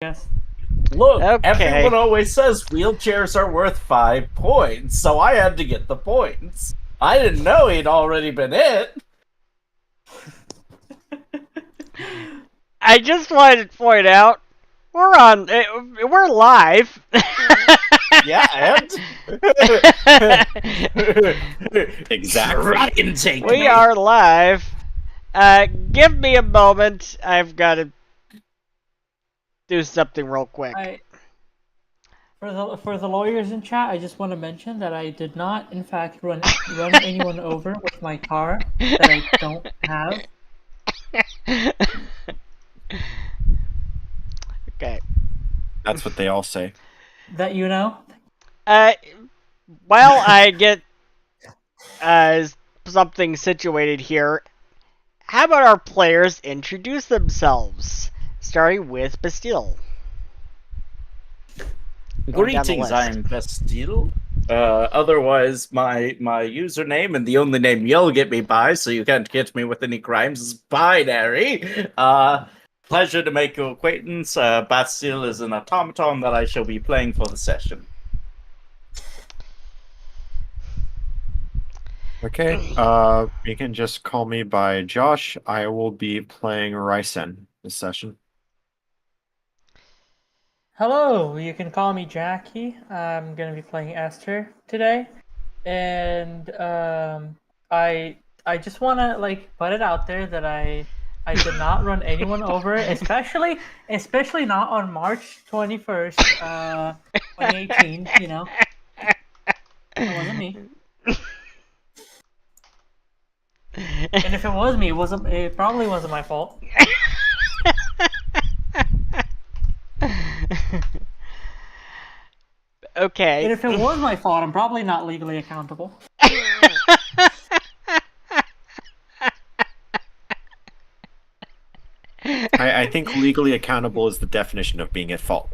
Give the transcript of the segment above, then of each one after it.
Yes. Look, Okay. everyone always says wheelchairs are worth 5 points, so I had to get the points. I didn't know he'd already been hit. I just wanted to point out we're live. Yeah, and Exactly. Try and take We me. are live. Give me a moment. I've got to do something real quick. For the lawyers in chat, I just want to mention that I did not, in fact, run anyone over with my car that I don't have. Okay. That's what they all say. That you know. While I get something situated here, how about our players introduce themselves, starting with Bastille. Greetings, I'm Bastille. Otherwise, my username and the only name you'll get me by, so you can't get me with any crimes, is Binary. Pleasure to make your acquaintance. Bastille is an automaton that I shall be playing for the session. Okay. You can just call me by Josh. I will be playing Ryzen this session. Hello, you can call me Jackie. I'm gonna be playing Esther today, and I just wanna put it out there that I did not run anyone over, especially not on March 21st, 2018. You know, it wasn't me. And if it was me, it probably wasn't my fault. Okay. And if it was my fault, I'm probably not legally accountable. I think legally accountable is the definition of being at fault.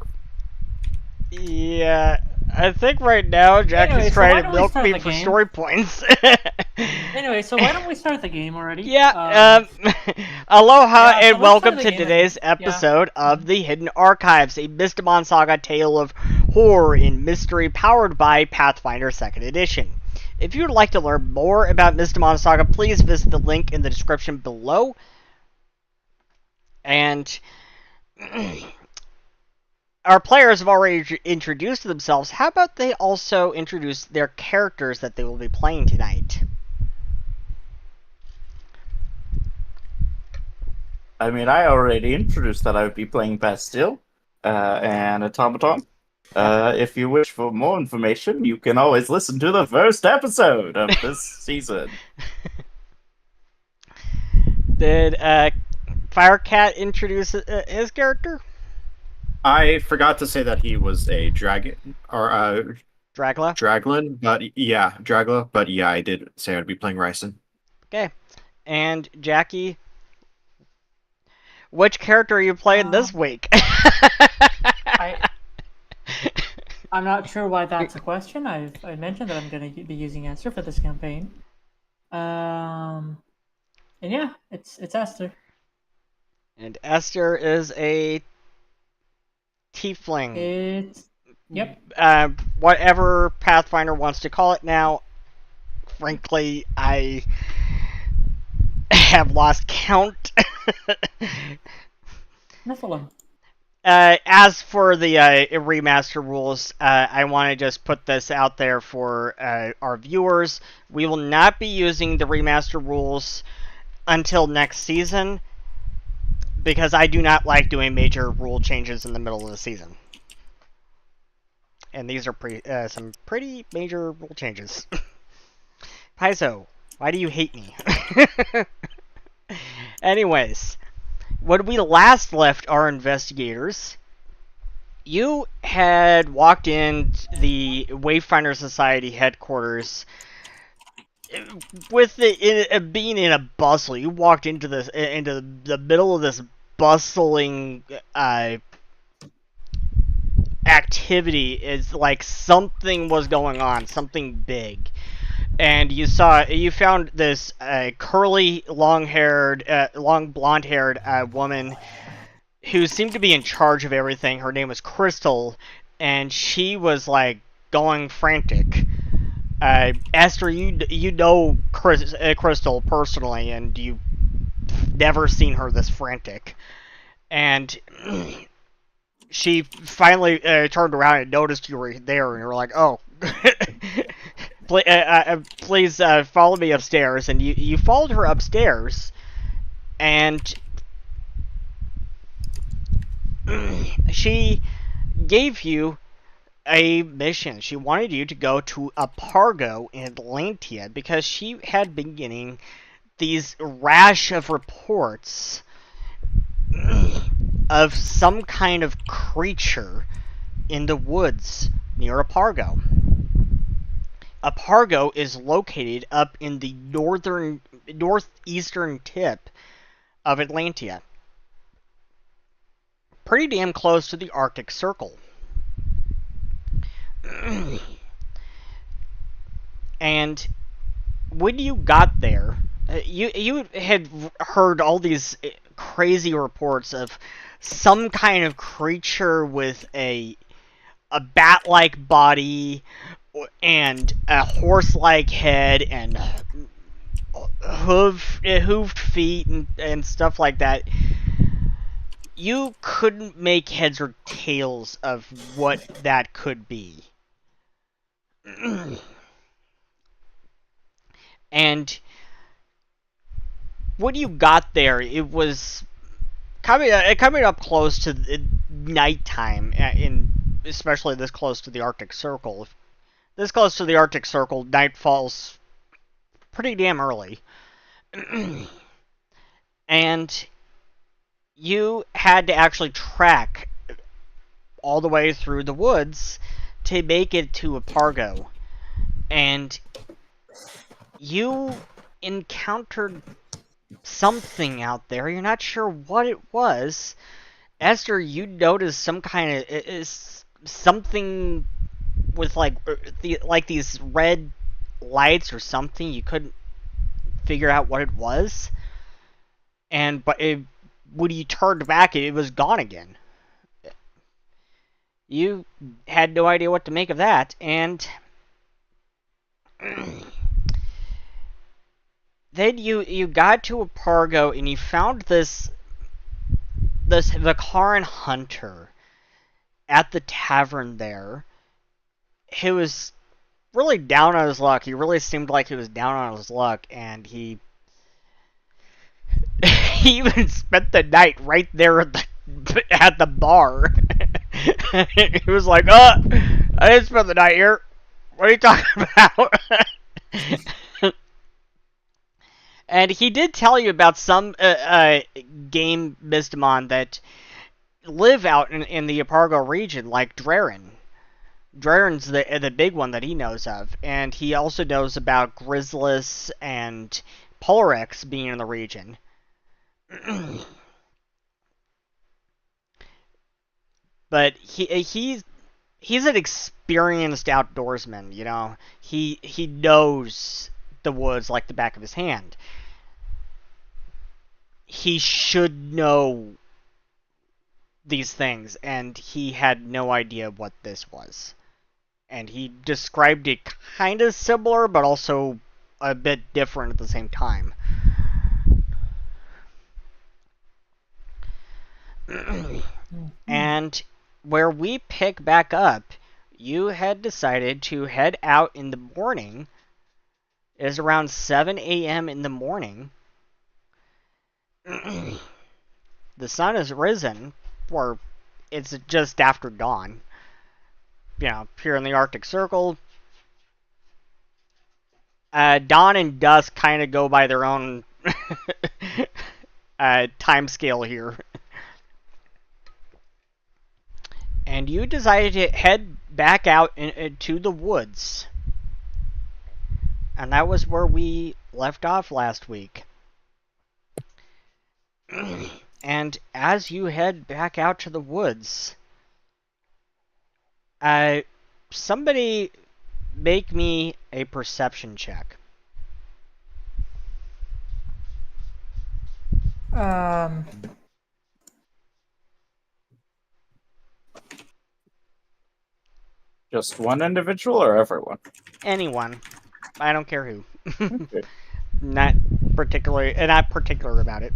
Yeah, I think right now Jackie's trying to milk me for story points. Anyway, so why don't we start the game already? Yeah, aloha and welcome to today's episode of The Hidden Archives, a Mystimon Saga tale of horror and mystery powered by Pathfinder 2nd Edition. If you would like to learn more about Mystimon Saga, please visit the link in the description below. And our players have already introduced themselves. How about they also introduce their characters that they will be playing tonight? I mean, I already introduced that I would be playing Bastille, and Automaton. If you wish for more information, you can always listen to the first episode of this season. Did Firecat introduce his character? I forgot to say that he was a dragon or Dragla. Draglin, but yeah, Dragla. But yeah, I did say I'd be playing Ryzen. Okay, and Jackie, which character are you playing this week? I'm not sure why that's a question. I mentioned that I'm going to be using Esther for this campaign. And yeah, it's Esther. And Esther is a tiefling. Yep. Whatever Pathfinder wants to call it now. Frankly, I have lost count. Nephilim. As for the remaster rules, I want to just put this out there for our viewers. We will not be using the remaster rules until next season, because I do not like doing major rule changes in the middle of the season. And these are some pretty major rule changes. Paizo, why do you hate me? Anyways, when we last left our investigators, you had walked in the Wayfinder Society headquarters with it being in a bustle. You walked into the middle of this bustling activity. Is like something was going on, something big. And you found this curly, long blonde-haired woman who seemed to be in charge of everything. Her name was Crystal, and she was like going frantic. Esther, you know Crystal personally, and you've never seen her this frantic. And she finally turned around and noticed you were there, and you were like, "Oh, please follow me upstairs." And you followed her upstairs, and she gave you a mission. She wanted you to go to Apargo in Atlantea because she had been getting these rash of reports of some kind of creature in the woods near Apargo. Apargo is located up in the northeastern tip of Atlantea. Pretty damn close to the Arctic Circle. And when you got there, you had heard all these crazy reports of some kind of creature with a bat-like body and a horse-like head and hooved feet and stuff like that. You couldn't make heads or tails of what that could be. And when you got there, it was coming up close to nighttime, especially this close to the Arctic Circle. This close to the Arctic Circle, night falls pretty damn early. And you had to actually trek all the way through the woods to make it to Apargo. And you encountered something out there. You're not sure what it was. Esther, you noticed some kind of something with like these red lights or something. You couldn't figure out what it was. But when you turned back, it was gone again. You had no idea what to make of that, and then you got to Apargo and you found this Vicaran hunter at the tavern there. He was really down on his luck. He really seemed like he was down on his luck, and he even spent the night right there at the bar. He was like, I didn't spend the night here. What are you talking about?" And he did tell you about some game Mystimon that live out in the Apargo region, like Draren. Draren's the big one that he knows of. And he also knows about Grizzlys and Polarex being in the region. But he's an experienced outdoorsman, you know. He knows the woods like the back of his hand. He should know these things, and he had no idea what this was. And he described it kind of similar, but also a bit different at the same time. And where we pick back up, you had decided to head out in the morning. It is around 7 a.m. in the morning. The sun has risen, or it's just after dawn. You know, here in the Arctic Circle, dawn and dusk kind of go by their own time scale here. And you decided to head back out into the woods. And that was where we left off last week. And as you head back out to the woods, somebody make me a perception check. Just one individual or everyone? Anyone. I don't care who. Okay. Not particular about it.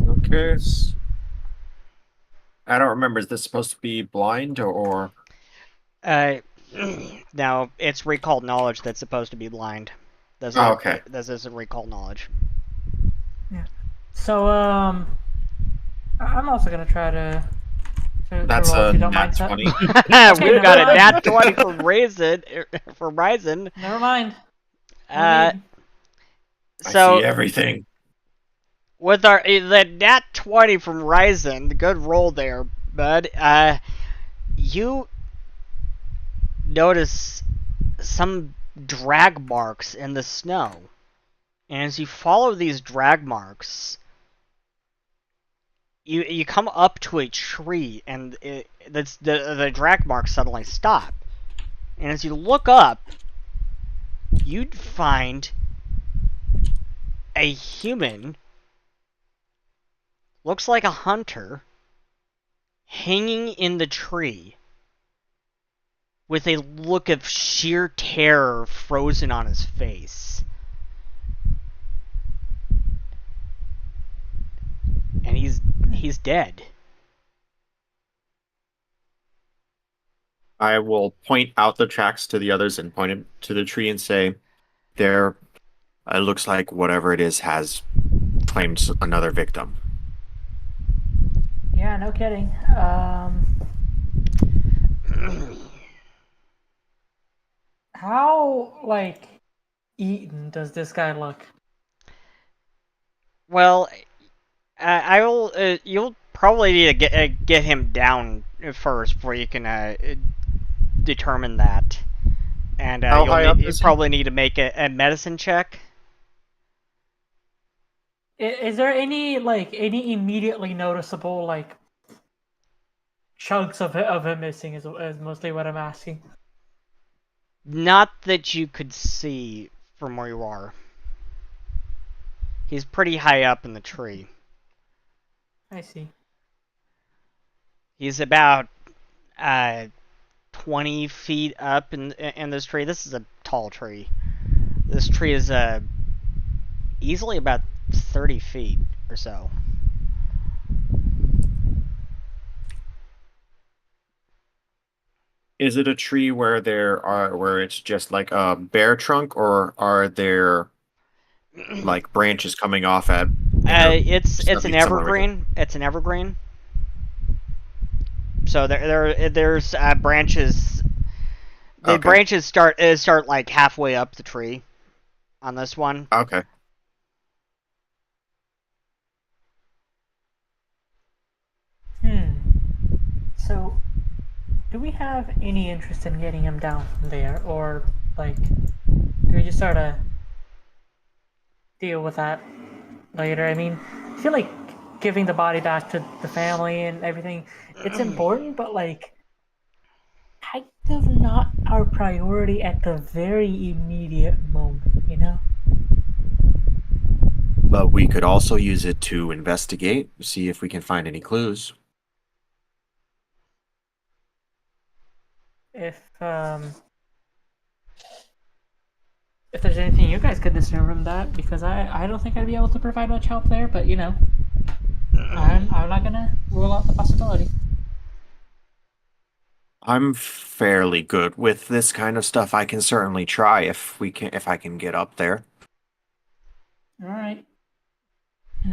Okay. I don't remember. Is this supposed to be blind or? Uh, now it's recall knowledge that's supposed to be blind. Oh, okay. This isn't recall knowledge. Yeah. So I'm also gonna try to That's roll if a you don't mind. nat 20. We've never got a mind. nat 20 for Ryzen. Never mind. Uh, I so see everything. with the nat 20 from Ryzen, good roll there, bud. You notice some drag marks in the snow. And as you follow these drag marks, you come up to a tree, and the drag marks suddenly stop. And as you look up, you'd find a human, looks like a hunter, hanging in the tree with a look of sheer terror frozen on his face. And he's dead. I will point out the tracks to the others and point him to the tree and say, "There, it looks like whatever it is has claimed another victim." Yeah, no kidding. How like eaten does this guy look? Well, I will. You'll probably need to get him down first before you can determine that. And How high up you is he? probably need to make a medicine check. Is there any immediately noticeable like chunks of him missing? Is mostly what I'm asking. Not that you could see from where you are. He's pretty high up in the tree. I see. He's about 20 feet up in this tree. This is a tall tree. This tree is easily about 30 feet or so. Is it a tree where it's just like a bare trunk, or are there like branches coming off at It's an somewhere with it? evergreen. It's an evergreen. So there's branches. The Okay. branches start like halfway up the tree on this one. Okay. So, do we have any interest in getting him down from there, or like, do we just sort of deal with that later? I mean, I feel like giving the body back to the family and everything, it's important, but like, kind of not our priority at the very immediate moment, you know? But we could also use it to investigate, see if we can find any clues. If there's anything you guys could discern from that, because I don't think I'd be able to provide much help there, but you know, I'm not gonna rule out the possibility. I'm fairly good with this kind of stuff. I can certainly try if I can get up there. All right.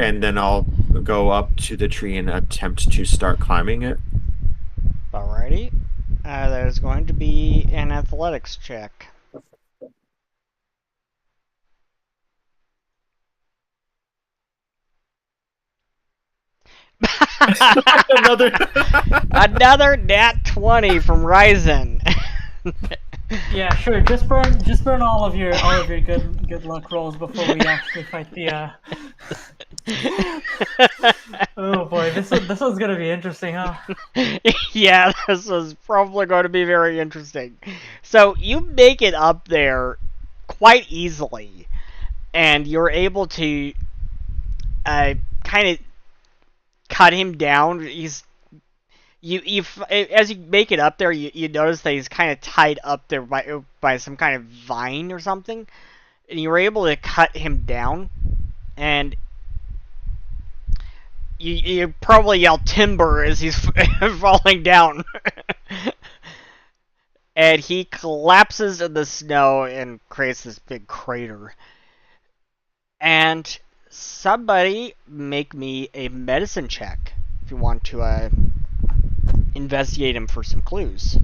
And then I'll go up to the tree and attempt to start climbing it. Alrighty. There's going to be an athletics check. Another nat 20 from Ryzen. Yeah, sure. Just burn all of your good luck rolls before we actually fight the. Oh boy, this one's gonna be interesting, huh? Yeah, this is probably going to be very interesting. So you make it up there quite easily, and you're able to kind of cut him down. as you make it up there, you notice that he's kind of tied up there by some kind of vine or something, and you were able to cut him down, and you probably yell timber as he's falling down. And he collapses in the snow and creates this big crater. And somebody make me a medicine check if you want to investigate him for some clues.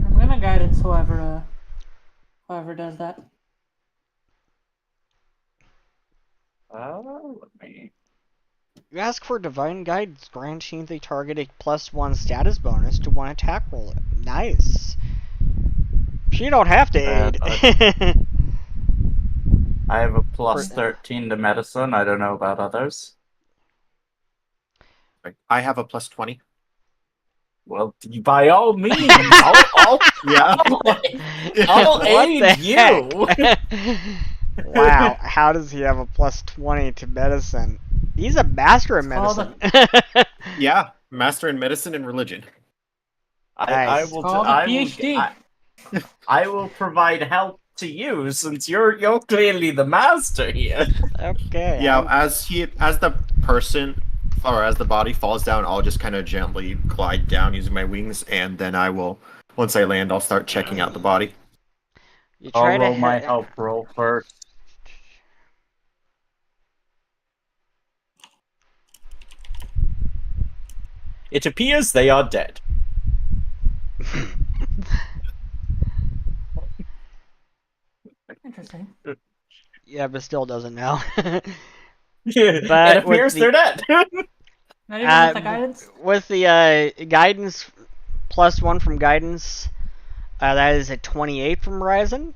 I'm gonna guidance whoever does that. Let me. You ask for divine guidance, granting the target a +1 status bonus to one attack roll. Nice. You don't have to aid. I have a +13 to medicine. I don't know about others. I have a +20. Well, by all means, I'll aid you. Wow, how does he have a +20 to medicine? He's a master in medicine. Yeah, master in medicine and religion. I will. PhD. I will provide help to you since you're clearly the master here. Okay. Yeah, as the person or as the body falls down, I'll just kind of gently glide down using my wings, and then I will, once I land, I'll start checking out the body. I'll roll my help roll first. It appears they are dead. Interesting. Yeah, but still doesn't know. It appears they're dead. Not even with the guidance? With the guidance +1 from guidance, that is a 28 from Ryzen.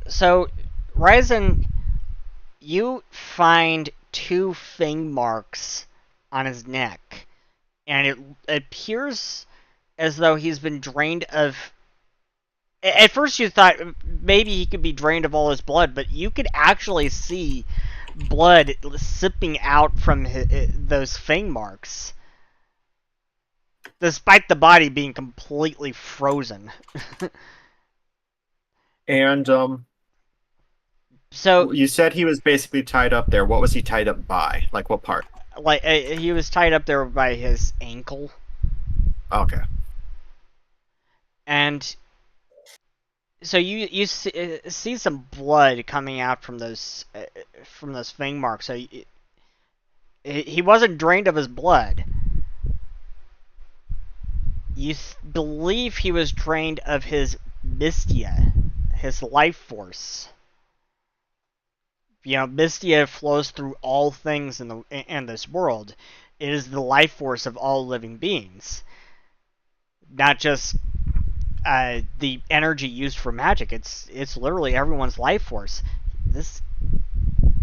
So, Ryzen, you find 2 fang marks on his neck, and it appears as though he's been drained of... At first you thought maybe he could be drained of all his blood, but you could actually see blood sipping out from those fang marks, despite the body being completely frozen. And so you said he was basically tied up there. What was he tied up by? Like what part? Like he was tied up there by his ankle. Okay. And so you see some blood coming out from those fang marks. So he wasn't drained of his blood. You believe he was drained of his Mystia, his life force. You know, Mystia flows through all things in this world. It is the life force of all living beings, not just the energy used for magic. It's literally everyone's life force. This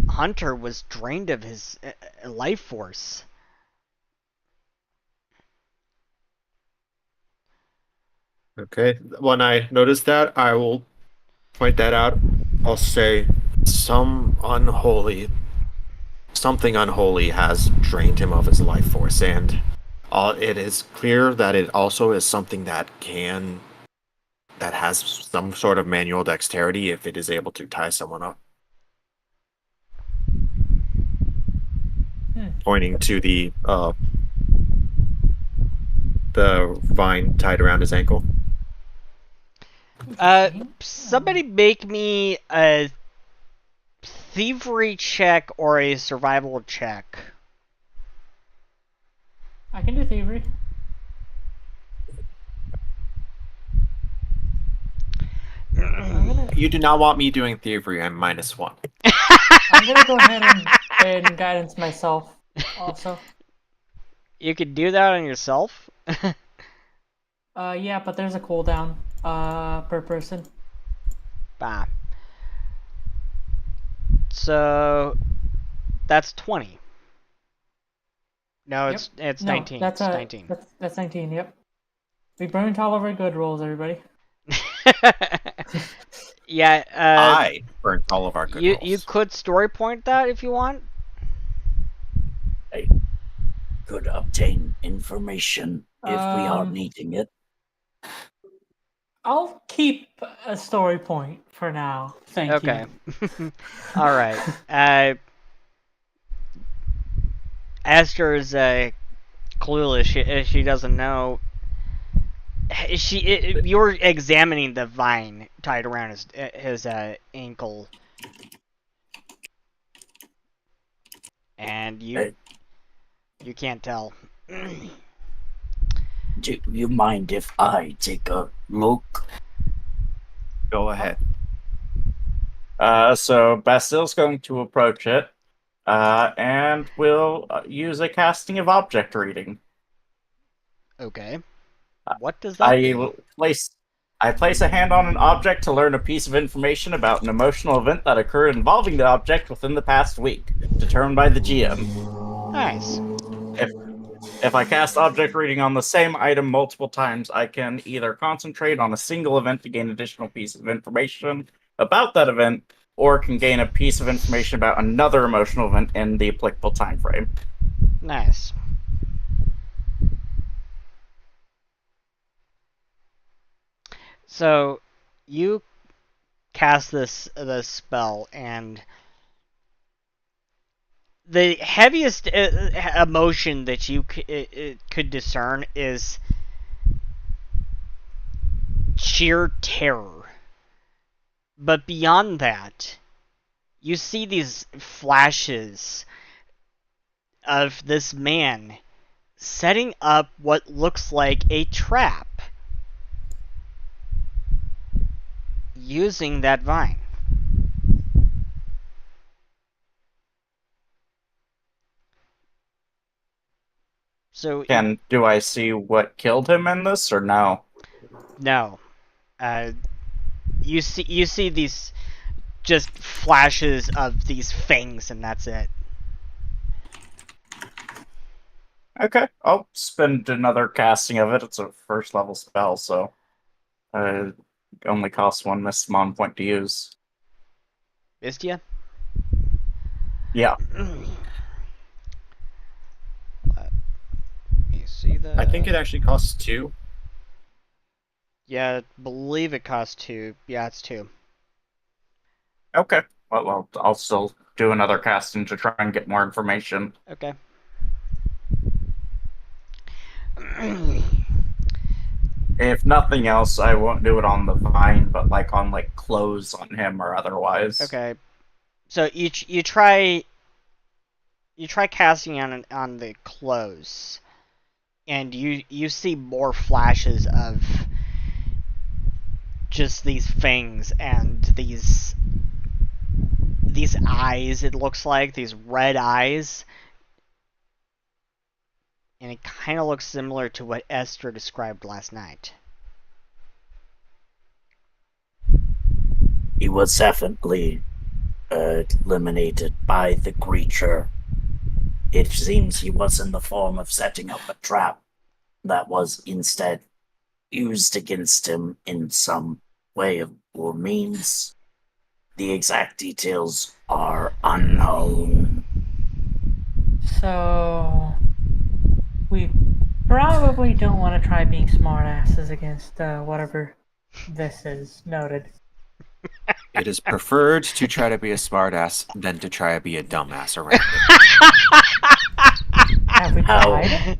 hunter was drained of his life force. Okay. When I notice that, I will point that out. I'll say something unholy has drained him of his life force, and it is clear that it also is something that has some sort of manual dexterity if it is able to tie someone up. Pointing to the vine tied around his ankle. Somebody make me a thievery check or a survival check. I can do thievery. You do not want me doing thievery. I'm -1. I'm gonna go ahead and guidance myself also. You could do that on yourself? Yeah, but there's a cooldown per person. Bah. So that's 20. No, it's 19. That's 19. That's 19. Yep. We burnt all of our good rolls, everybody. Yeah. I burnt all of our good rolls. You could story point that if you want. could obtain information if we are Um, needing it. I'll keep a story point for now. Thank you. Okay. All right. Esther is clueless. She doesn't know. You're examining the vine tied around his ankle, and you can't tell. Do you mind if I take a look? Go ahead. So Bastille's going to approach it, and will use a casting of object reading. Okay. What does that do? I place a hand on an object to learn a piece of information about an emotional event that occurred involving the object within the past week, determined by the GM. Nice. If I cast object reading on the same item multiple times, I can either concentrate on a single event to gain additional piece of information about that event, or can gain a piece of information about another emotional event in the applicable time frame. Nice. So, you cast this spell, and the heaviest emotion that you could discern is sheer terror. But beyond that, you see these flashes of this man setting up what looks like a trap using that vine. So Do I see what killed him in this, or no? no, you see these just flashes of these fangs, and that's it. Okay, I'll spend another casting of it. It's a first level spell, so only costs one Mystimon point to use. Istia? Yeah. Let me see that. I think it actually costs 2. Yeah, I believe it costs 2. Yeah, it's 2. Okay. Well, I'll still do another casting to try and get more information. Okay. If nothing else, I won't do it on the vine, but on clothes on him or otherwise. Okay. So you try casting on the clothes, and you see more flashes of just these fangs and these eyes. It looks like these red eyes, and it kind of looks similar to what Esther described last night. He was definitely eliminated by the creature. It seems he was in the form of setting up a trap that was instead used against him in some way or means. The exact details are unknown. So we probably don't want to try being smartasses against whatever this is. Noted. It is preferred to try to be a smartass than to try to be a dumbass around it. Have we tried?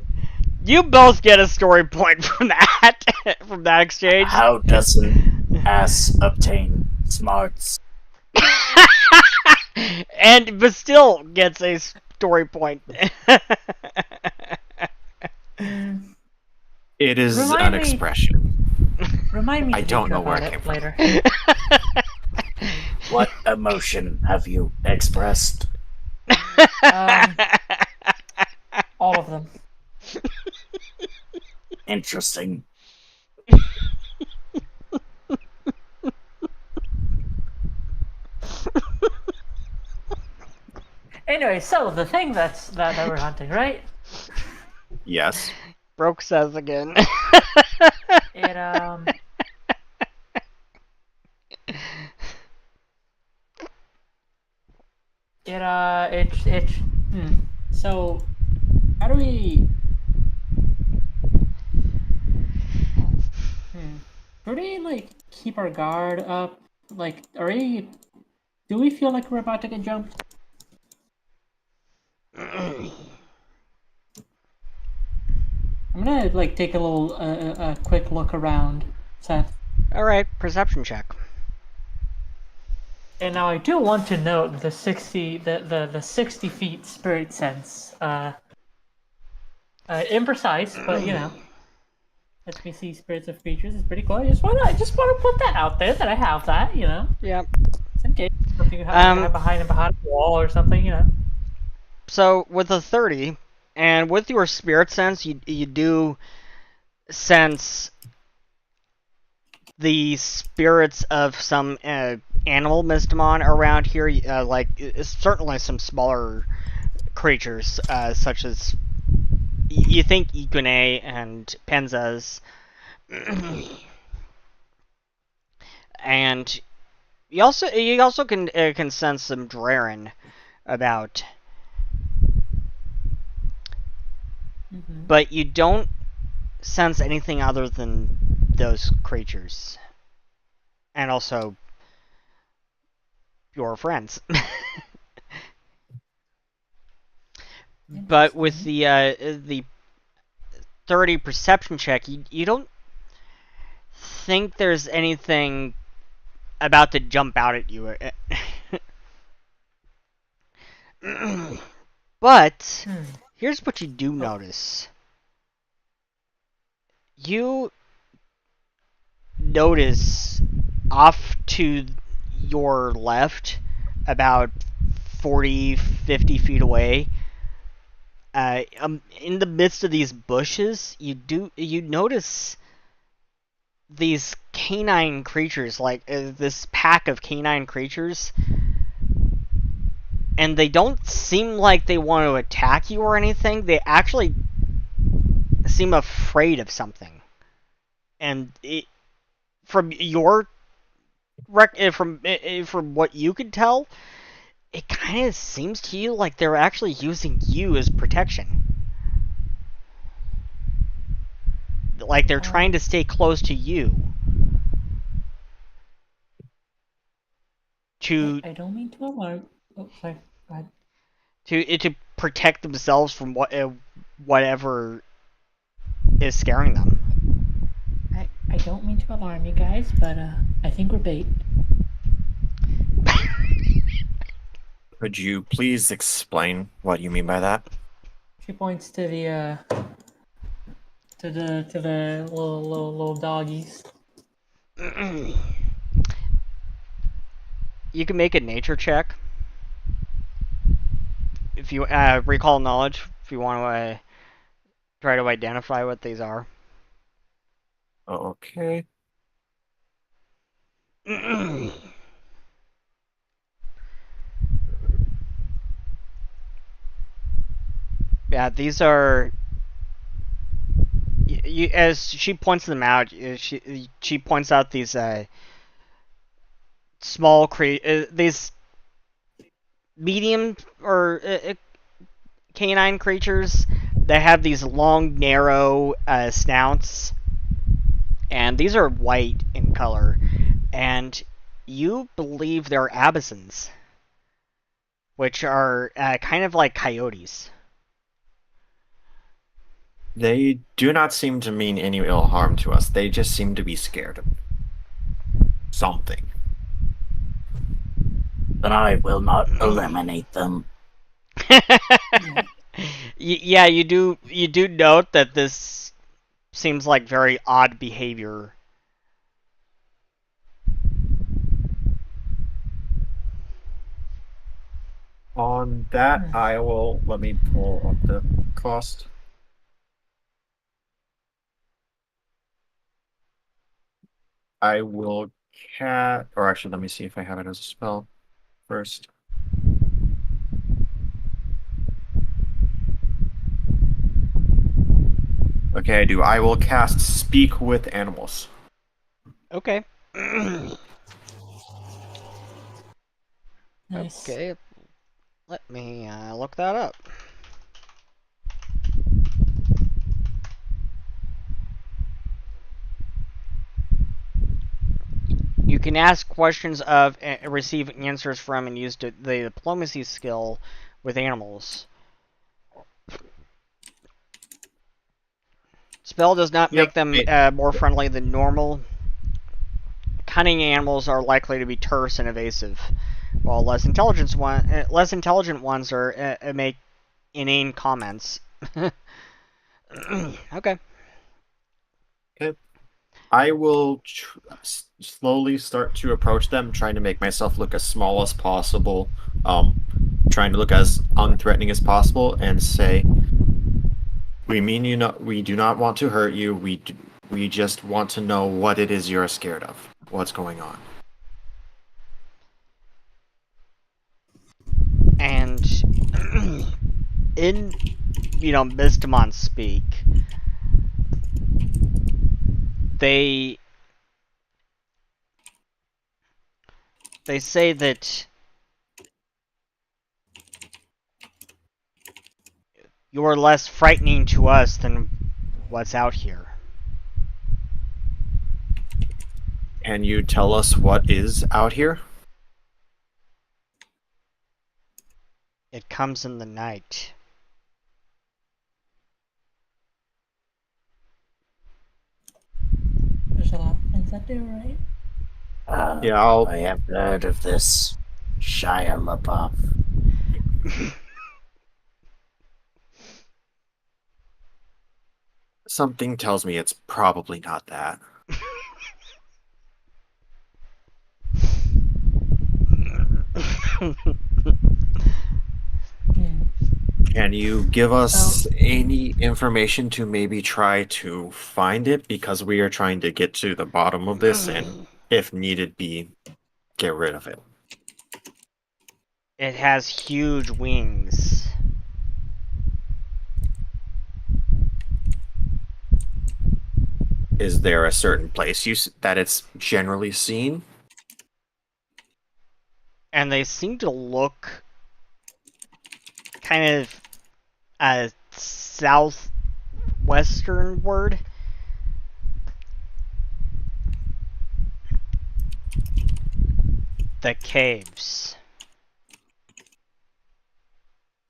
You both get a story point from that from that exchange. How does an ass obtain smarts? But still gets a story point. It is an expression. Remind me. I don't know where it came from. Later. What emotion have you expressed? All of them. Interesting. Anyway, so the thing that we're hunting, right? Yes. Broke says again. So How do we? Hmm. How do we like keep our guard up? Like, are we? Do we feel like we're about to get jumped? I'm gonna like take a little, a quick look around, Seth. All right, perception check. And now I do want to note the 60 feet spirit sense. Imprecise, but you know, lets me see spirits of creatures is pretty cool. I just want to put that out there that I have that. You know, Yeah. just in case something behind a wall or something. You know. So with a 30, and with your spirit sense, you do sense the spirits of some animal Mystimon around here, like certainly some smaller creatures, such as you think Ikune and Penzas, and you also can sense some Draren about, but you don't sense anything other than those creatures, and also your friends. But with the 30 perception check, you don't think there's anything about to jump out at you. But here's what you do notice. You notice off to your left, about 40, 50 feet away, in the midst of these bushes, you notice these canine creatures, like this pack of canine creatures, and they don't seem like they want to attack you or anything. They actually seem afraid of something, and from your from what you could tell, it kind of seems to you like they're actually using you as protection. Like they're trying to stay close to you. I don't mean to alarm. Oh, sorry. Go ahead. To protect themselves from whatever is scaring them. I don't mean to alarm you guys, but I think we're bait. Could you please explain what you mean by that? She points to the little doggies. You can make a nature check if you recall knowledge. If you want to try to identify what these are. Okay. Yeah, these are. As she points them out, she points out these small these medium or canine creatures that have these long, narrow snouts, and these are white in color, and you believe they're abyssins, which are kind of like coyotes. They do not seem to mean any ill harm to us. They just seem to be scared of something. But I will not eliminate them. Yeah, you do note that this seems like very odd behavior. On that, I will let me pull up the cost. I will or actually, let me see if I have it as a spell first. Okay, I do. I will cast Speak with Animals. Okay. Nice. Okay. Let me look that up. can ask questions of, receive answers from, and use the diplomacy skill with animals. Spell does not make Yep. them more friendly than normal. Cunning animals are likely to be terse and evasive, while less intelligent ones are make inane comments. Okay. Okay. I will slowly start to approach them, trying to make myself look as small as possible, trying to look as unthreatening as possible, and say, we do not want to hurt you. We just want to know what it is you're scared of. What's going on? And in, Mystimon speak, they say that you are less frightening to us than what's out here. Can you tell us what is out here? It comes in the night. There's a lot of things I do, right? Yeah, I have heard of this Shia LaBeouf. something tells me it's probably not that. Can you give us any information to maybe try to find it? Because we are trying to get to the bottom of this and, if needed be, get rid of it. It has huge wings. Is there a certain place that it's generally seen? And they seem to look kind of southwesternward. The caves.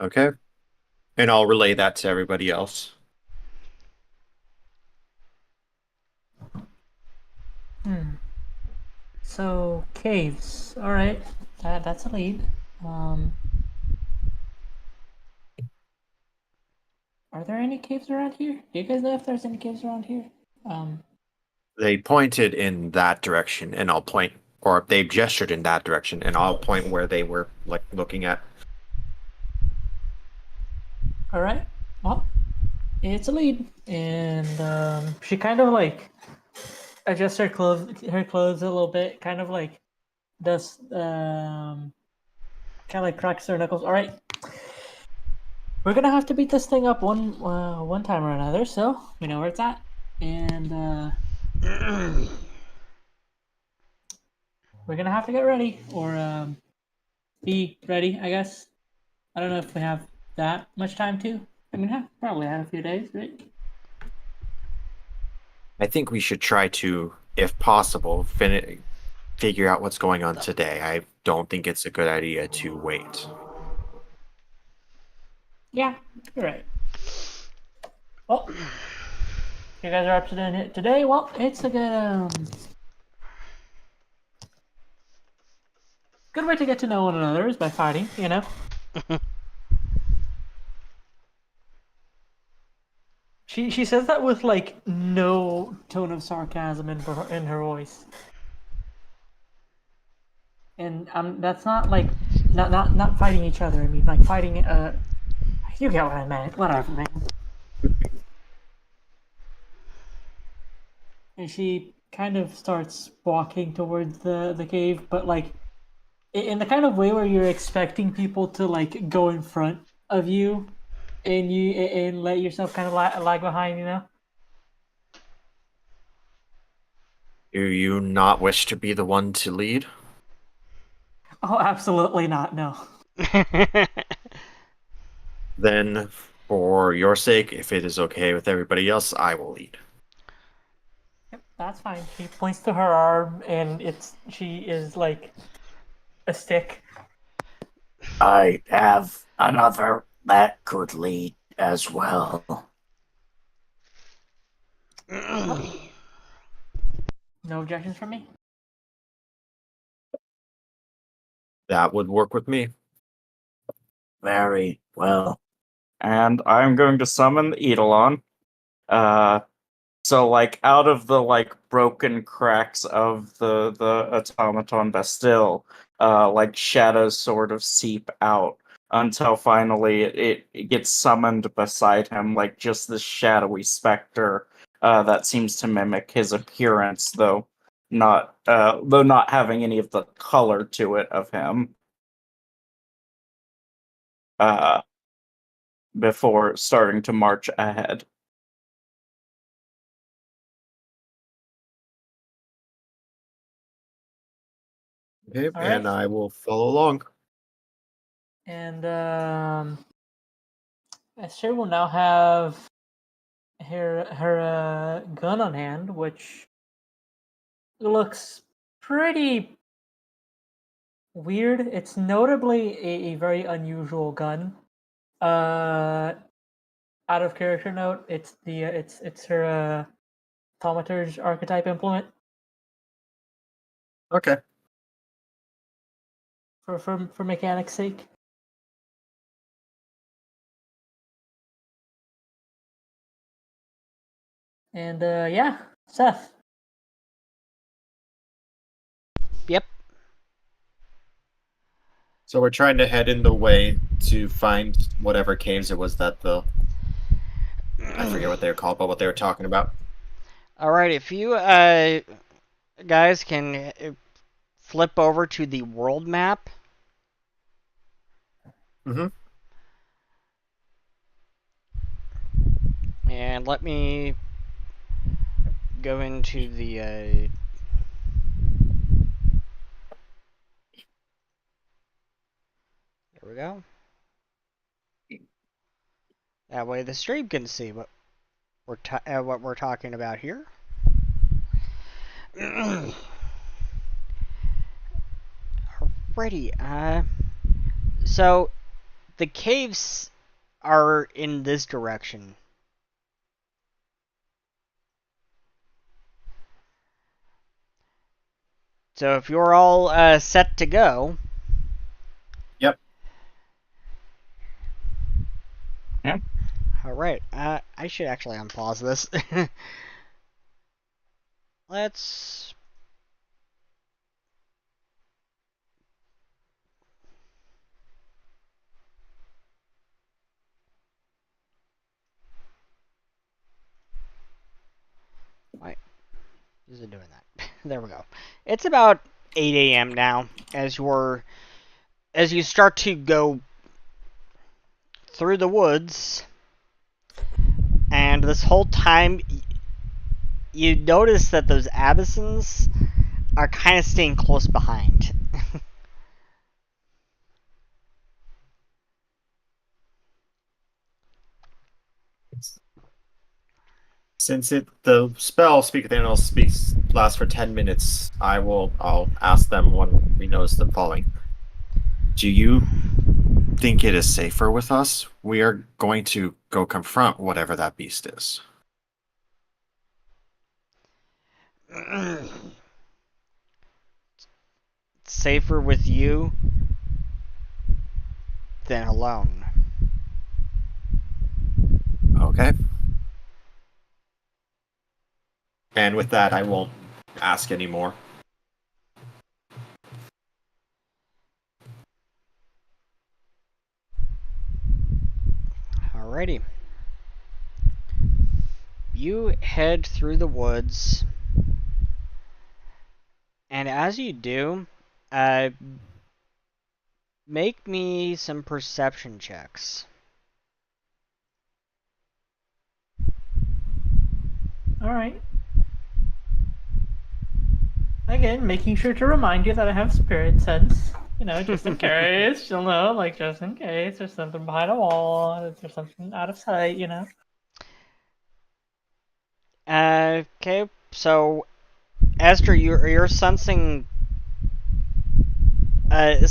Okay. And I'll relay that to everybody else. So caves. All right, that's a lead. Are there any caves around here? Do you guys know if there's any caves around here? They pointed in that direction, and I'll point, or they gestured in that direction, and I'll point where they were looking at. All right. Well, it's a lead, and she kind of adjusts her clothes a little bit, kind of does kind of cracks her knuckles. All right. We're gonna have to beat this thing up one time or another, so we know where it's at, and we're gonna have to get ready or be ready, I guess. I don't know if we have that much time to. I mean, probably had a few days, right? I think we should try to, if possible, figure out what's going on today. I don't think it's a good idea to wait. Yeah, you're right. Well, you guys are up to doing it today. Well, it's a good way to get to know one another is by fighting, you know. She says that with no tone of sarcasm in her voice, and that's not not fighting each other. I mean fighting. You get what I meant. Whatever, man. And she kind of starts walking towards the cave, but in the kind of way where you're expecting people to go in front of you, and let yourself kind of lag behind, you know. Do you not wish to be the one to lead? Oh, absolutely not. No. Then, for your sake, if it is okay with everybody else, I will lead. That's fine. She points to her arm, and she is like a stick. I have another that could lead as well. No objections from me. That would work with me. Very well. And I'm going to summon the Eidolon. Uh, so like out of the like broken cracks of the automaton Bastille, like shadows sort of seep out until finally it gets summoned beside him, like just this shadowy specter that seems to mimic his appearance, though not having any of the color to it of him. Uh, before starting to march ahead. Okay, All and right. I will follow along. And Esther will now have her gun on hand, which looks pretty weird. It's notably a very unusual gun. Out of character note, it's her thaumaturge archetype implement Okay. for mechanics' sake. And yeah, Seth. Yep. So we're trying to head in the way to find whatever caves it was that I forget what they were called, but what they were talking about. All right, if you guys can flip over to the world map. Mm-hmm. And let me go into the there we go. That way the stream can see what we're talking about here. Alrighty. So the caves are in this direction. So if you're all set to go. Yep. Yeah. Alright. I should actually unpause this. Let's. Why is it doing that? There we go. It's about 8 a.m. now as you start to go through the woods, and this whole time you notice that those abyssins are kind of staying close behind. Since the spell Speak with Animals speaks lasts for 10 minutes, I'll ask them when we notice the following. Do you think it is safer with us? We are going to go confront whatever that beast is. Safer with you than alone. Okay. And with that, I won't ask anymore. Alrighty. You head through the woods, and as you do, make me some perception checks. All right. Again, making sure to remind you that I have spirit sense. You know, just in case. You'll know, like, just in case there's something behind a wall, if there's something out of sight, you know. Okay, So, Esther, you're sensing.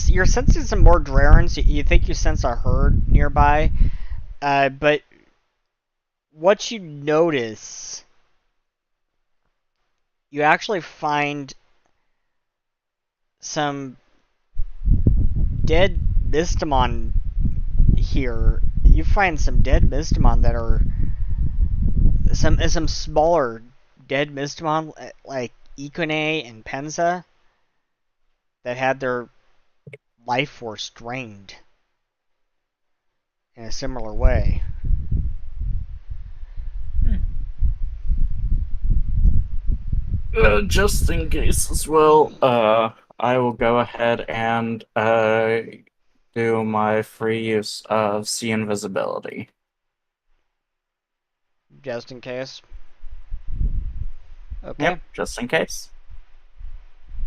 You're sensing some more Drarens. You think you sense a herd nearby, but what you notice, you actually find some dead Mystimon here. You find some dead Mystimon that are some smaller dead Mystimon like Ikone and Penza that had their life force drained in a similar way. Just in case as well, I will go ahead and do my free use of see invisibility. Just in case. Okay. Yep, just in case.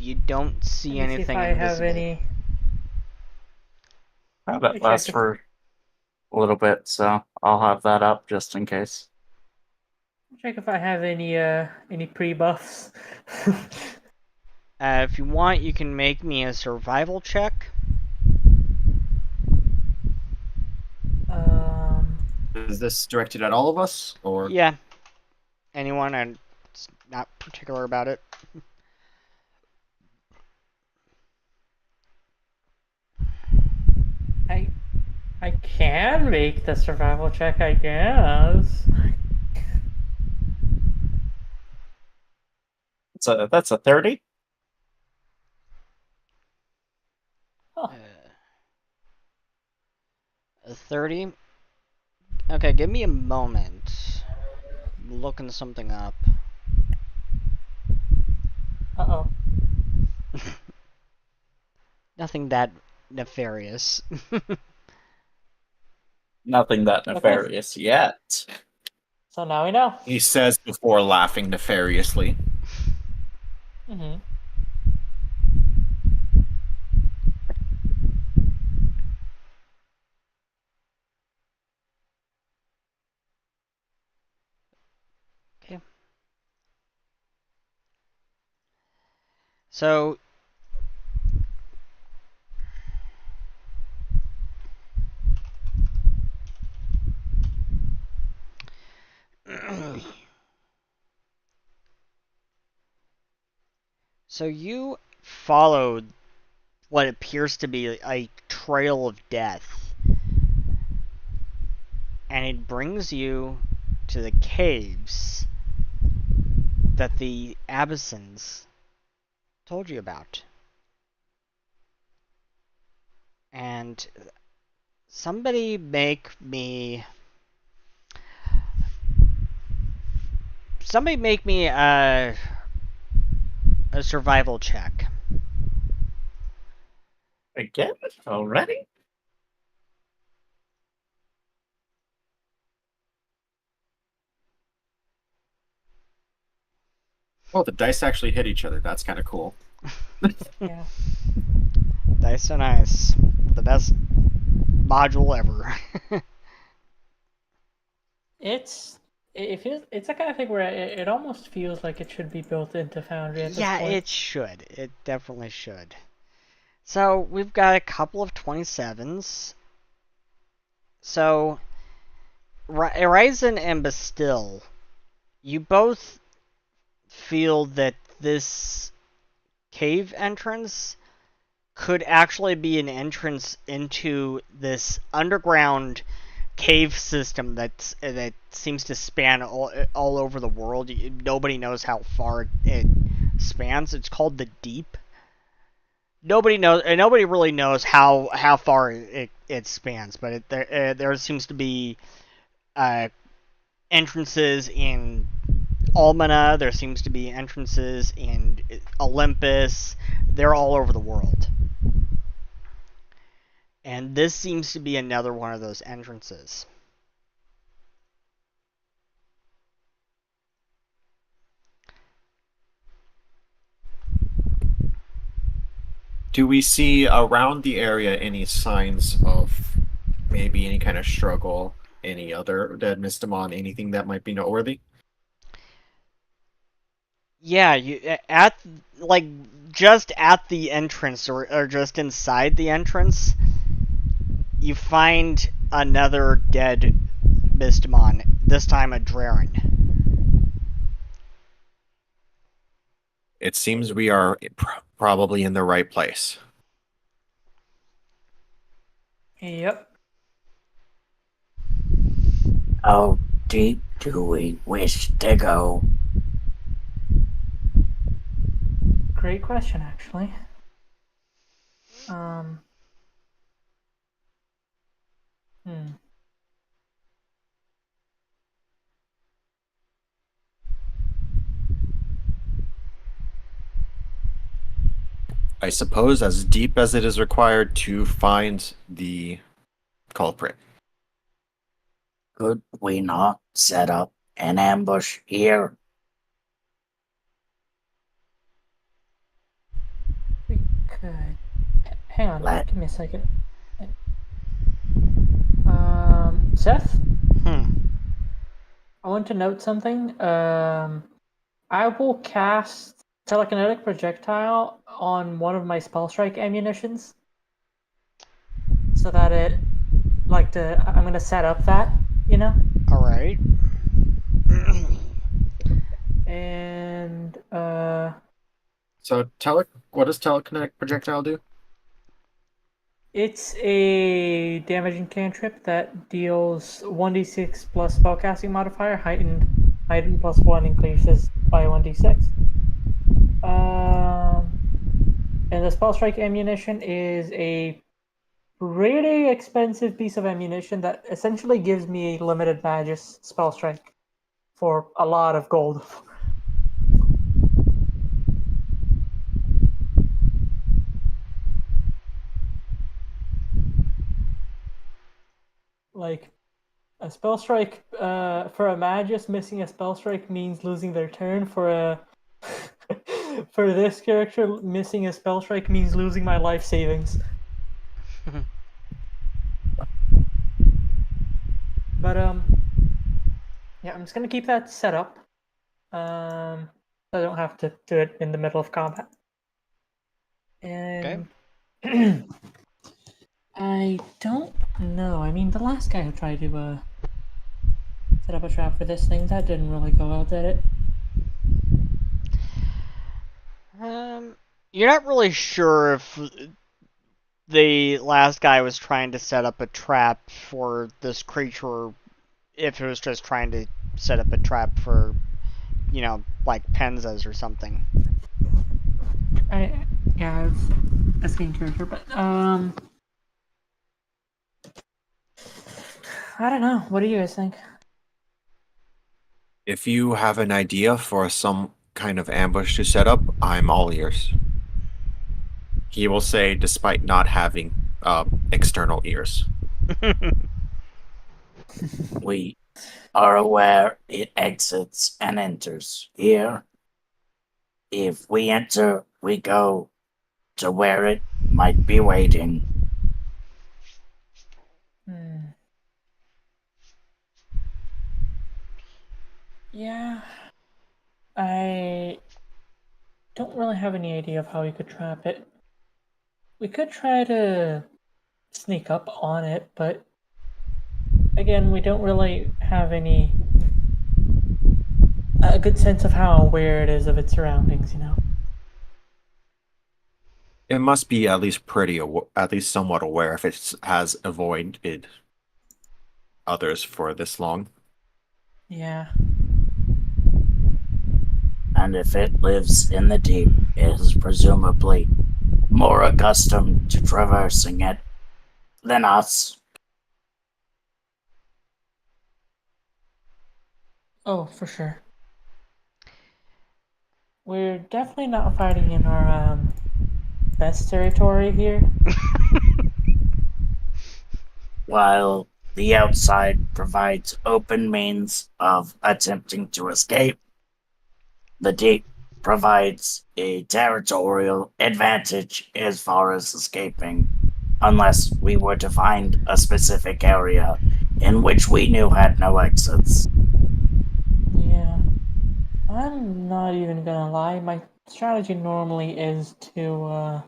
You don't see Let me see if anything I have invisible. any. That Let me lasts check if, for a little bit, so I'll have that up just in case. I have any pre-buffs. If you want, you can make me a survival check. um, Is this directed at all of us, or Yeah, anyone, and it's not particular about it. I I can make the survival check, I guess. That's a 30. Huh. A 30? Okay, give me a moment. I'm looking something up. Uh-oh. Nothing that nefarious. Nothing that Okay. nefarious yet. So now we know. he says before laughing nefariously. Mm-hmm. Okay. So, so you followed what appears to be a trail of death, and it brings you to the caves that the Abyssins told you about. And somebody make me a survival check. Again? Already? Oh, the dice actually hit each other. That's kind of cool. Yeah. Dice and Ice, the best module ever. It's that kind of thing where it almost feels like it should be built into Foundry at this Yeah, point. it should. It definitely should. So we've got a couple of 27s. So Horizon and Bastille, you both feel that this cave entrance could actually be an entrance into this underground cave system that seems to span all over the world. Nobody knows how far it spans. It's called the Deep. Nobody knows, and nobody really knows how far it spans. But there seems to be uh, entrances in Almana. There seems to be entrances in Olympus. They're all over the world. And this seems to be another one of those entrances. Do we see around the area any signs of maybe any kind of struggle, any other dead Mystamon, anything that might be noteworthy? Yeah, you at like just at the entrance or just inside the entrance, you find another dead Mystimon, this time a Draren. It seems we are probably in the right place. Yep. How deep do we wish to go? Great question, actually. Um. Hmm. I suppose as deep as it is required to find the culprit. Could we not set up an ambush here? We could. Hang on. Let Give me a second. Seth, Hmm. I want to note something. I will cast telekinetic projectile on one of my spell strike ammunitions, so that it, I'm gonna set up that, All right. and So what does telekinetic projectile do? it's a damaging cantrip that deals 1d6 plus spellcasting modifier, heightened plus 1 increases by 1d6. And the spell strike ammunition is a pretty expensive piece of ammunition that essentially gives me a limited magus spell strike for a lot of gold. Like, a spell strike for a magus, missing a spell strike means losing their turn. For a for this character, missing a spell strike means losing my life savings. But yeah, I'm just gonna keep that set up. So I don't have to do it in the middle of combat. Okay. And I don't know. I mean, the last guy who tried to set up a trap for this thing, that didn't really go well, did it? You're not really sure if the last guy was trying to set up a trap for this creature, or if it was just trying to set up a trap for, like Penzas or something. Yeah, it's a screen character, but I don't know. What do you guys think? If you have an idea for some kind of ambush to set up, I'm all ears. He will say, despite not having external ears. We are aware it exits and enters here. If we enter, we go to where it might be waiting. Yeah, I don't really have any idea of how we could trap it. We could try to sneak up on it, but again, we don't really have a good sense of how aware it is of its surroundings, It must be at least at least somewhat aware if it has avoided others for this long. Yeah. And if it lives in the deep, it is presumably more accustomed to traversing it than us. Oh, for sure. We're definitely not fighting in our best territory here. While the outside provides open means of attempting to escape, the deep provides a territorial advantage as far as escaping, unless we were to find a specific area in which we knew had no exits. Yeah. I'm I'm not even gonna lie. My strategy normally is to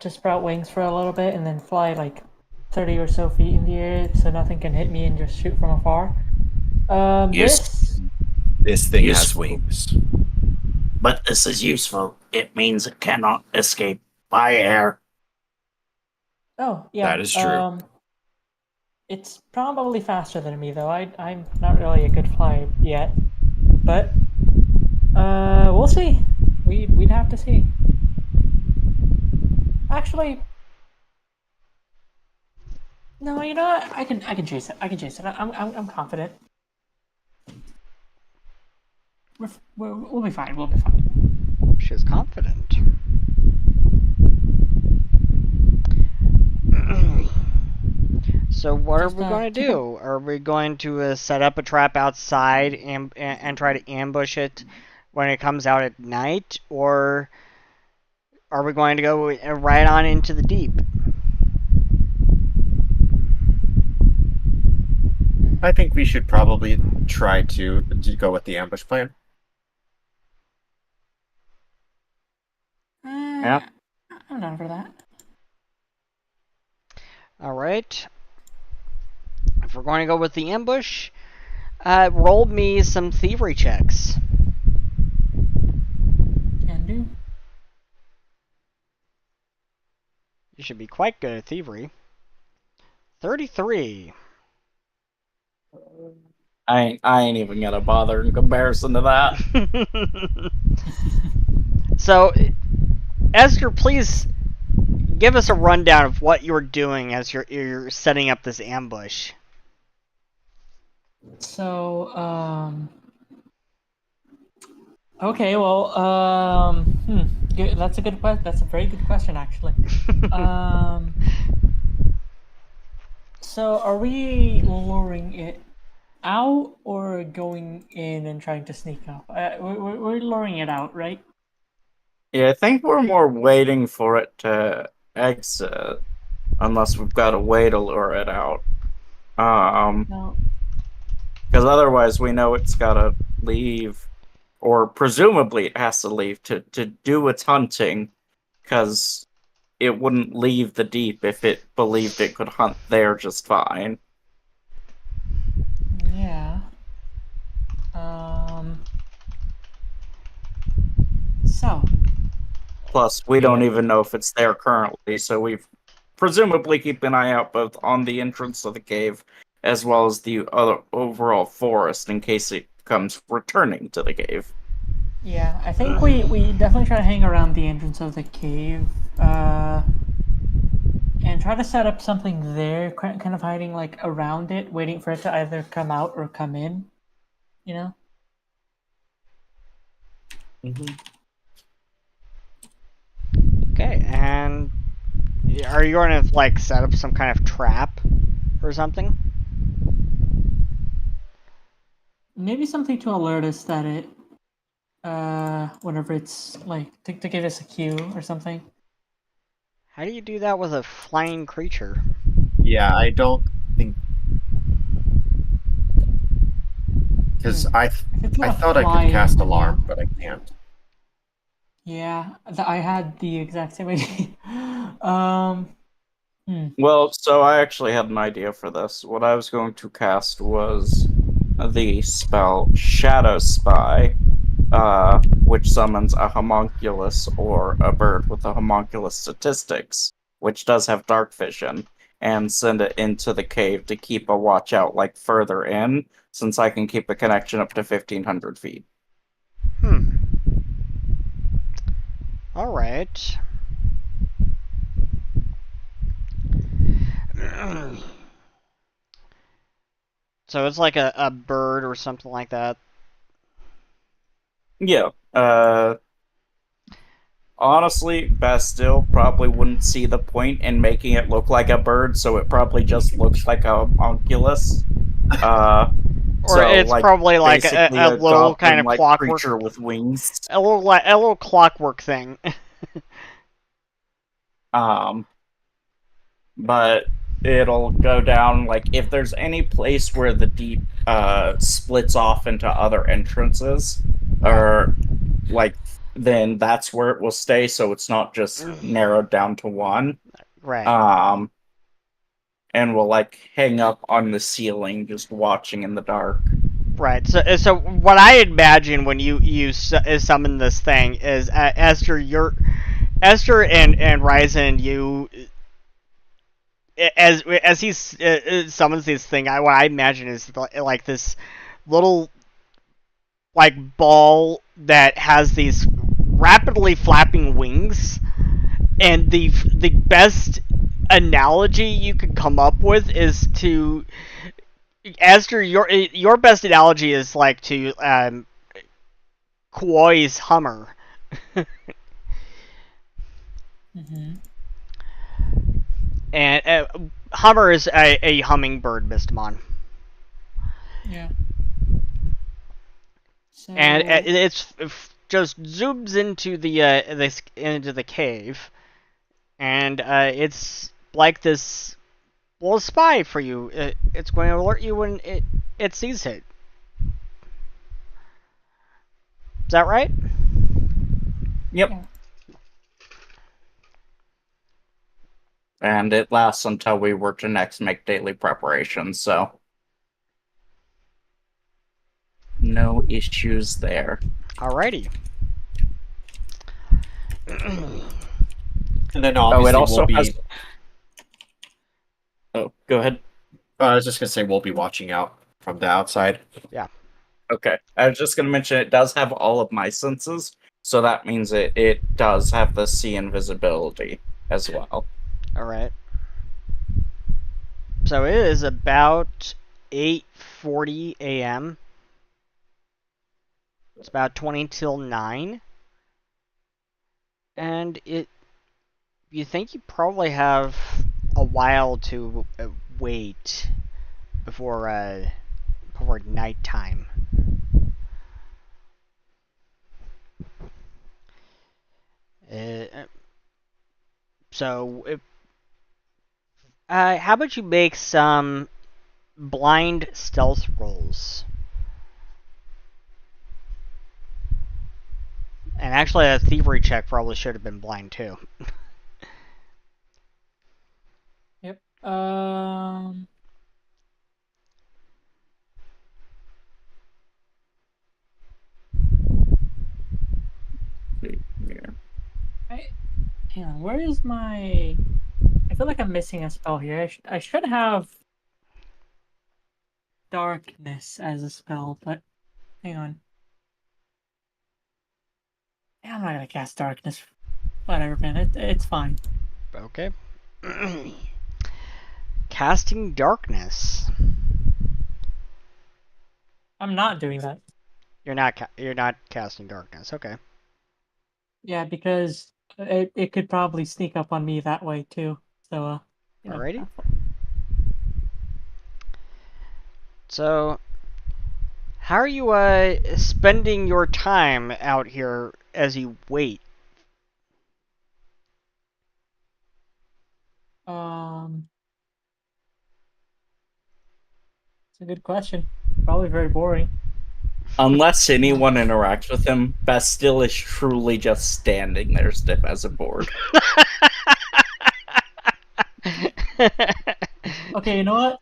sprout wings for a little bit and then fly like 30 or so feet in the air so nothing can hit me and just shoot from afar. Use- This thing has Useful. wings. But this is useful. It means it cannot escape by air. Oh, yeah. That is true. It's probably faster than me, though. I'm not really a good flyer yet. But, we'll see. We'd have to see. Actually, no, you know what? I can chase it. I can chase it. I'm confident. We'll be fine. We'll be fine. She's confident. So what are Just, we going to keep do? Are we going to set up a trap outside and try to ambush it when it comes out at night, or are we going to go right on into the deep? I think we should probably try to go with the ambush plan. Yeah. I'm down for that. All right. If we're going to go with the ambush, roll me some thievery checks. Can do. You should be quite good at thievery. 33. I ain't even gonna bother in comparison to that. So, Esther, please give us a rundown of what you're doing as you're setting up this ambush. So, okay, well, good. That's a good question. That's a very good question, actually. So are we luring it out or going in and trying to sneak up? We're luring it out, right? Yeah, I think we're more waiting for it to exit, unless we've got a way to lure it out. No. Because otherwise we know it's gotta leave, or presumably it has to leave to do its hunting, because it wouldn't leave the deep if it believed it could hunt there just fine. Yeah. So. Plus, we don't even know if it's there currently, so we've presumably keep an eye out both on the entrance of the cave as well as the other overall forest in case it comes returning to the cave. Yeah, I think we definitely try to hang around the entrance of the cave, and try to set up something there, kind of hiding like around it, waiting for it to either come out or come in. You know. Okay, and are you going to like set up some kind of trap or something? Maybe something to alert us that it, whenever it's like to give us a cue or something. How do you do that with a flying creature? Yeah, I don't think because I thought I could cast alarm, but I can't. Yeah, I had the exact same idea. Well, so I actually had an idea for this. What I was going to cast was the spell Shadow Spy, which summons a homunculus or a bird with a homunculus statistics, which does have dark vision, and send it into the cave to keep a watch out like further in, since I can keep a connection up to 1,500 feet. All right. So it's like a bird or something like that. Yeah. Honestly, Bastille probably wouldn't see the point in making it look like a bird, so it probably just looks like a homunculus. Or So, it's like, probably like basically a little kind of goblin-like clockwork creature with wings. a little clockwork thing. But it'll go down like if there's any place where the deep splits off into other entrances, or like then that's where it will stay, so it's not just narrowed down to one. Right. And we'll like hang up on the ceiling just watching in the dark. Right. So what I imagine when you summon this thing is Esther, Esther and Ryzen, you as he summons this thing, what I imagine is like this little like ball that has these rapidly flapping wings, and the best analogy you could come up with is to Esther, your best analogy is like to Koi's Hummer. Mm-hmm. And Hummer is a hummingbird, Mystimon. Yeah. So... And it's just zooms into the cave, and it's like this little spy for you. It's going to alert you when it sees it. Is that right? Yep. Yeah. And it lasts until we were to next make daily preparations, so no issues there. Alrighty. And then obviously it also we'll be... has... Oh, go ahead. I was just going to say we'll be watching out from the outside. Yeah. Okay. I was just going to mention it does have all of my senses, so that means it does have the see invisibility as well. Alright. So it is about 8:40 a.m. It's about 20 till 9. And you think you probably have a while to wait before nighttime. So, how about you make some blind stealth rolls? And actually, a thievery check probably should have been blind too. Yep. Here. Hang on. Where is my? I feel like I'm missing a spell here. I should have darkness as a spell, but hang on. Yeah, I'm not gonna cast darkness. Whatever, man. It's fine. Okay. Casting darkness. I'm not doing that. You're not casting darkness. Okay. Yeah, because it could probably sneak up on me that way too. So, Alrighty. So, how are you spending your time out here as you wait? It's a good question. Probably very boring. Unless anyone interacts with him, Bastille is truly just standing there stiff as a board. Okay, you know what?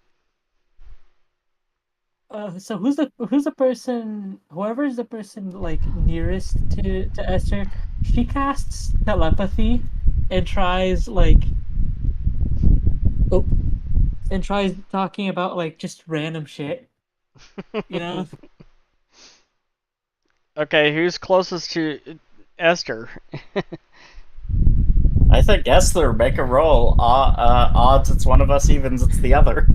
So who's the person? Whoever's the person like nearest to Esther, she casts telepathy and tries and tries talking about like just random shit. You know. Okay, who's closest to Esther? I think Esther, make a roll. Odds it's one of us, evens it's the other.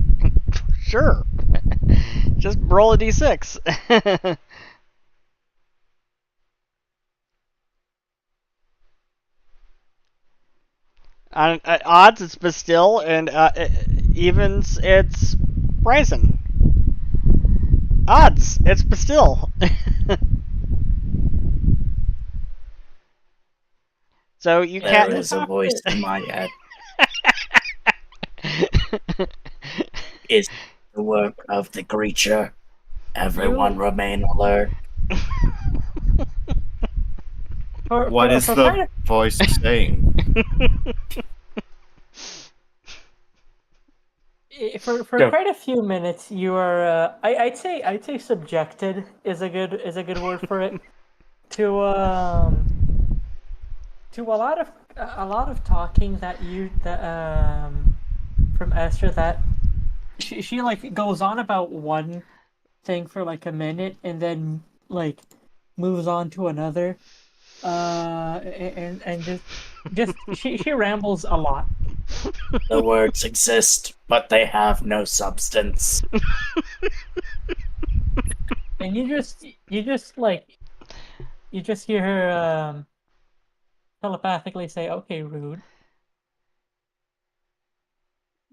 Sure. Just roll a d6. On odds, it's Bastille, and evens, it's Bryson. Odds, it's Bastille. So you There can't. is a voice in my head. is the work of the creature. Everyone remain alert. What is the voice saying? For Go. quite a few minutes, you are. I'd say subjected is a good word for it. To a lot of talking that from Esther, that she like goes on about one thing for like a minute and then like moves on to another, and just she rambles a lot. The words exist, but they have no substance. And you just hear her telepathically say, "Okay, rude."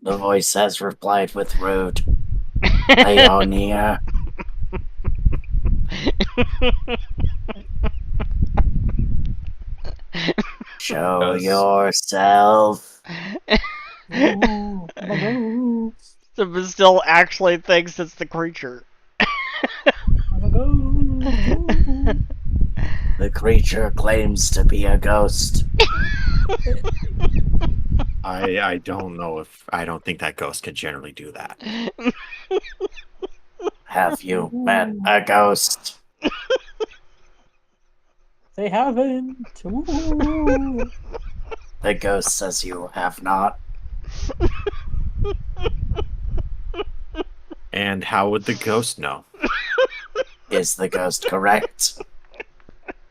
The voice has replied with rude. Leonia. Show yourself. Ooh, I'm a ghost. So still actually thinks it's the creature. I'm a ghost. Ooh. The creature claims to be a ghost. I don't know if I don't think that ghost can generally do that. Have you met a ghost? They haven't. Ooh. The ghost says you have not. And how would the ghost know? Is the ghost correct?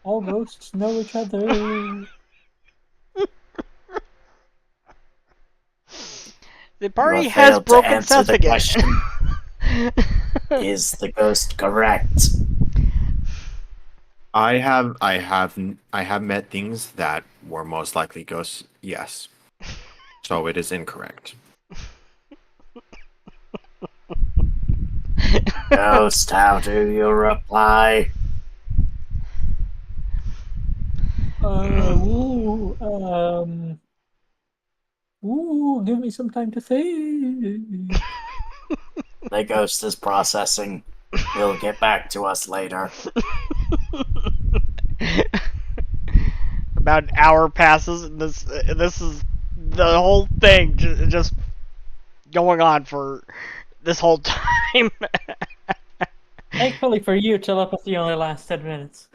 All ghosts know each other. The You party have has failed to broken answer Seth the again. question. Is the ghost correct? I have met things that were most likely ghosts. Yes. So it is incorrect. Ghost, how do you reply? Ooh, ooh, give me some time to think. The ghost is processing. He'll get back to us later. About an hour passes, and this is the whole thing just going on for this whole time. Thankfully for you, telepathy only lasts 10 minutes.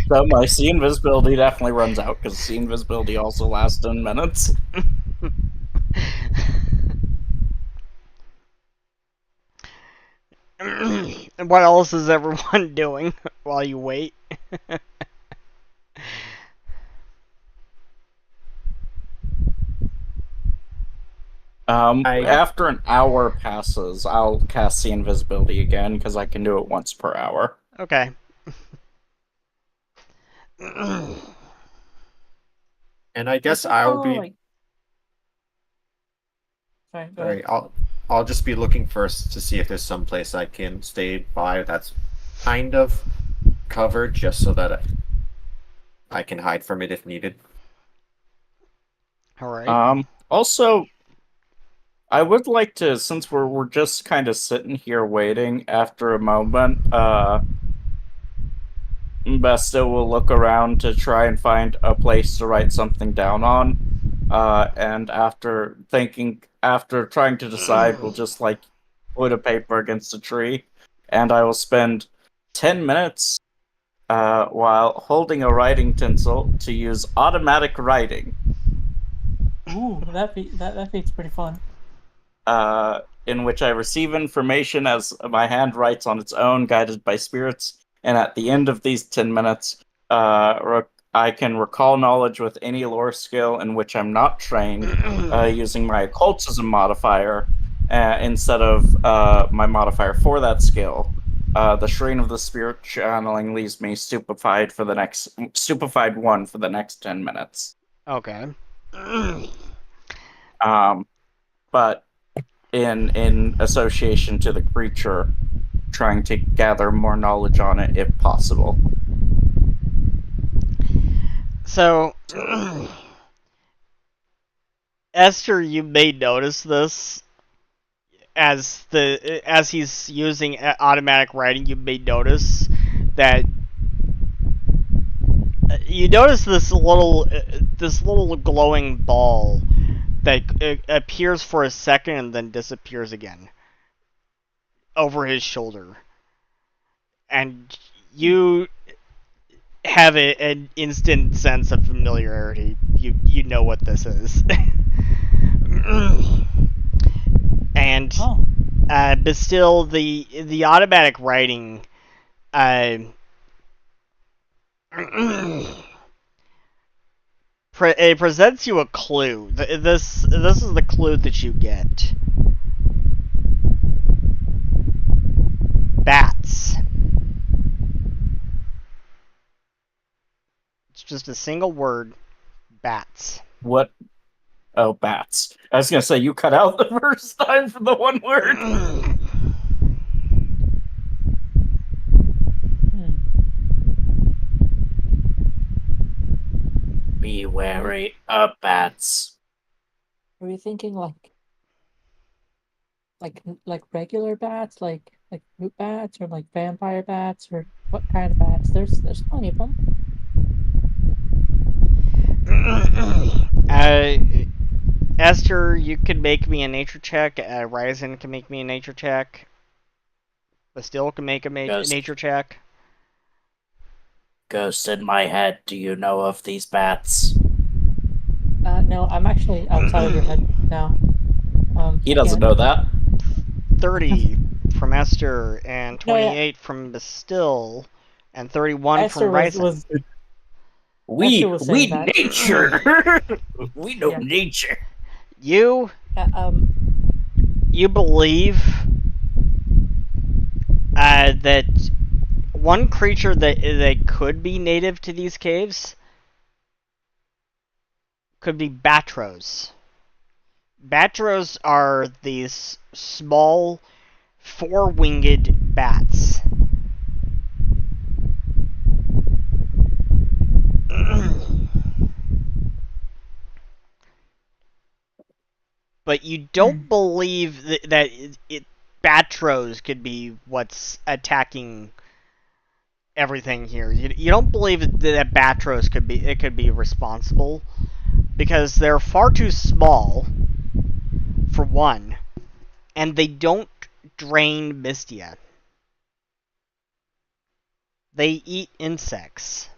So my sea invisibility definitely runs out, because sea invisibility also lasts 10 minutes. And what else is everyone doing while you wait? After an hour passes, I'll cast sea invisibility again, because I can do it once per hour. Okay. And I guess I'll be. Sorry, go Sorry, ahead. I'll just be looking first to see if there's some place I can stay by that's kind of covered, just so that I can hide from it if needed. All right. Also, I would like to, since we're just kind of sitting here waiting, after a moment, Besta will look around to try and find a place to write something down on. And after trying to decide, we'll just like put a paper against a tree, and I will spend 10 minutes while holding a writing tinsel to use automatic writing. Ooh, that feat's pretty fun. In which I receive information as my hand writes on its own, guided by spirits. And at the end of these 10 minutes, I can recall knowledge with any lore skill in which I'm not trained, using my occultism modifier instead of my modifier for that skill. The Shrine of the Spirit channeling leaves me stupefied for the next 10 minutes. Okay. But in association to the creature, trying to gather more knowledge on it if possible. So Esther, you may notice this as he's using automatic writing. You may notice that you notice this little glowing ball that appears for a second and then disappears again over his shoulder, and you have an instant sense of familiarity. You know what this is. And Oh, but still, the automatic writing it presents you a clue. This is the clue that you get. Bats. It's just a single word. Bats. What? Oh, bats. I was gonna say you cut out the first time for the one word. Be wary of bats. are you thinking like regular bats, like fruit bats, or like vampire bats, or what kind of bats? There's plenty of them. Esther, you can make me a nature check. Ryzen can make me a nature check. Bastille can make a nature check. Ghost in my head, do you know of these bats? No, I'm actually outside of your head now. He doesn't know that. 30 from Esther, and No, yeah. 28 from Bastille, and 31 Esther from Ryzen. was We was saying that. nature. We know Yeah. nature. You uh, you believe that one creature that could be native to these caves could be Batros. Batros are these small, four-winged bats. But you don't believe that Batros could be what's attacking everything here. You don't believe that Batros could be responsible, because they're far too small, for one, and they don't drain Mystia. They eat insects.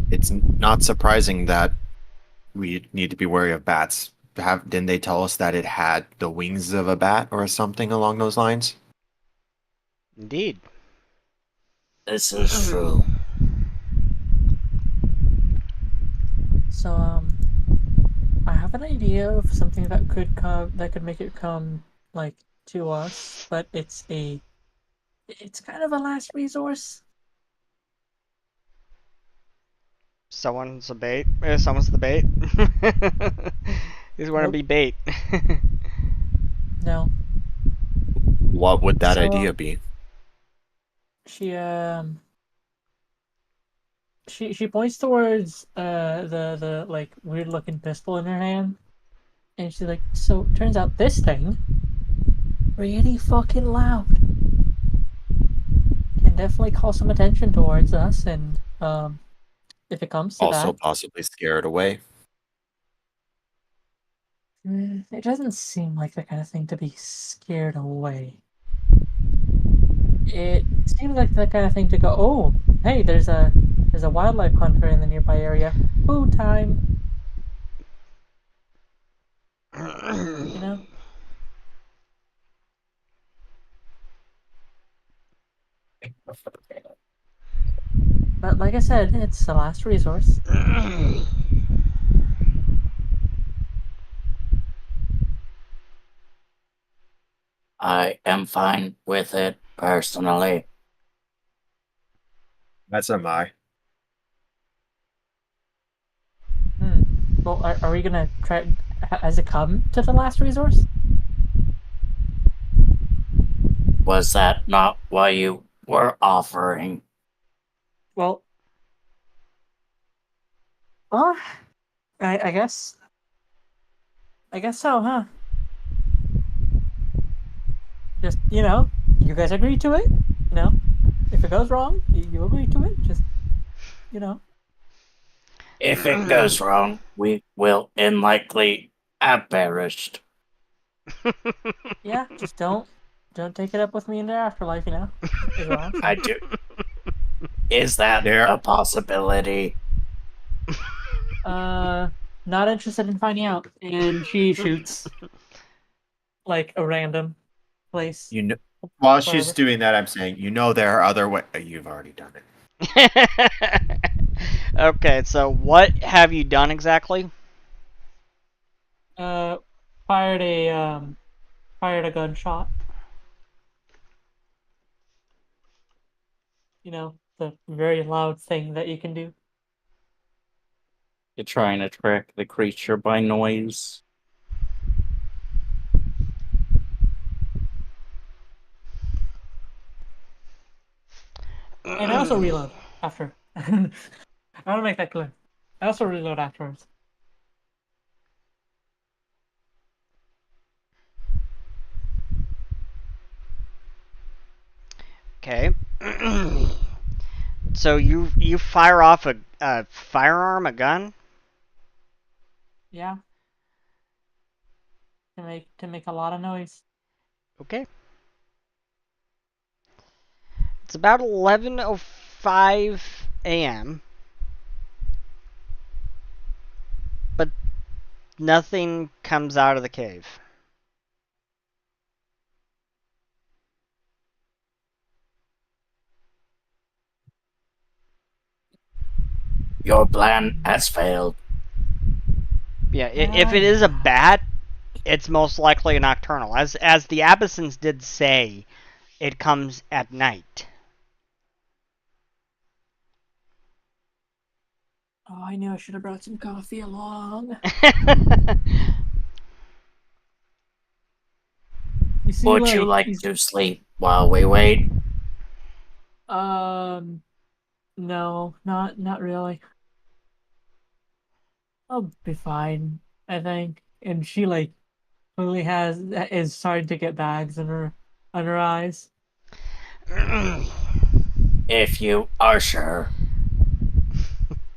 It's not surprising that we need to be wary of bats. Didn't they tell us that it had the wings of a bat or something along those lines? Indeed. This is true. So I have an idea of something that could make it come like to us, but it's kind of a last resource. Someone's a bait. Someone's the bait. He's going to be bait. No. What would that So, idea be? She she points towards the like weird looking pistol in her hand, and she's like, so turns out this thing really fucking loud. Can definitely call some attention towards us, and if it comes to Also that, possibly scare it away. it doesn't seem like the kind of thing to be scared away. It seems like the kind of thing to go, oh, hey, there's a wildlife hunter in the nearby area. Food time. You know? But like I said, it's the last resource. I am fine with it, personally. That's a my. Well, are we gonna try? Has it come to the last resource? Was that not why you we're offering. Well, I guess. I guess so, huh? Just, you guys agree to it. If it goes wrong, you agree to it. Just, you know. If it goes wrong, we will unlikely have perished. Yeah, just don't take it up with me in the afterlife. Is what I'm I saying. do. Is that There, a possibility? Not interested in finding out. And she shoots like a random place, you know, while she's wherever. doing that, I'm saying, there are other ways. You've already done it. Okay, so what have you done exactly? Uh, fired a gunshot. The very loud thing that you can do. You're trying to track the creature by noise. And I also reload after. I want to make that clear. I also reload afterwards. Okay. So you fire off a firearm, a gun? Yeah, to make a lot of noise. Okay. It's about 11:05 a.m. But nothing comes out of the cave. Your plan has failed. Yeah, if Yeah, it is a yeah. bat, it's most likely a nocturnal. As the Abyssins did say, it comes at night. Oh, I knew I should have brought some coffee along. You see, Would you like like these. to sleep while we wait? Um, no, not really. I'll be fine, I think. And she like clearly is starting to get bags in her eyes. If you are sure.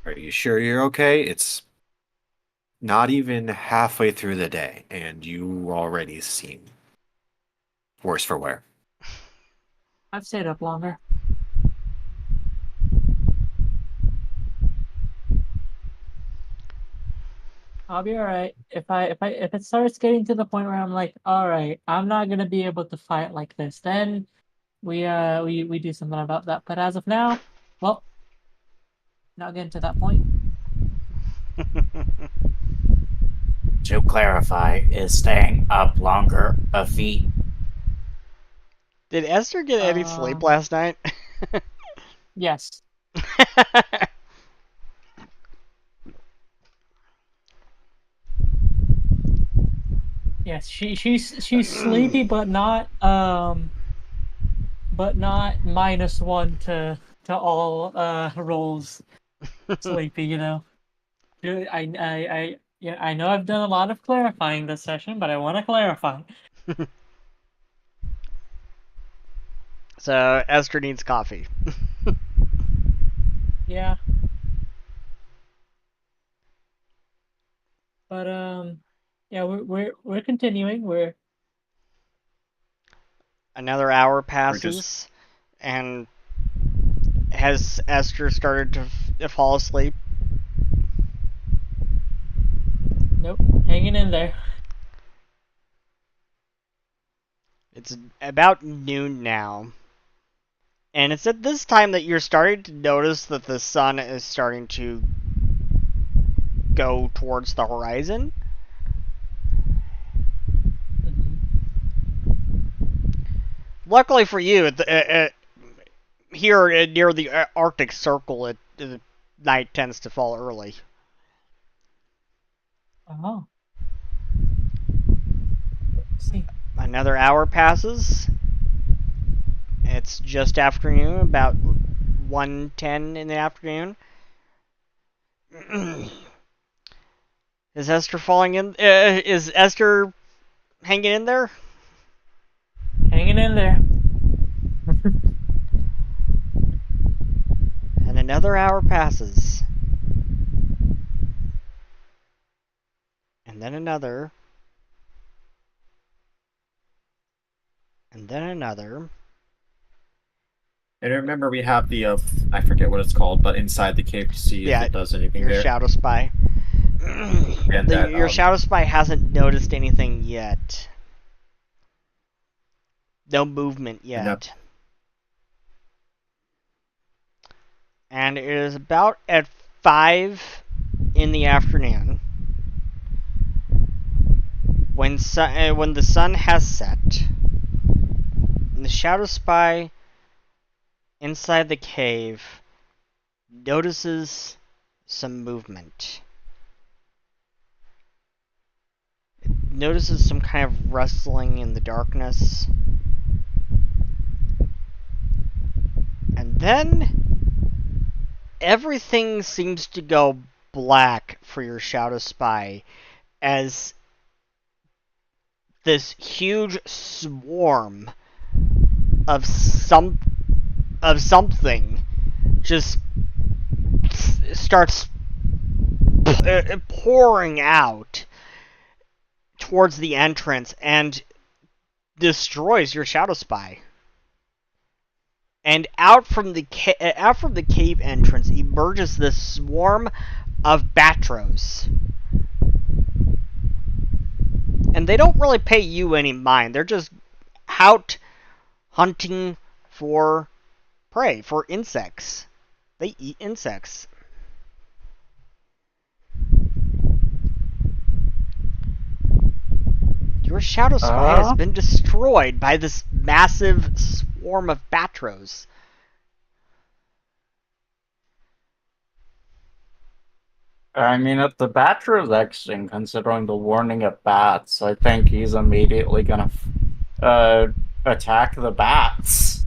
Are you sure you're okay? It's not even halfway through the day, and you already seem worse for wear. I've stayed up longer. I'll be all right. If it starts getting to the point where I'm like, all right, I'm not gonna be able to fight like this, then we do something about that. But as of now, well, not getting to that point. To clarify, is staying up longer a feat? Did Esther get any sleep Um, last night? yes, yes. She's sleepy, but not -1 to all rolls sleepy. Yeah, I know I've done a lot of clarifying this session, but I want to clarify. So Esther needs coffee. Yeah, but yeah, we're continuing. Another hour We're just passes, and has Esther started to fall asleep? Nope, hanging in there. It's about noon now. And it's at this time that you're starting to notice that the sun is starting to go towards the horizon. Mm-hmm. Luckily for you, here near the Arctic Circle, the night tends to fall early. Oh, let's see. Another hour passes, It's just afternoon, about 1:10 in the afternoon. Is Esther falling in? Is Esther hanging in there? Hanging in there. And another hour passes. And then another. And then another. And remember, we have the I forget what it's called, but inside the cave to see if it does anything your there. Shadow Spy. And Your Shadow Spy hasn't noticed anything yet. No movement yet. And it is about at 5 in the afternoon when the sun has set. And the Shadow Spy inside the cave notices some movement. It notices some kind of rustling in the darkness. And then everything seems to go black for your Shadow Spy as this huge swarm of something just starts pouring out towards the entrance and destroys your Shadow Spy. And out from the cave entrance emerges this swarm of Batros. And they don't really pay you any mind. They're just out hunting for prey, for insects. They eat insects. Your Shadow Spy has been destroyed by this massive swarm of Batros. I mean, if the Batros extinct, considering the warning of bats, I think he's immediately gonna attack the bats.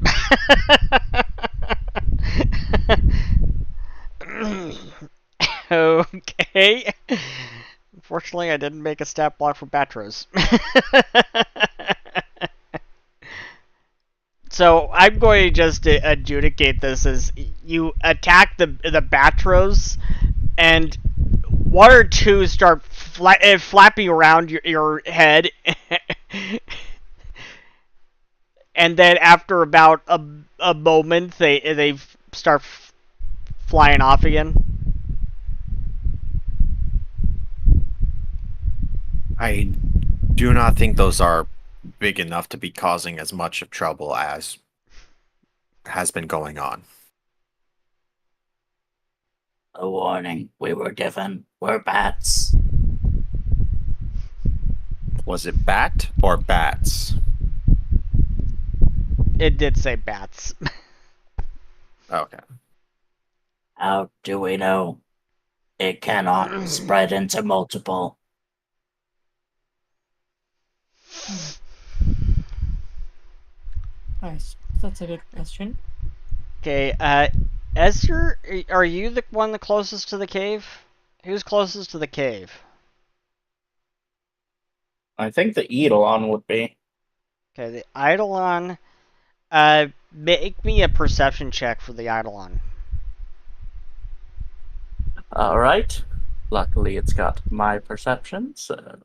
Okay. Unfortunately, I didn't make a stat block for Batros. So I'm going to just adjudicate this as you attack the Batros, and one or two start flapping around your head, and then after about a moment, they start flying off again. I do not think those are big enough to be causing as much of trouble as has been going on. A warning we were given. We're bats. Was it bat or bats? It did say bats. Okay. How do we know? It cannot spread into multiple. Nice. That's a good question. Okay, Esther, are you the one the closest to the cave? Who's closest to the cave? I think the Eidolon would be. Okay, the Eidolon. Make me a perception check for the Eidolon. Alright. Luckily, it's got my perception, so.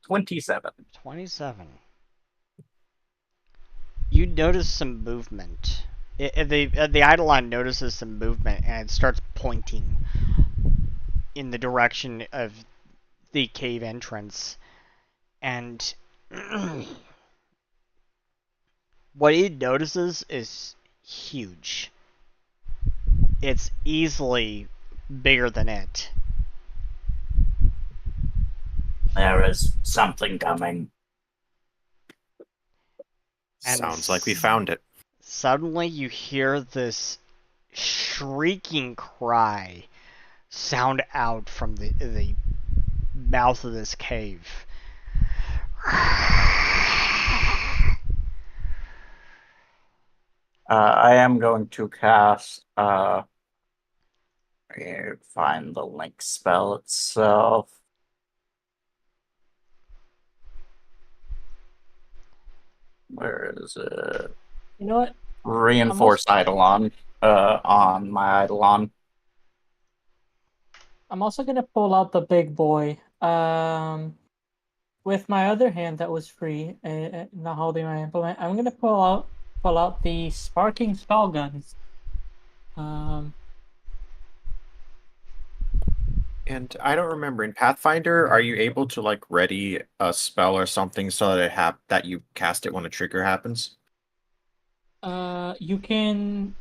$27. 27. You notice some movement. The Eidolon notices some movement and it starts pointing in the direction of the cave entrance. And what it notices is huge. It's easily bigger than it. There is something coming. And sounds like we found it. Suddenly you hear this shrieking cry sound out from the mouth of this cave. I am going to cast. Find the link spell itself. Where is it? You know what? Reinforce Eidolon. On my Eidolon. I'm also gonna pull out the big boy. With my other hand that was free, not holding my implement, I'm gonna pull out the sparking spell guns. And I don't remember in Pathfinder, are you able to like ready a spell or something so that that you cast it when a trigger happens? You can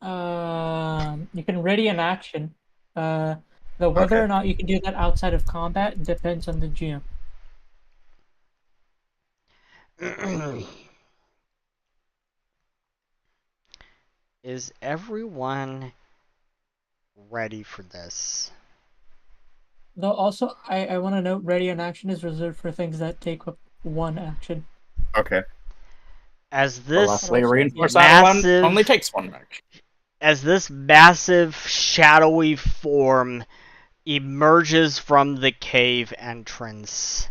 ready an action. The whether Okay. or not you can do that outside of combat depends on the GM. Is everyone ready for this? Though also, I want to note ready an action is reserved for things that take up one action. Okay. As Well, this luckily, Reinforce Eidolon massive, only takes one action. as this massive shadowy form emerges from the cave entrance,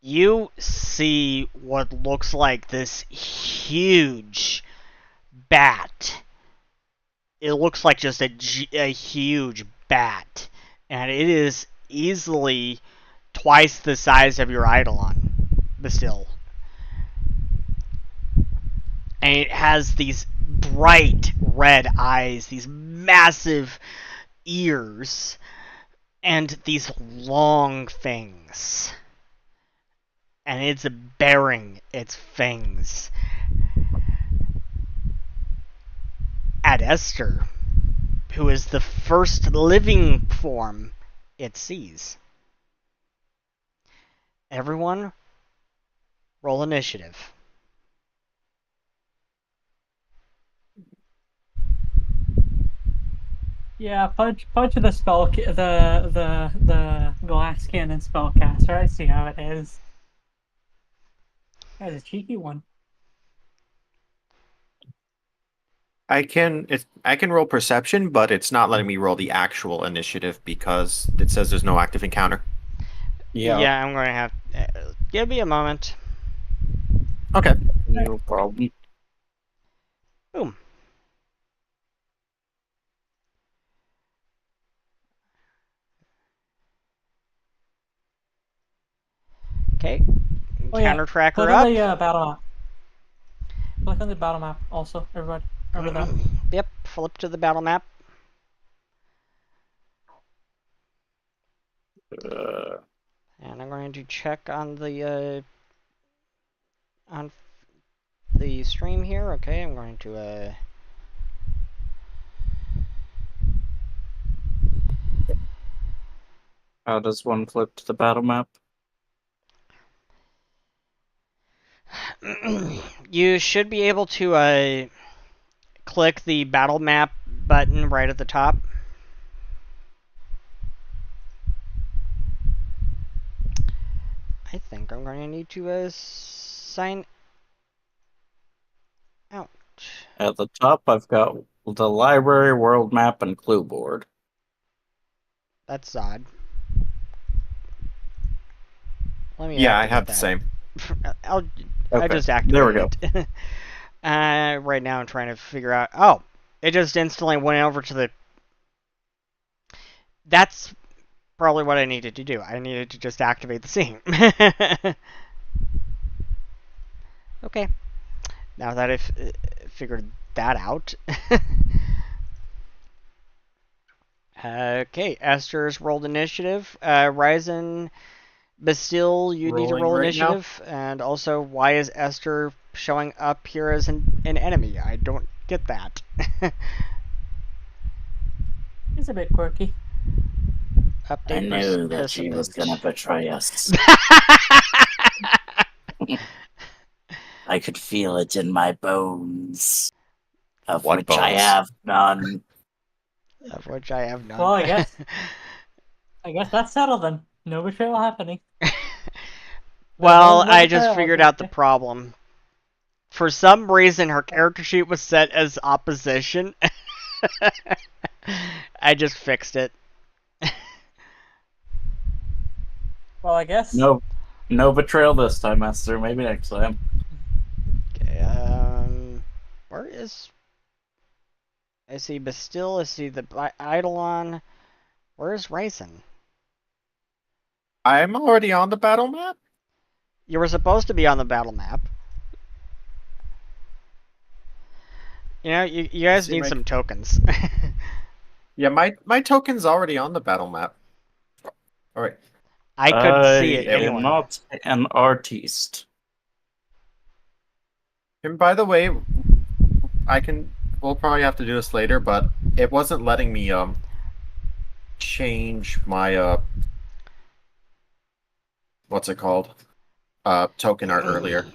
you see what looks like this huge bat. It looks like just a huge bat, and it is easily twice the size of your Eidolon, Bastille. And it has these bright red eyes, these massive ears, and these long fangs. And it's baring its fangs at Esther, who is the first living form it sees. Everyone, roll initiative. Yeah, punch the the glass cannon spellcaster. I see how it is. That's a cheeky one. I can roll perception, but it's not letting me roll the actual initiative because it says there's no active encounter. Yeah, I'm going to have. Give me a moment. Okay. No problem. Boom. Okay. Oh yeah, Counter tracker click on up. the battle map. Click on the battle map. Also, everybody, remember that. Yep. Flip to the battle map. And I'm going to check on the stream here. Okay, I'm going to How does one flip to the battle map? you should be able to click the battle map button right at the top. I think I'm going to need to sign out. At the top, I've got the library, world map, and clue board. That's odd. Let me Yeah, I activate have the that. same. I just activated there we go. it. Right now I'm trying to figure out. Oh, it just instantly went over to the. That's probably what I needed to do. I needed to just activate the scene. Okay. Now that I've figured that out. Okay, Esther's rolled initiative. Ryzen, Bastille, you need to Rolling roll right now. initiative. And also, why is Esther showing up here as an enemy? I don't get that. It's a bit quirky. Update I knew that participant. she was gonna betray us. I could feel it in my bones, of What which I bones? have none. Of which I have none. Well, I guess I guess that's settled then. No betrayal happening. Well, No I just betrayal, figured okay. out the problem. For some reason, her character sheet was set as opposition. I just fixed it. Well, I guess. No betrayal this time, Esther. Maybe next time. Okay, where is... I see Bastille, I see the Eidolon. Where is Ryzen? I'm already on the battle map. You were supposed to be on the battle map. You know, you guys need some tokens. Yeah, my token's already on the battle map. All right. I couldn't see it I am anywhere. not an artist. And by the way, we'll probably have to do this later, but it wasn't letting me change my what's it called? Token art earlier.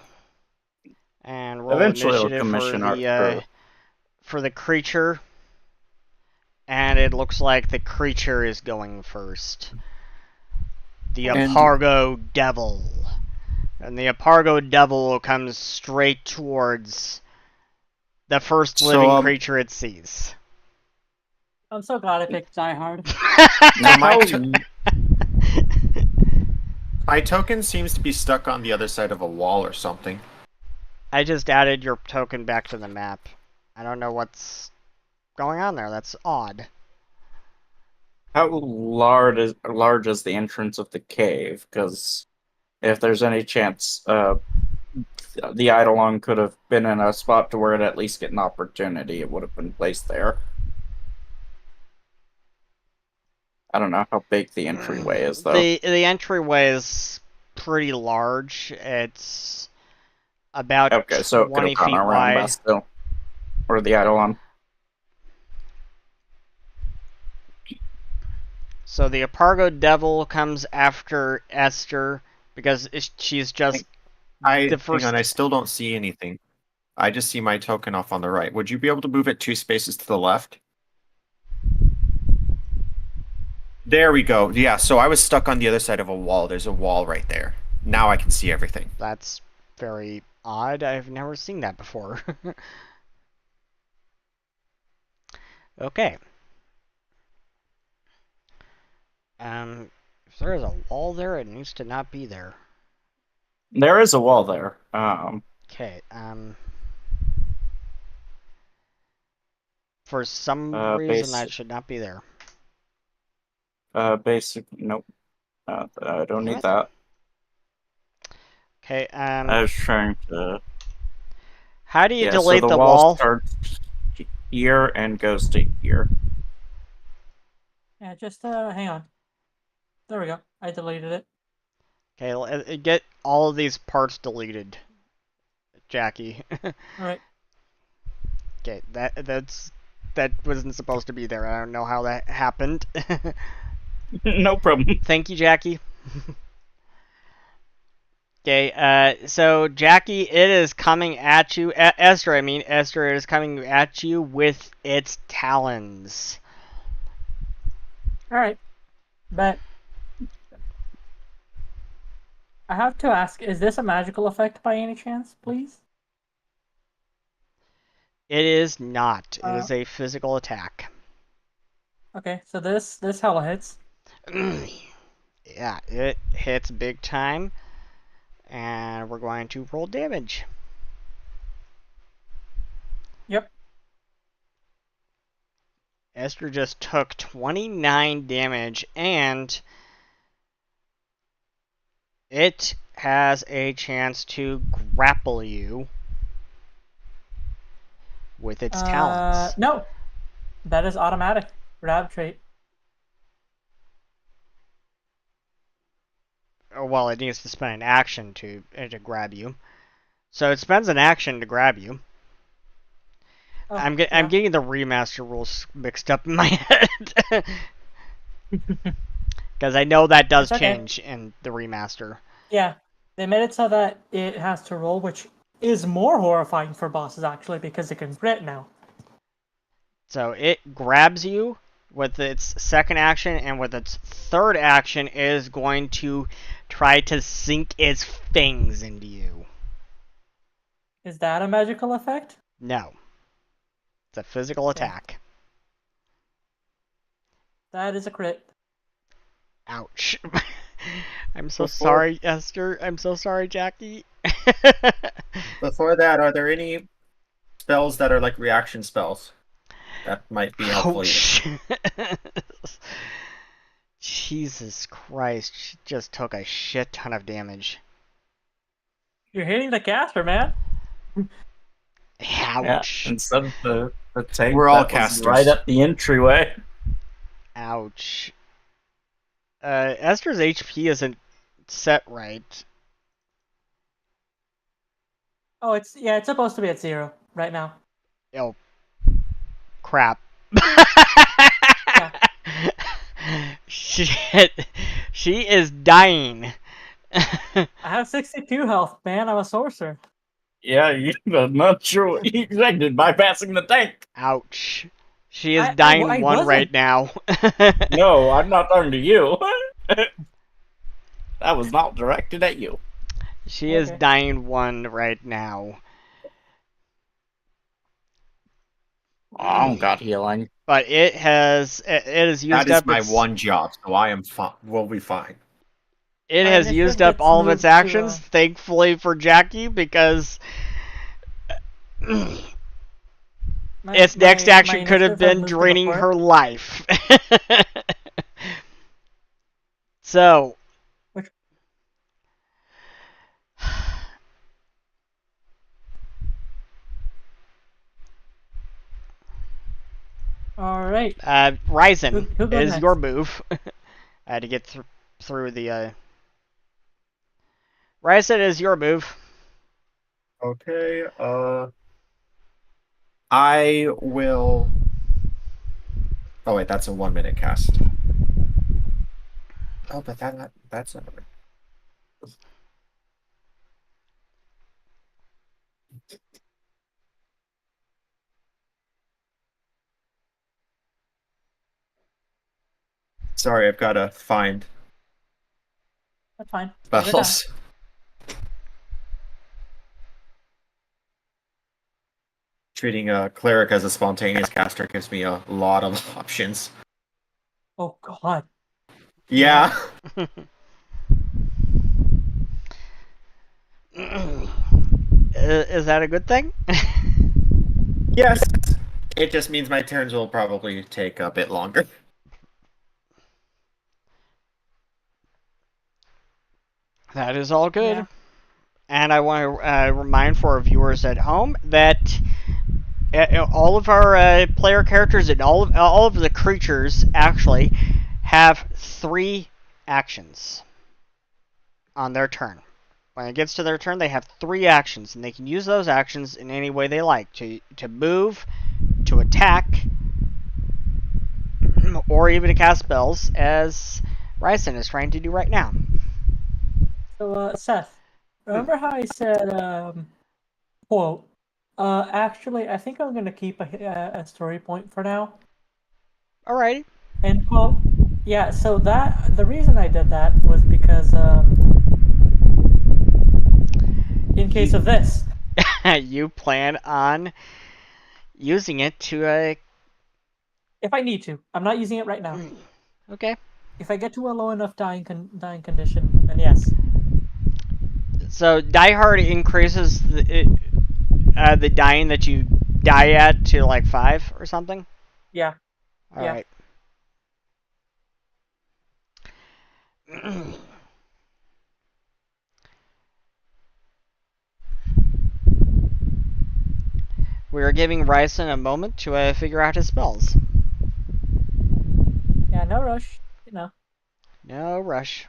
And roll Eventually, it'll initiative commission art for the creature. And it looks like the creature is going first. The Apargo Devil. And the Apargo Devil comes straight towards the first living creature it sees. I'm so glad I picked Die Hard. My token seems to be stuck on the other side of a wall or something. I just added your token back to the map. I don't know what's going on there. That's odd. How large is the entrance of the cave? Because if there's any chance, the Eidolon could have been in a spot to where it at least get an opportunity, it would have been placed there. I don't know how big the entryway is, though. The entryway is pretty large. It's about 20 feet wide. Still. Or the Eidolon. So the Apargo Devil comes after Esther because she's just the first. Hang on, I still don't see anything. I just see my token off on the right. Would you be able to move it 2 spaces to the left? There we go. Yeah, so I was stuck on the other side of a wall. There's a wall right there. Now I can see everything. That's very odd. I've never seen that before. Okay. If there is a wall there, it needs to not be there. There is a wall there. Okay, for some reason that should not be there. Nope. I don't need that. Okay, I was trying to... How do you delete the wall? Starts here and goes to here. Yeah, just hang on. There we go. I deleted it. Okay, get all of these parts deleted, Jackie. Alright. Okay, that wasn't supposed to be there. I don't know how that happened. No problem. Thank you, Jackie. Okay, so Jackie, it is coming at you. Esther, Esther, it is coming at you with its talons. Alright. But I have to ask, is this a magical effect by any chance, please? It is not. It is a physical attack. Okay, so this hella hits. Yeah, it hits big time. And we're going to roll damage. Yep. Esther just took 29 damage, and it has a chance to grapple you with its talons. No. That is automatic. Grab trait. Well, it needs to spend an action to grab you. So it spends an action to grab you. Oh, I'm getting the remaster rules mixed up in my head. Because I know that does change in the remaster. Yeah. They made it so that it has to roll, which is more horrifying for bosses, actually, because it can crit now. So it grabs you, with its second action, and with its third action, it is going to try to sink its fangs into you. Is that a magical effect? No. It's a physical Okay. attack. That is a crit. Ouch. I'm so Before- sorry, Esther. I'm so sorry, Jackie. Before that, are there any spells that are like reaction spells that might be helpful here? Ouch. Jesus Christ. She just took a shit ton of damage. You're hitting the caster, man. Ouch. Yeah, instead of the tank We're all that was casters. right up the entryway. Ouch. Esther's HP isn't set right. Oh, it's supposed to be at 0 right now. Oh, crap. Yeah. Shit. She is dying. I have 62 health, man. I'm a sorcerer. Yeah, I'm not sure what you expected by passing the tank. Ouch. She is I dying one wasn't. right now. No, I'm not talking to you. That was not directed at you. She is Okay. dying one right now. I don't got healing. But it has used That is up my its one job, so I am fine. We'll be fine. it My has initiative used up gets all of its moved to, actions, thankfully for Jackie, because its next action could have initiative has been moved to draining before. her life. So, Which- All right. Ryzen Who goes is next? your move. I had to get through the. Ryzen is your move. Okay, I will. Oh wait, that's a 1 minute cast. Oh, but that's not. Sorry, I've got to find That's fine. Take your time. spells. Treating a cleric as a spontaneous caster gives me a lot of options. Oh God. Yeah. Is that a good thing? Yes. It just means my turns will probably take a bit longer. That is all good. Yeah. And I want to remind for our viewers at home that all of our player characters and all of the creatures actually have 3 actions on their turn. When it gets to their turn, they have 3 actions, and they can use those actions in any way they like: to move, to attack, or even to cast spells, as Ryson is trying to do right now. So, Seth, remember how I said, quote, actually, I think I'm gonna keep a story point for now. Alrighty. End quote. Yeah. So the reason I did that was because, in case of this. You plan on using it to If I need to, I'm not using it right now. Okay. If I get to a low enough dying condition, then yes. So Die Hard increases the dying that you die at to like 5 or something. Yeah. All Yeah. right. We are giving Ryson a moment to figure out his spells. Yeah. No rush. You know. No rush.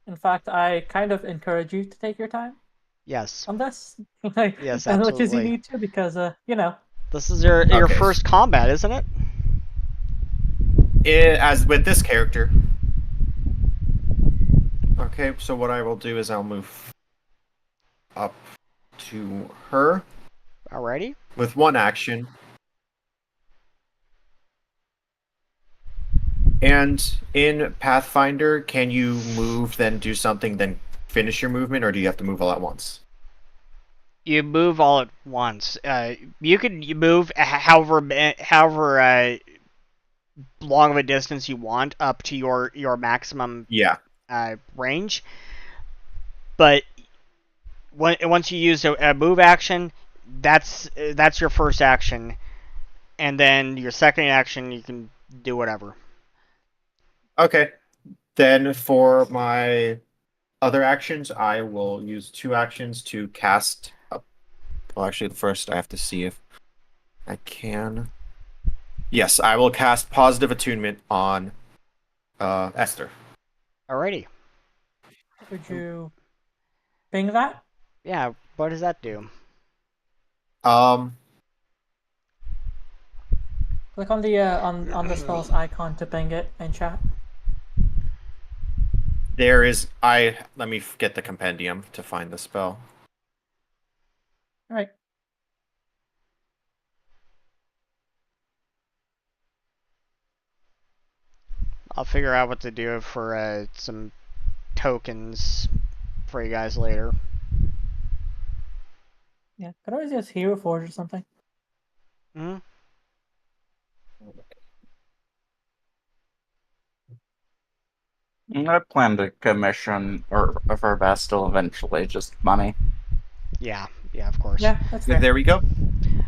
In fact, I kind of encourage you to take your time Yes. on this, like, Yes, as much as you absolutely. need to, because you know. This is your Okay. first combat, isn't it? As with this character. Okay, so what I will do is I'll move up to her Alrighty. with one action. And in Pathfinder, can you move, then do something, then finish your movement, or do you have to move all at once? You move all at once. You move however long of a distance you want up to your maximum Yeah. range. But once you use a move action, that's your first action, and then your second action you can do whatever. Okay. Then for my other actions, I will use 2 actions to cast. Well, actually, first I have to see if I can. Yes, I will cast Positive Attunement on Esther. Alrighty. Would you ping that? Yeah. What does that do? Um, Click on the on the spell's icon to ping it in chat. there is. Let me get the compendium to find the spell. All right. I'll figure out what to do for some tokens for you guys later. Yeah, could always use Hero Forge or something. Hmm. I plan to commission or for Bastel eventually, just money. Yeah, of course. Yeah, that's fair. There we go.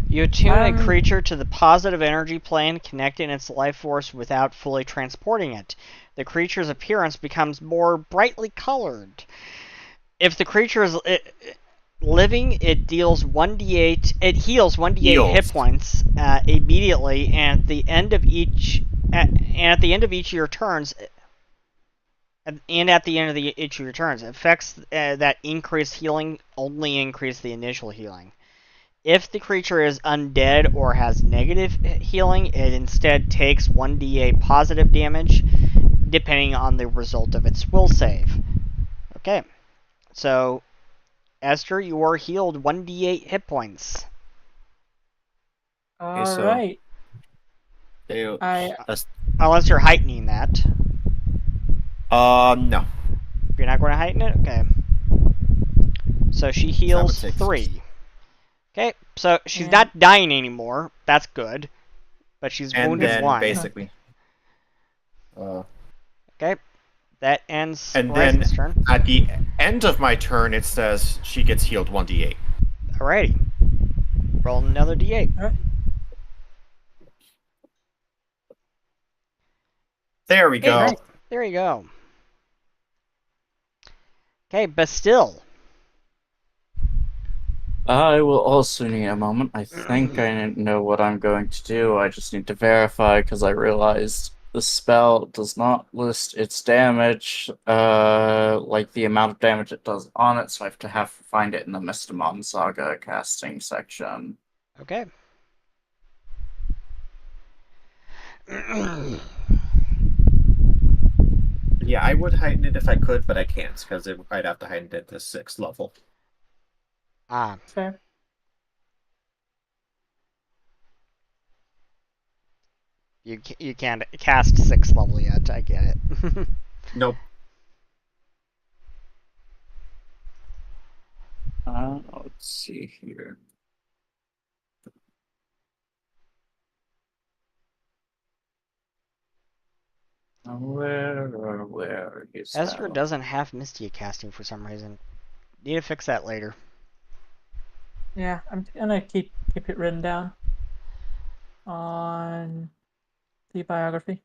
You attune a creature to the positive energy plane, connecting its life force without fully transporting it. The creature's appearance becomes more brightly colored. If the creature is living, it deals 1d8. It heals 1d8 hit points immediately, and at the end of each of your turns. And at the end of each of your turns, effects that increase healing only increase the initial healing. If the creature is undead or has negative healing, it instead takes 1d8 positive damage, depending on the result of its will save. Okay, so Esther, you are healed 1d8 hit points. All right. Unless you're heightening that. No. You're not going to heighten it? Okay. So she heals 3. Okay, so she's not dying anymore. That's good. But she's wounded 1. Basically. Okay. That ends and Horizon's then turn. At the end of my turn, it says she gets healed 1d8. Alrighty. Roll another d8. All right. There we go. Right. There you go. Okay, Bastille. I will also need a moment. I think I know what I'm going to do. I just need to verify because I realized the spell does not list its damage, like the amount of damage it does on it, so I have to find it in the Mystimon Saga casting section. Okay. Yeah, I would heighten it if I could, but I can't because I'd have to heighten it to 6th level. Ah. Fair. You can't cast 6th level yet. I get it. Nope. Let's see here. Where is Ezra that? doesn't have Mistia casting for some reason. Need to fix that later. Yeah, I'm gonna keep it written down on the biography.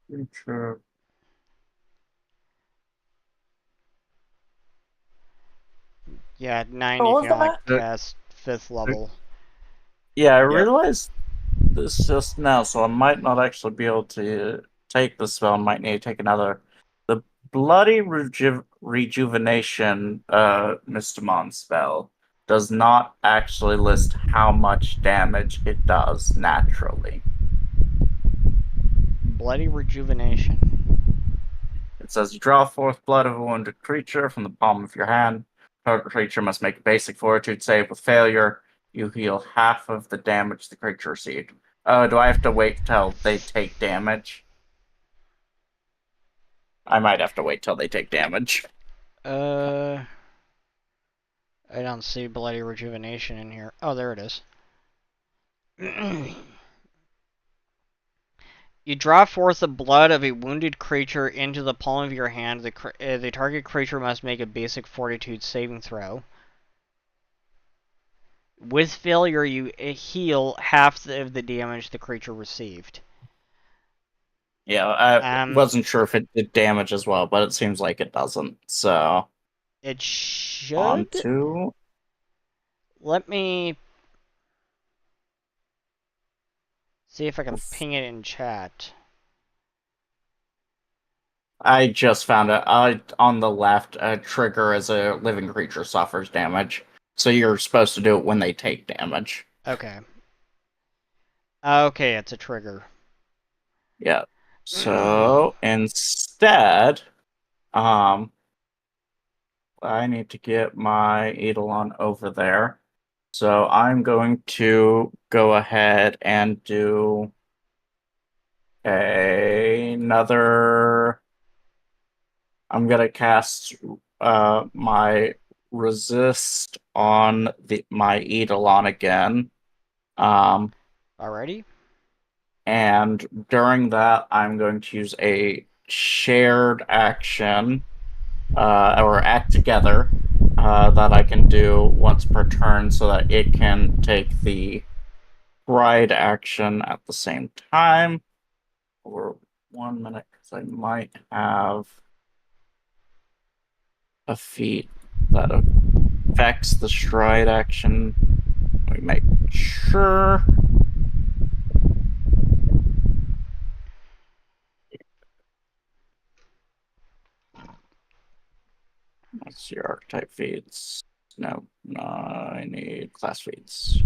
Future. Yeah, at 9 you can only cast 5th level. Yeah, I realized this just now, so I might not actually be able to take the spell. I might need to take another. The Bloody Rejuvenation Mystimon spell does not actually list how much damage it does naturally. Bloody Rejuvenation. It says you draw forth blood of a wounded creature from the palm of your hand. Target creature must make a basic fortitude save. With failure, you heal half of the damage the creature received. Oh, do I have to wait till they take damage? I might have to wait till they take damage. I don't see Bloody Rejuvenation in here. Oh, there it is. You draw forth the blood of a wounded creature into the palm of your hand. The target creature must make a basic fortitude saving throw. With failure, you heal half of the damage the creature received. Yeah, I wasn't sure if it did damage as well, but it seems like it doesn't. So it should. On to. Let me see if I can ping it in chat. I just found it. On the left, a trigger as a living creature suffers damage. So you're supposed to do it when they take damage. Okay. Okay, it's a trigger. Yeah. So instead, I need to get my Eidolon over there. So I'm going to go ahead and do another. I'm gonna cast my resist on my Eidolon again. Alrighty. And during that, I'm going to use a shared action, or act together, that I can do once per turn so that it can take the ride action at the same time. For 1 minute, because I might have a feat that affects the stride action. Let me make sure. Let's see, archetype feats. No, I need class feats.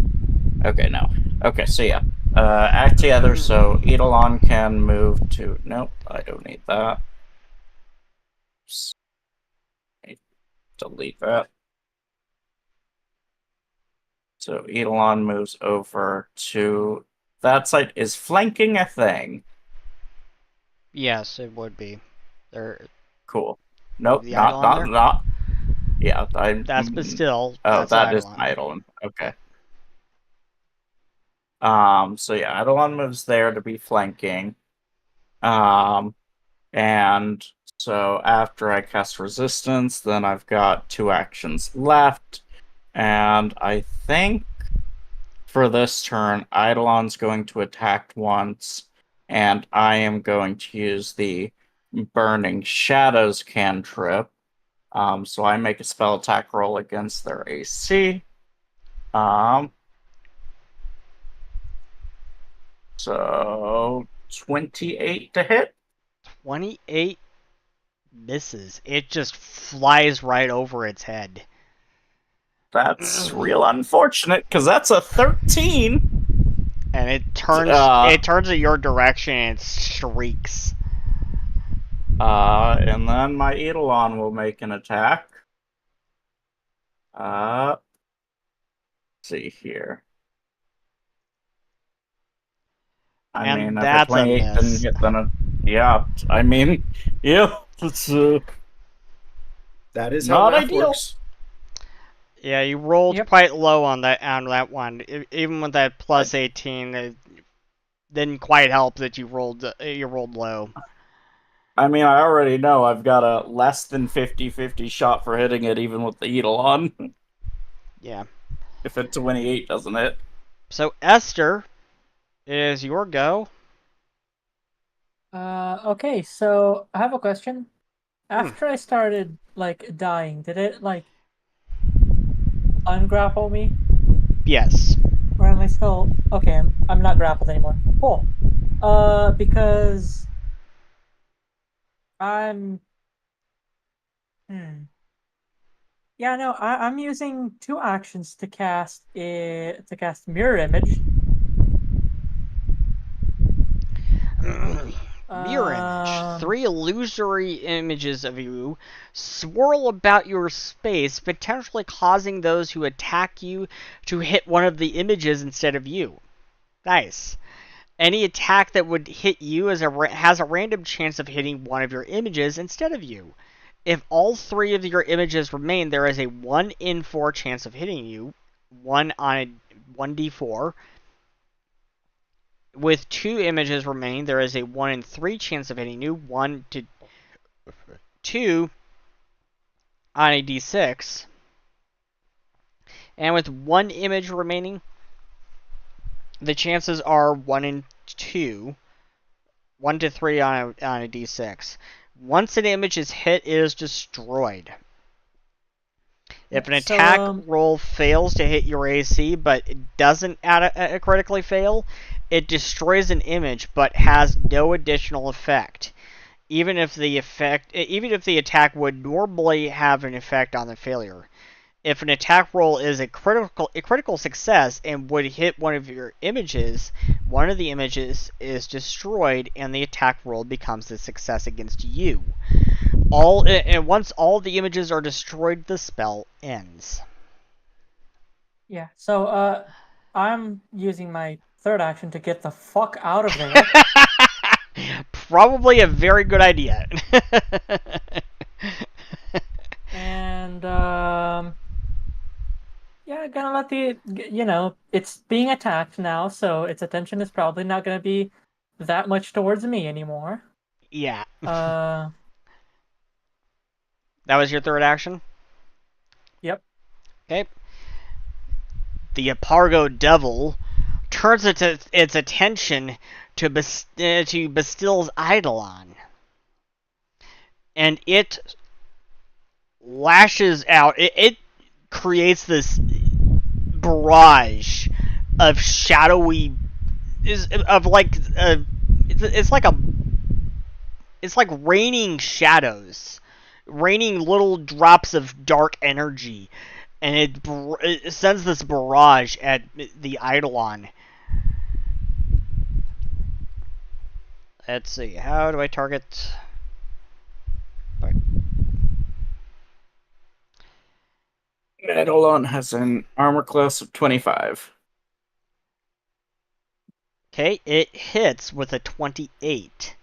Okay, no. Okay, so yeah. Act together so Eidolon can move to. Nope, I don't need that. Delete that. So Eidolon moves over to that side. Is flanking a thing? Yes, it would be. There. Cool. Nope, not. Yeah, That's but still. Oh, that is Eidolon. Okay. So yeah, Eidolon moves there to be flanking. And so after I cast resistance, then I've got 2 actions left. And I think for this turn, Eidolon's going to attack once, and I am going to use the Burning Shadows cantrip. So I make a spell attack roll against their AC. So 28 to hit. 28 misses. It just flies right over its head. That's real unfortunate, because that's a 13. And it turns in your direction and it shrieks. And then my Eidolon will make an attack. Let's see here. I mean, if a 28 didn't hit, then yeah. I mean, yeah, it's that is how not ideal. Works. Yeah, you rolled quite low on that one. Even with that plus 18, it didn't quite help that you rolled low. I mean, I already know I've got a less than 50-50 shot for hitting it, even with the Eidolon. Yeah. If a 28 doesn't hit. So Esther, it is your go. Okay, so I have a question. After I started dying, did it ungrapple me? Yes. Or am I still okay? I'm not grappled anymore. Cool. Because I'm. Yeah, no, I'm using 2 actions to cast mirror image. Mirror image. 3 illusory images of you swirl about your space, potentially causing those who attack you to hit one of the images instead of you. Nice. Any attack that would hit you has a random chance of hitting one of your images instead of you. If all 3 of your images remain, there is a 1 in 4 chance of hitting you, 1 on a 1d4. With 2 images remaining, there is a 1 in 3 chance of hitting you, 1 to 2 on a d6. And with 1 image remaining, the chances are 1 in 2, 1 to 3 on a d6. Once an image is hit, it is destroyed. If an attack roll fails to hit your AC, but it doesn't critically fail, it destroys an image, but has no additional effect. Even if the attack would normally have an effect on the failure. If an attack roll is a critical success and would hit one of your images, one of the images is destroyed and the attack roll becomes a success against you. Once all the images are destroyed, the spell ends. Yeah, so I'm using my third action to get the fuck out of there. Probably a very good idea. And yeah, gonna let it's being attacked now, so its attention is probably not gonna be that much towards me anymore. Yeah. That was your third action? Yep. Okay. The Apargo Devil turns its attention to Bastille's Eidolon. And it lashes out. It creates this barrage of shadowy, it's like raining shadows, raining little drops of dark energy, and it sends this barrage at the Eidolon. Let's see, how do I target? Eidolon has an armor class of 25. Okay, it hits with a 28.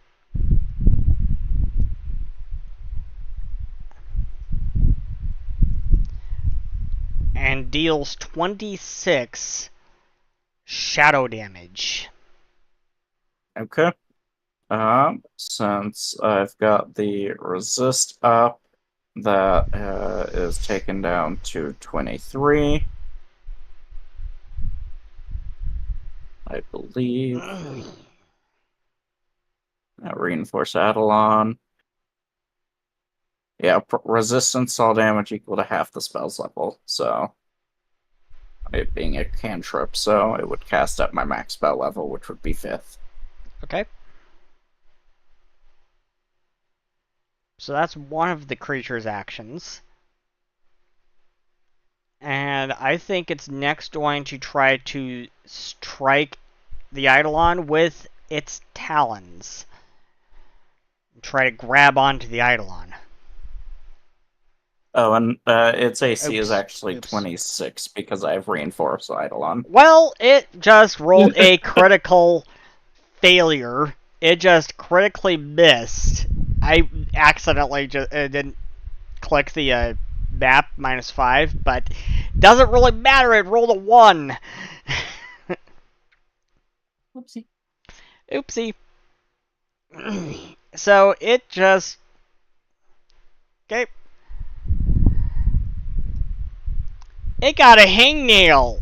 And deals 26 shadow damage. Okay. Since I've got the resist up, that is taken down to 23. I believe. Reinforce Eidolon. Yeah, resistance all damage equal to half the spell's level, so it being a cantrip, so it would cast at my max spell level, which would be 5th. Okay. So that's one of the creature's actions. And I think it's next going to try to strike the Eidolon with its talons. Try to grab onto the Eidolon. Oh, and its AC is actually 26 because I have reinforced Eidolon. Well, it just rolled a critical failure. It just critically missed. I accidentally just didn't click the map -5, but doesn't really matter. It rolled a 1. Oopsie. Oopsie. So it just... Okay. It got a hangnail.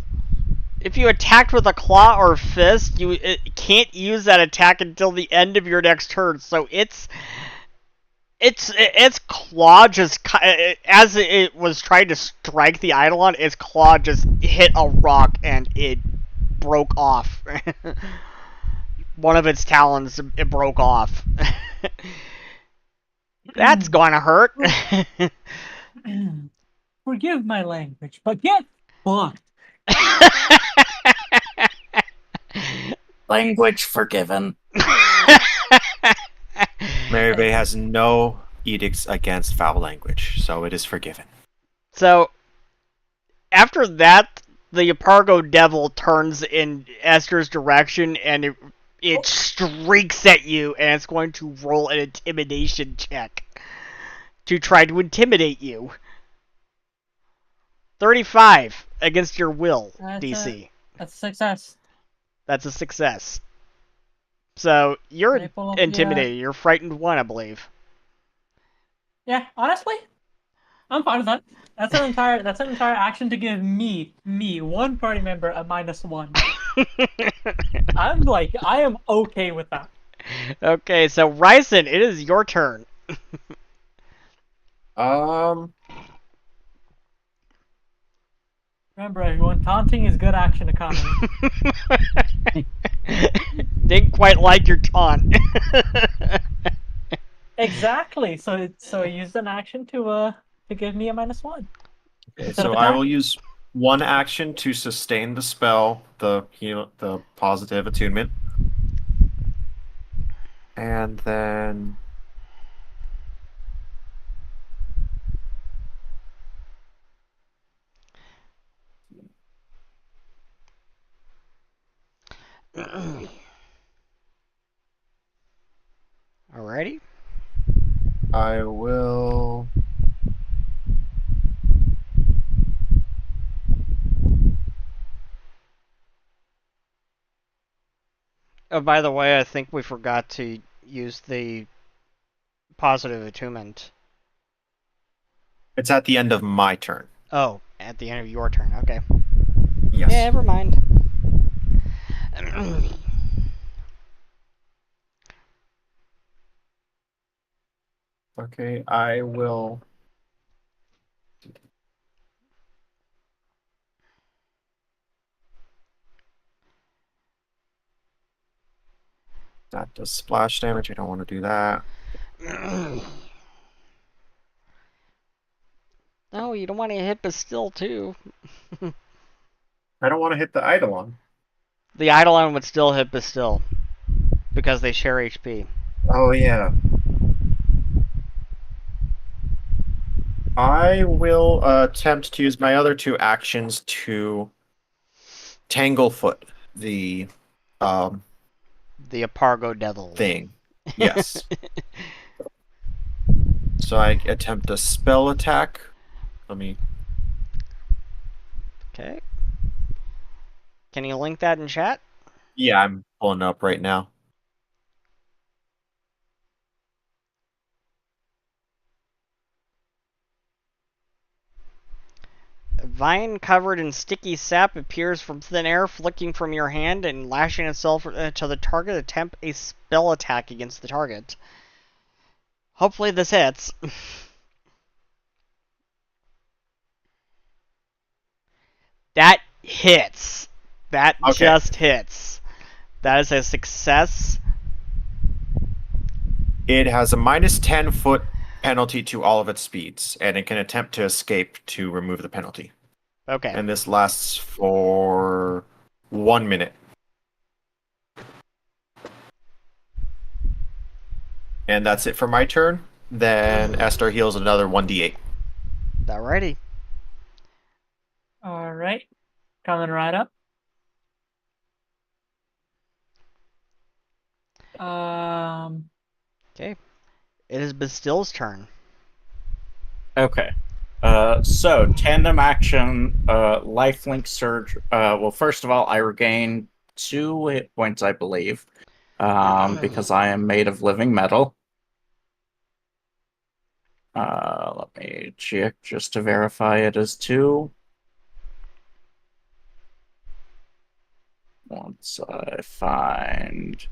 If you attacked with a claw or fist, you can't use that attack until the end of your next turn. So its claw just, as it was trying to strike the Eidolon, its claw just hit a rock and it broke off. One of its talons, it broke off. That's gonna hurt. Forgive my language, but get fucked. Language forgiven. Meribay has no edicts against foul language, so it is forgiven. So, after that, the Apargo Devil turns in Esther's direction, and It streaks at you, and it's going to roll an intimidation check to try to intimidate you. 35 against your will, DC. That's a success. That's a success. So you're intimidated. You're frightened 1, I believe. Yeah, honestly, I'm fine with that. That's an entire action to give me one party member a -1. I am okay with that. Okay, so Ryzen, it is your turn. Remember, everyone, taunting is good action economy. Didn't quite like your taunt. Exactly. So I used an action to give me a -1. Okay, so I will use one action to sustain the spell, the positive attunement, and then Alrighty. I will. Oh, by the way, I think we forgot to use the positive attunement. It's at the end of my turn. Oh, at the end of your turn. Okay. Yes. Yeah, never mind. Okay, I will. That does splash damage. I don't want to do that. No, you don't want to hit Bastille too. I don't want to hit the Eidolon. The Eidolon would still hit Bastille because they share HP. Oh yeah. I will attempt to use my other 2 actions to Tanglefoot the Apargo Devil thing. Yes. So I attempt a spell attack. Let me. Okay. Can you link that in chat? Yeah, I'm pulling up right now. A vine covered in sticky sap appears from thin air, flicking from your hand and lashing itself to the target. Attempt a spell attack against the target. Hopefully this hits. That hits. That just hits. That is a success. It has a -10-foot penalty to all of its speeds, and it can attempt to escape to remove the penalty. Okay. And this lasts for 1 minute. And that's it for my turn. Then Esther heals another 1d8. Alrighty. Alright. Coming right up. Okay. It is Bastille's turn. Okay. So tandem action, lifelink surge. Well, first of all, I regain 2 hit points, I believe, because I am made of living metal. Let me check just to verify it is 2. Once I find.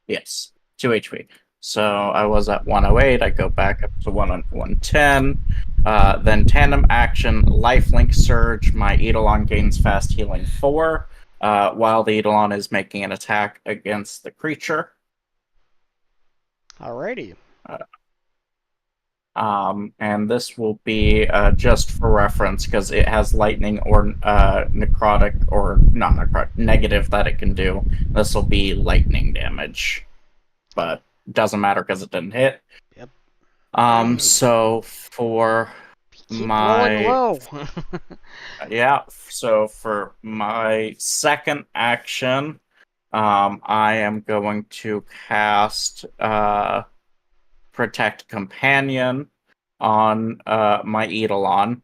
Yes, 2 HP. So I was at 108. I go back up to 110. Then tandem action, lifelink surge. My Eidolon gains fast healing 4, while the Eidolon is making an attack against the creature. Alrighty. And this will be just for reference because it has lightning or necrotic or not necrotic negative that it can do. This will be lightning damage, but doesn't matter because it didn't hit. Yep. So for Keep rolling my low. yeah, so for my second action, I am going to cast Protect Companion on my Eidolon.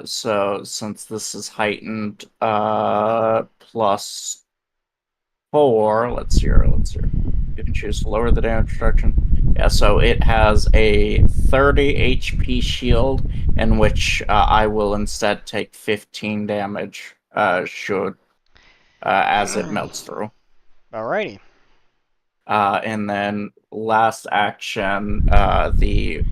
So since this is heightened plus 4, let's see. You can choose to lower the damage reduction. Yeah, so it has a 30 HP shield, in which I will instead take 15 damage as it melts through. Alrighty. And then last action, the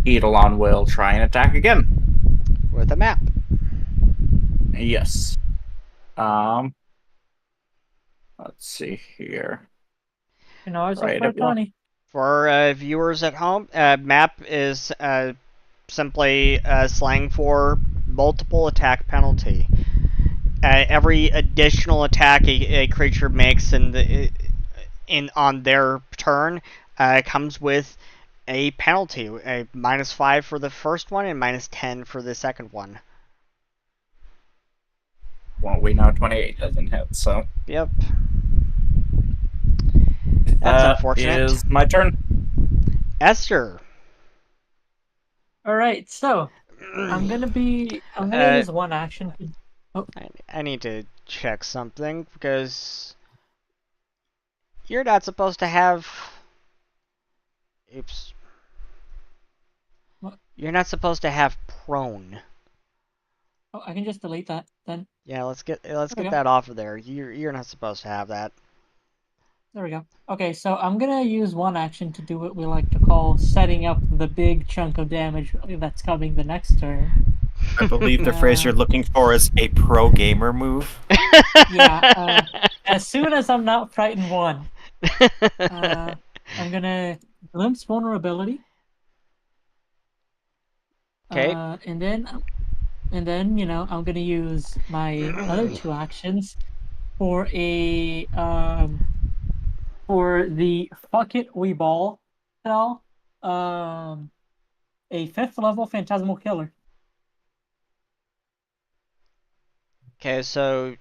Eidolon will try and attack again. With a map. Yes. Let's see here. I was up for 20. For viewers at home, map is simply slang for multiple attack penalty. Every additional attack a creature makes on their turn comes with a penalty, a -5 for the first one and -10 for the second one. Well, we know 28 doesn't hit, so. Yep. That's unfortunate. Is my turn. Esther. All right, so I'm gonna use one action. I need to check something because you're not supposed to have. Oops. What? You're not supposed to have prone. Oh, I can just delete that then. Yeah, let's get that off of there. You're not supposed to have that. There we go. Okay, so I'm gonna use one action to do what we like to call setting up the big chunk of damage that's coming the next turn. I believe the phrase you're looking for is a pro gamer move. Yeah. As soon as I'm not frightened 1, I'm gonna glimpse vulnerability. Okay. And then I'm gonna use my other 2 actions for a for the Fuck It We Ball spell, a 5th level Phantasmal Killer. Okay, so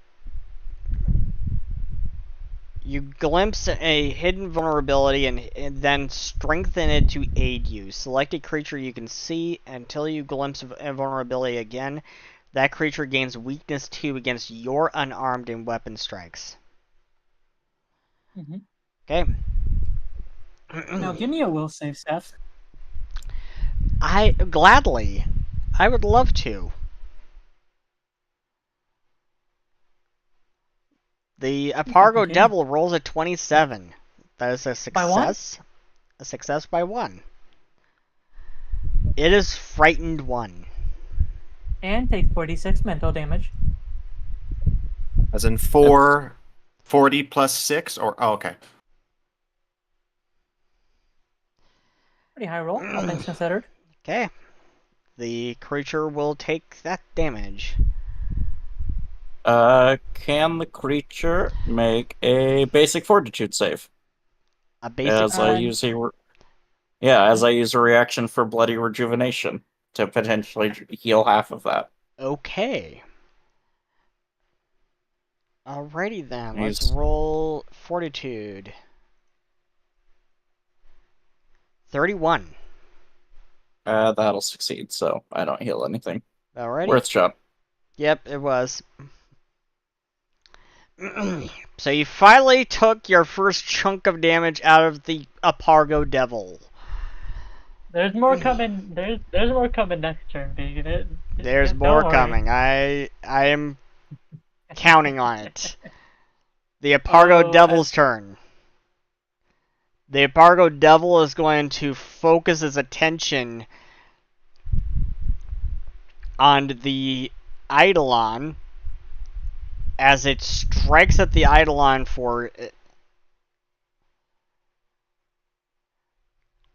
you glimpse a hidden vulnerability and then strengthen it to aid you. Select a creature you can see until you glimpse a vulnerability again. That creature gains weakness 2 against your unarmed and weapon strikes. Mm-hmm. Okay. Now give me a will save, Seth. Gladly. I would love to. The Apargo Devil rolls a 27. That is a success. By 1? A success by 1. It is frightened 1. And takes 46 mental damage. As in 40 plus 6? Or okay. Pretty high roll, all things considered. Okay. The creature will take that damage. Can the creature make a basic fortitude save? A basic. As I use a reaction for bloody rejuvenation to potentially heal half of that. Okay. Alrighty then. Let's roll fortitude. 31. That'll succeed, so I don't heal anything. Alrighty. Worth shot. Yep, it was. So you finally took your first chunk of damage out of the Apargo Devil. There's more coming. There's more coming next turn, Big. There's more coming. I am counting on it. The Apargo Devil's turn. The Apargo Devil is going to focus his attention on the Eidolon as it strikes at the Eidolon for...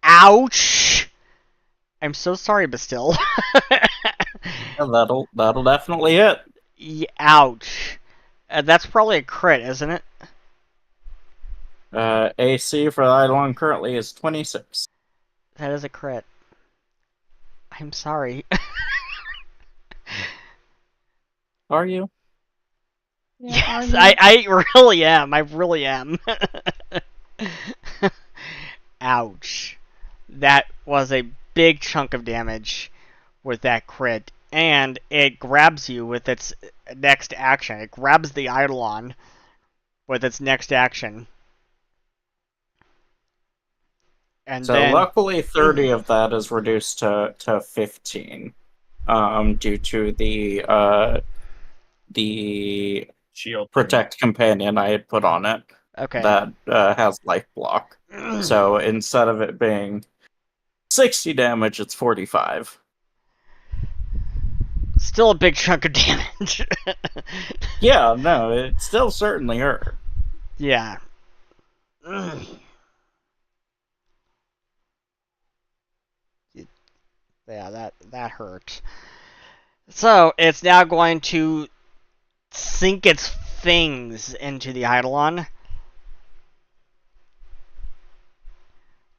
Ouch! I'm so sorry, but still. That'll definitely hit. Yeah, ouch. That's probably a crit, isn't it? AC for the Eidolon currently is 26. That is a crit. I'm sorry. Are you? Yeah, Yes, I really am. I really am. Ouch. That was a big chunk of damage with that crit. And it grabs you with its next action. It grabs the Eidolon with its next action. And So then luckily 30 of that is reduced to 15. Due to the Shield. protect companion I had put on it okay. that has life block. So instead of it being 60 damage, it's 45. Still a big chunk of damage. Yeah, no, it still certainly hurt. Yeah. Yeah, that hurt. So it's now going to sink its fangs into the Eidolon.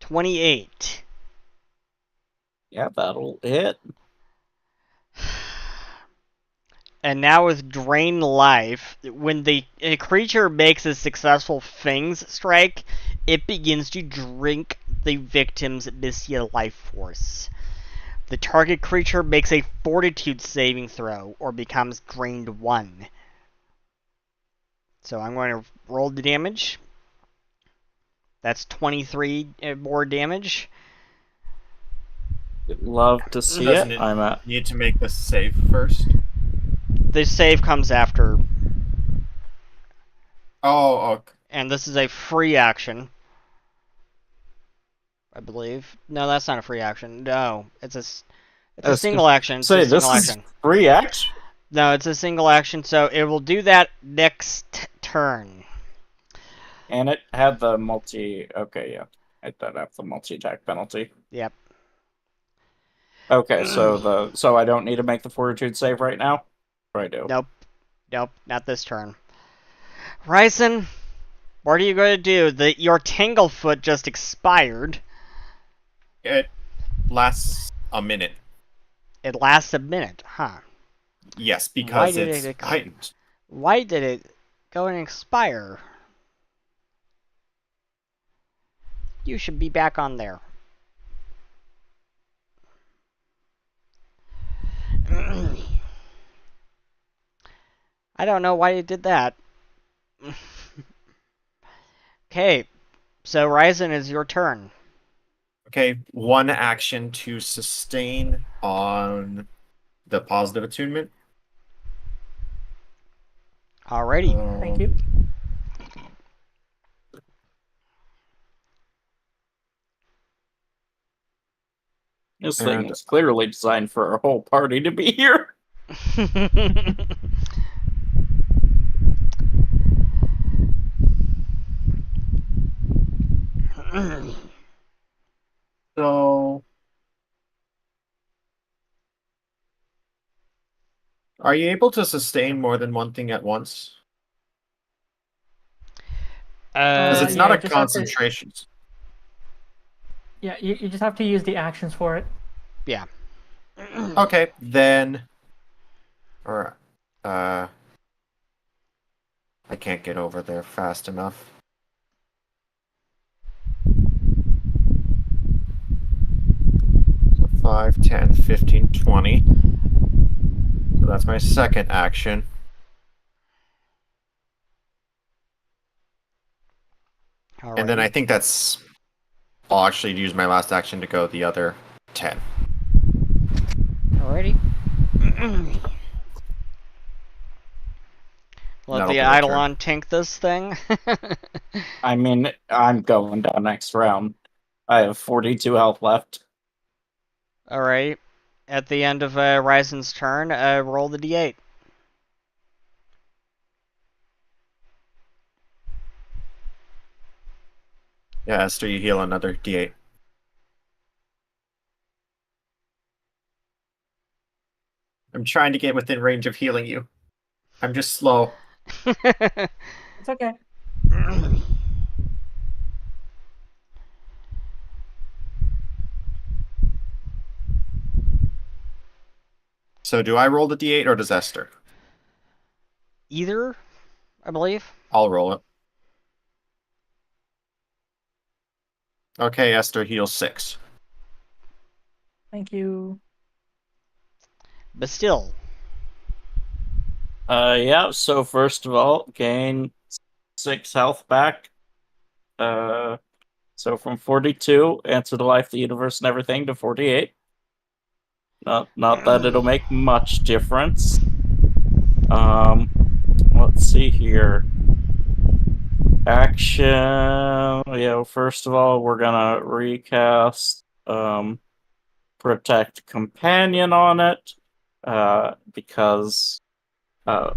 28. Yeah, that'll hit. And now with Drain Life, when a creature makes a successful Fangs strike, it begins to drink the victim's Mistia life force. The target creature makes a Fortitude saving throw or becomes drained 1. So I'm going to roll the damage. That's 23 more damage. Love to see Doesn't it. it I'm at need to make the save first? The save comes after, Oh, okay. and this is a free action, I believe. No, that's not a free action. No, it's a single action. It's a say this single is action. free action. No, it's a single action, so it will do that next turn. And it had the multi. Okay, yeah, it did have the multi attack penalty. Yep. Okay, so I don't need to make the fortitude save right now. Or I do. Nope. Nope, not this turn. Ryzen, what are you going to do? Your Tanglefoot just expired. It lasts a minute. It lasts a minute, huh? Yes, because it's heightened. Why did it go and expire? You should be back on there. I don't know why it did that. Okay, so Ryzen is your turn. Okay, one action to sustain on the positive attunement. Alrighty. Thank you. This thing is clearly designed for a whole party to be here. So, are you able to sustain more than one thing at once? Because it's not yeah, a concentration. Yeah, you just have to use the actions for it. Yeah. Okay, then. Or, I can't get over there fast enough. So 5, 10, 15, 20. So that's my second action. Alrighty. And then I think that's... I'll actually use my last action to go the other 10. Alrighty. Let That'll the be my turn. Eidolon tank this thing. I mean, I'm going down next round. I have 42 health left. Alright. At the end of Ryzen's turn, roll the d8. Yeah, Esther, you heal another d8. I'm trying to get within range of healing you. I'm just slow. It's okay. So do I roll the d8 or does Esther? Either, I believe. I'll roll it. Okay, Esther heals 6. Thank you. But still, Yeah, so first of all, gain 6 health back. So from 42, answer the life, the universe, and everything to 48. Not that it'll make much difference. Let's see here. Action. Yeah, first of all, we're gonna recast Protect Companion on it. Because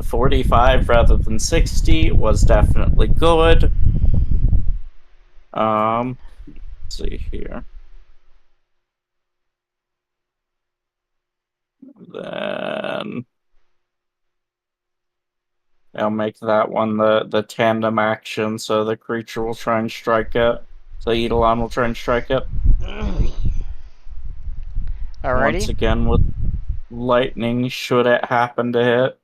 45 rather than 60 was definitely good. Let's see here. Then I'll make that one the tandem action, so the creature will try and strike it. So Eidolon will try and strike it. Once alrighty. again with lightning, should it happen to hit.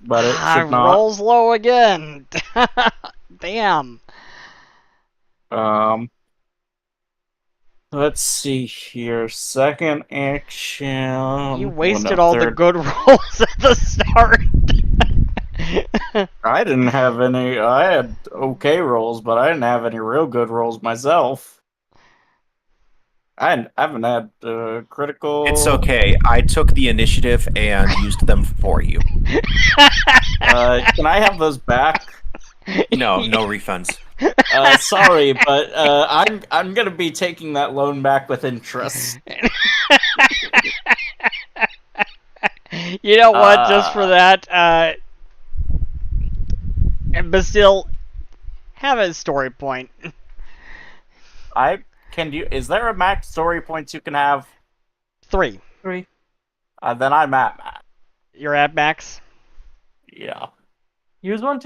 But it should not. Rolls low again. Damn. Let's see here. Second action. You wasted all the good rolls at the start. I didn't have any. I had okay rolls, but I didn't have any real good rolls myself. I haven't had critical. It's okay. I took the initiative and used them for you. Can I have those back? No refunds. Sorry, but I'm gonna be taking that loan back with interest. You know what? Just for that, but still, have a story point. Is there a max story points you can have? 3. 3. Then I'm at max. You're at max. Yeah. Use one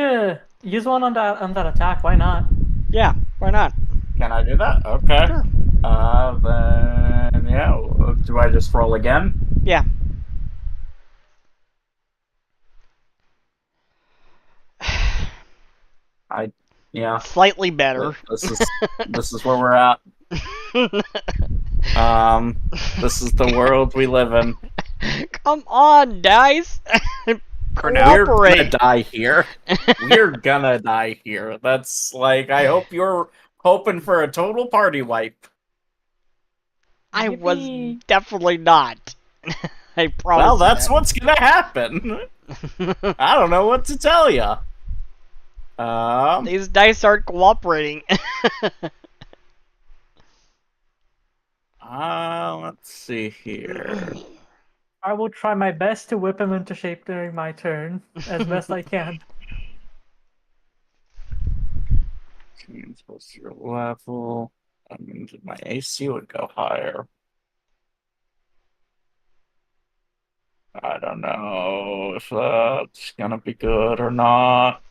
on that attack. Why not? Yeah, why not? Can I do that? Okay. Sure. Then yeah. Do I just roll again? Yeah. Yeah. Slightly better. This is where we're at. This is the world we live in. Come on, dice. For now, we're gonna die here. We're gonna die here. That's like, I hope you're hoping for a total party wipe. I was definitely not. I promise. Well, that's what's gonna happen. I don't know what to tell you. These dice aren't cooperating. Let's see here. I will try my best to whip him into shape during my turn, as best I can. Change what's your level? I mean, my AC would go higher. I don't know if that's gonna be good or not.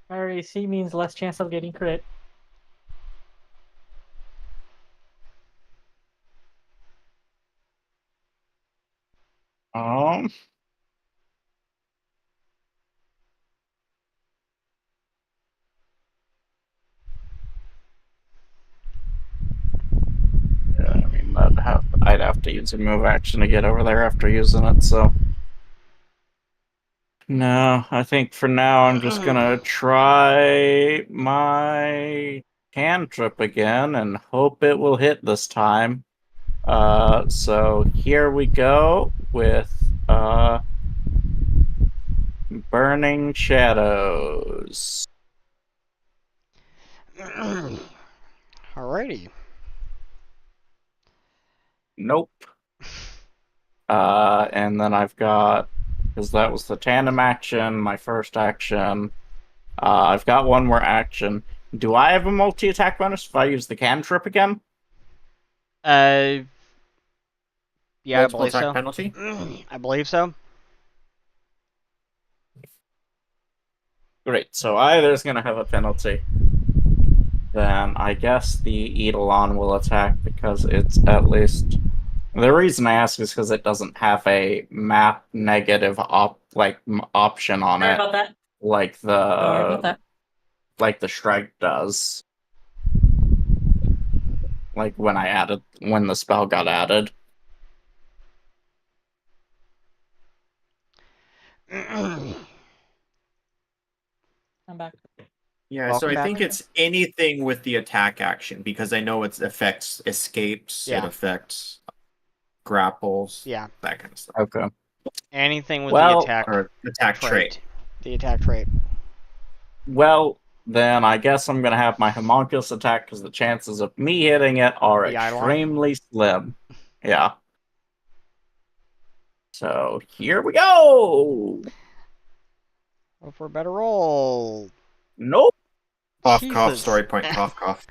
Higher AC means less chance of getting crit. Yeah, I mean, I'd have to use a move action to get over there after using it, so. No, I think for now I'm just gonna try my cantrip again and hope it will hit this time. So here we go with Burning Shadows. Alrighty. Nope. And then I've got, because that was the tandem action, my first action. I've got one more action. Do I have a multi-attack bonus if I use the cantrip again? Yeah, multiple I believe attack so. penalty? I believe so. Great, so either's gonna have a penalty. then I guess the Eidolon will attack because it's at least. The reason I ask is because it doesn't have a map negative option on Sorry it, about that. like Sorry about that. the strike does. Like when the spell got added. I'm back. Yeah, so Welcome I back. think it's anything with the attack action, because I know it affects escapes, Yeah. it affects grapples, Yeah. that kind of stuff. Okay. Anything with Well, the attack Or attack trait. The attack trait. Well, then I guess I'm gonna have my homunculus attack because the chances of me hitting it are The Eidolon? extremely slim. Yeah. So here we go. Hope for a better roll. Nope. Cough, Jesus. cough, story point, cough, cough.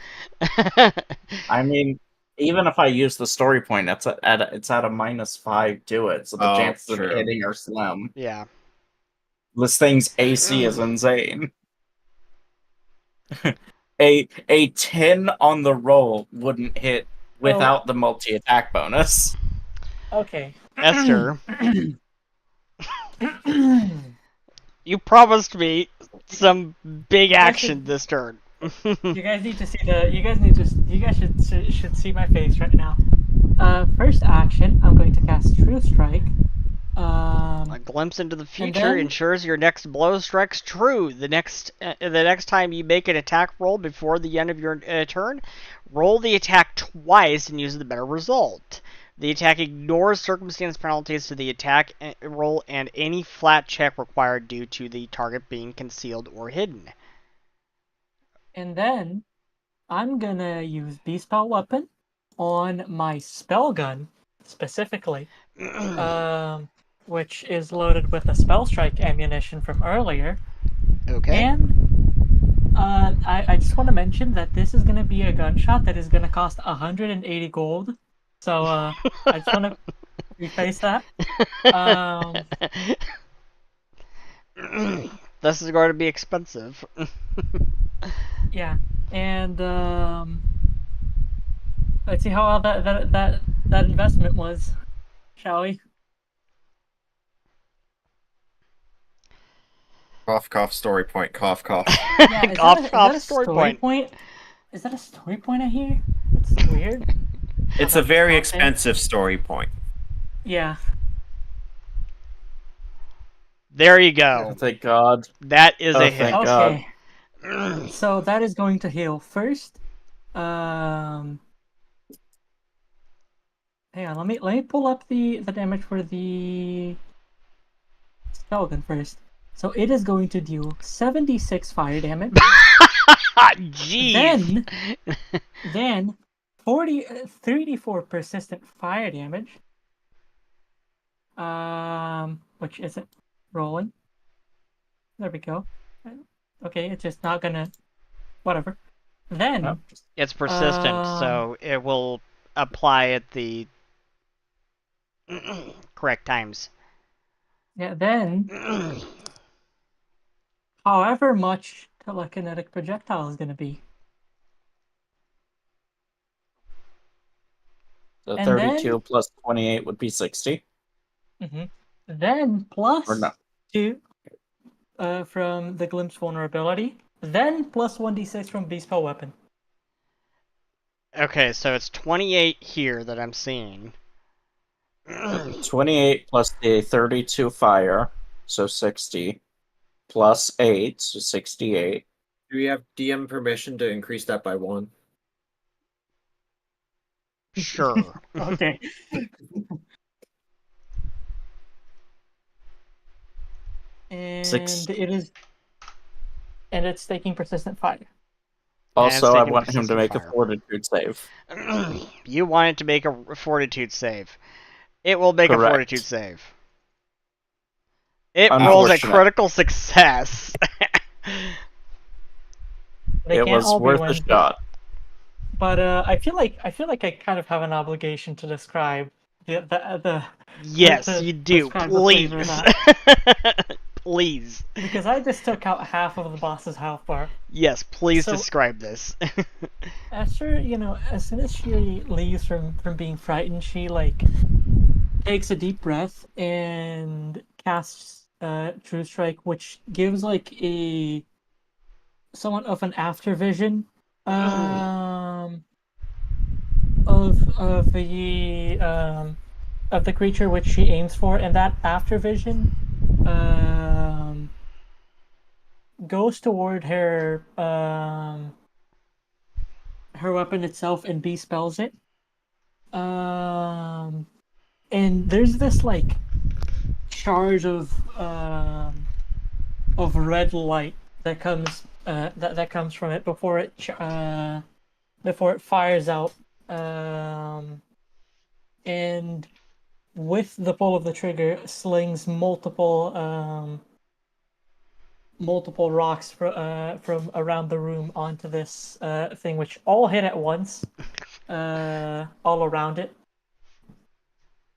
I mean, even if I use the story point, it's at a -5 to it, so the chances of true. hitting are slim. Yeah. This thing's AC is insane. a 10 on the roll wouldn't hit without the multi-attack bonus. Okay. Esther, you promised me some big action this turn. You guys need to see you guys should see my face right now. First action, I'm going to cast True Strike. A glimpse into the future then- ensures your next blow strikes true. The next time you make an attack roll before the end of your turn, roll the attack twice and use the better result. The attack ignores circumstance penalties to the attack roll and any flat check required due to the target being concealed or hidden. And then I'm gonna use Beast Spell Weapon on my spell gun specifically, which is loaded with a Spell Strike ammunition from earlier. Okay. And I just want to mention that this is gonna be a gunshot that is gonna cost 180 gold. So I just want to reface that. This is going to be expensive. Yeah, and let's see how that investment was, shall we? Cough, cough, story point, cough, cough. Yeah, is that a story point? Is that a story point I hear? That's weird. It's a very expensive story point. Yeah. There you Oh, go. thank God. That is a hit. Thank Okay. God. So that is going to heal first. Hang on, let me pull up the damage for the spell gun first. So it is going to deal 76 fire damage. Jeez. Then 34 persistent fire damage. Which isn't rolling. There we go. Okay, it's just not gonna. Whatever. Then. It's persistent, so it will apply at the correct times. Yeah, then. However much telekinetic projectile is gonna be. So And 32 then- plus 28 would be 60. Mm-hmm. Then plus Or no. 2 from the glimpse vulnerability. Then plus 1d6 from Beast Spell Weapon. Okay, so it's 28 here that I'm seeing. 28 plus the 32 fire, so 60. Plus 8, so 68. Do we have DM permission to increase that by 1? Sure. Okay. And it's taking persistent fire. Also, I taking want him to persistent make fire. a fortitude save. You want it to make a fortitude save. It will make Correct. a fortitude save. It rolls a Unfortunate. critical success. They It can't was all be worth a Wednesday. shot. But I feel like I kind of have an obligation to describe the Yes, to you do. describe the flavor Please. of Please. Because I just took out half of the boss's health bar. Yes, please So describe this. Esther, as soon as she leaves from being frightened, she like takes a deep breath and casts True Strike, which gives like a somewhat of an after vision of the creature which she aims for, and that after vision goes toward her weapon itself and bespells it. And there's this like charge of red light that comes that comes from it before it fires out. And with the pull of the trigger, slings multiple rocks from around the room onto this thing, which all hit at once, all around it,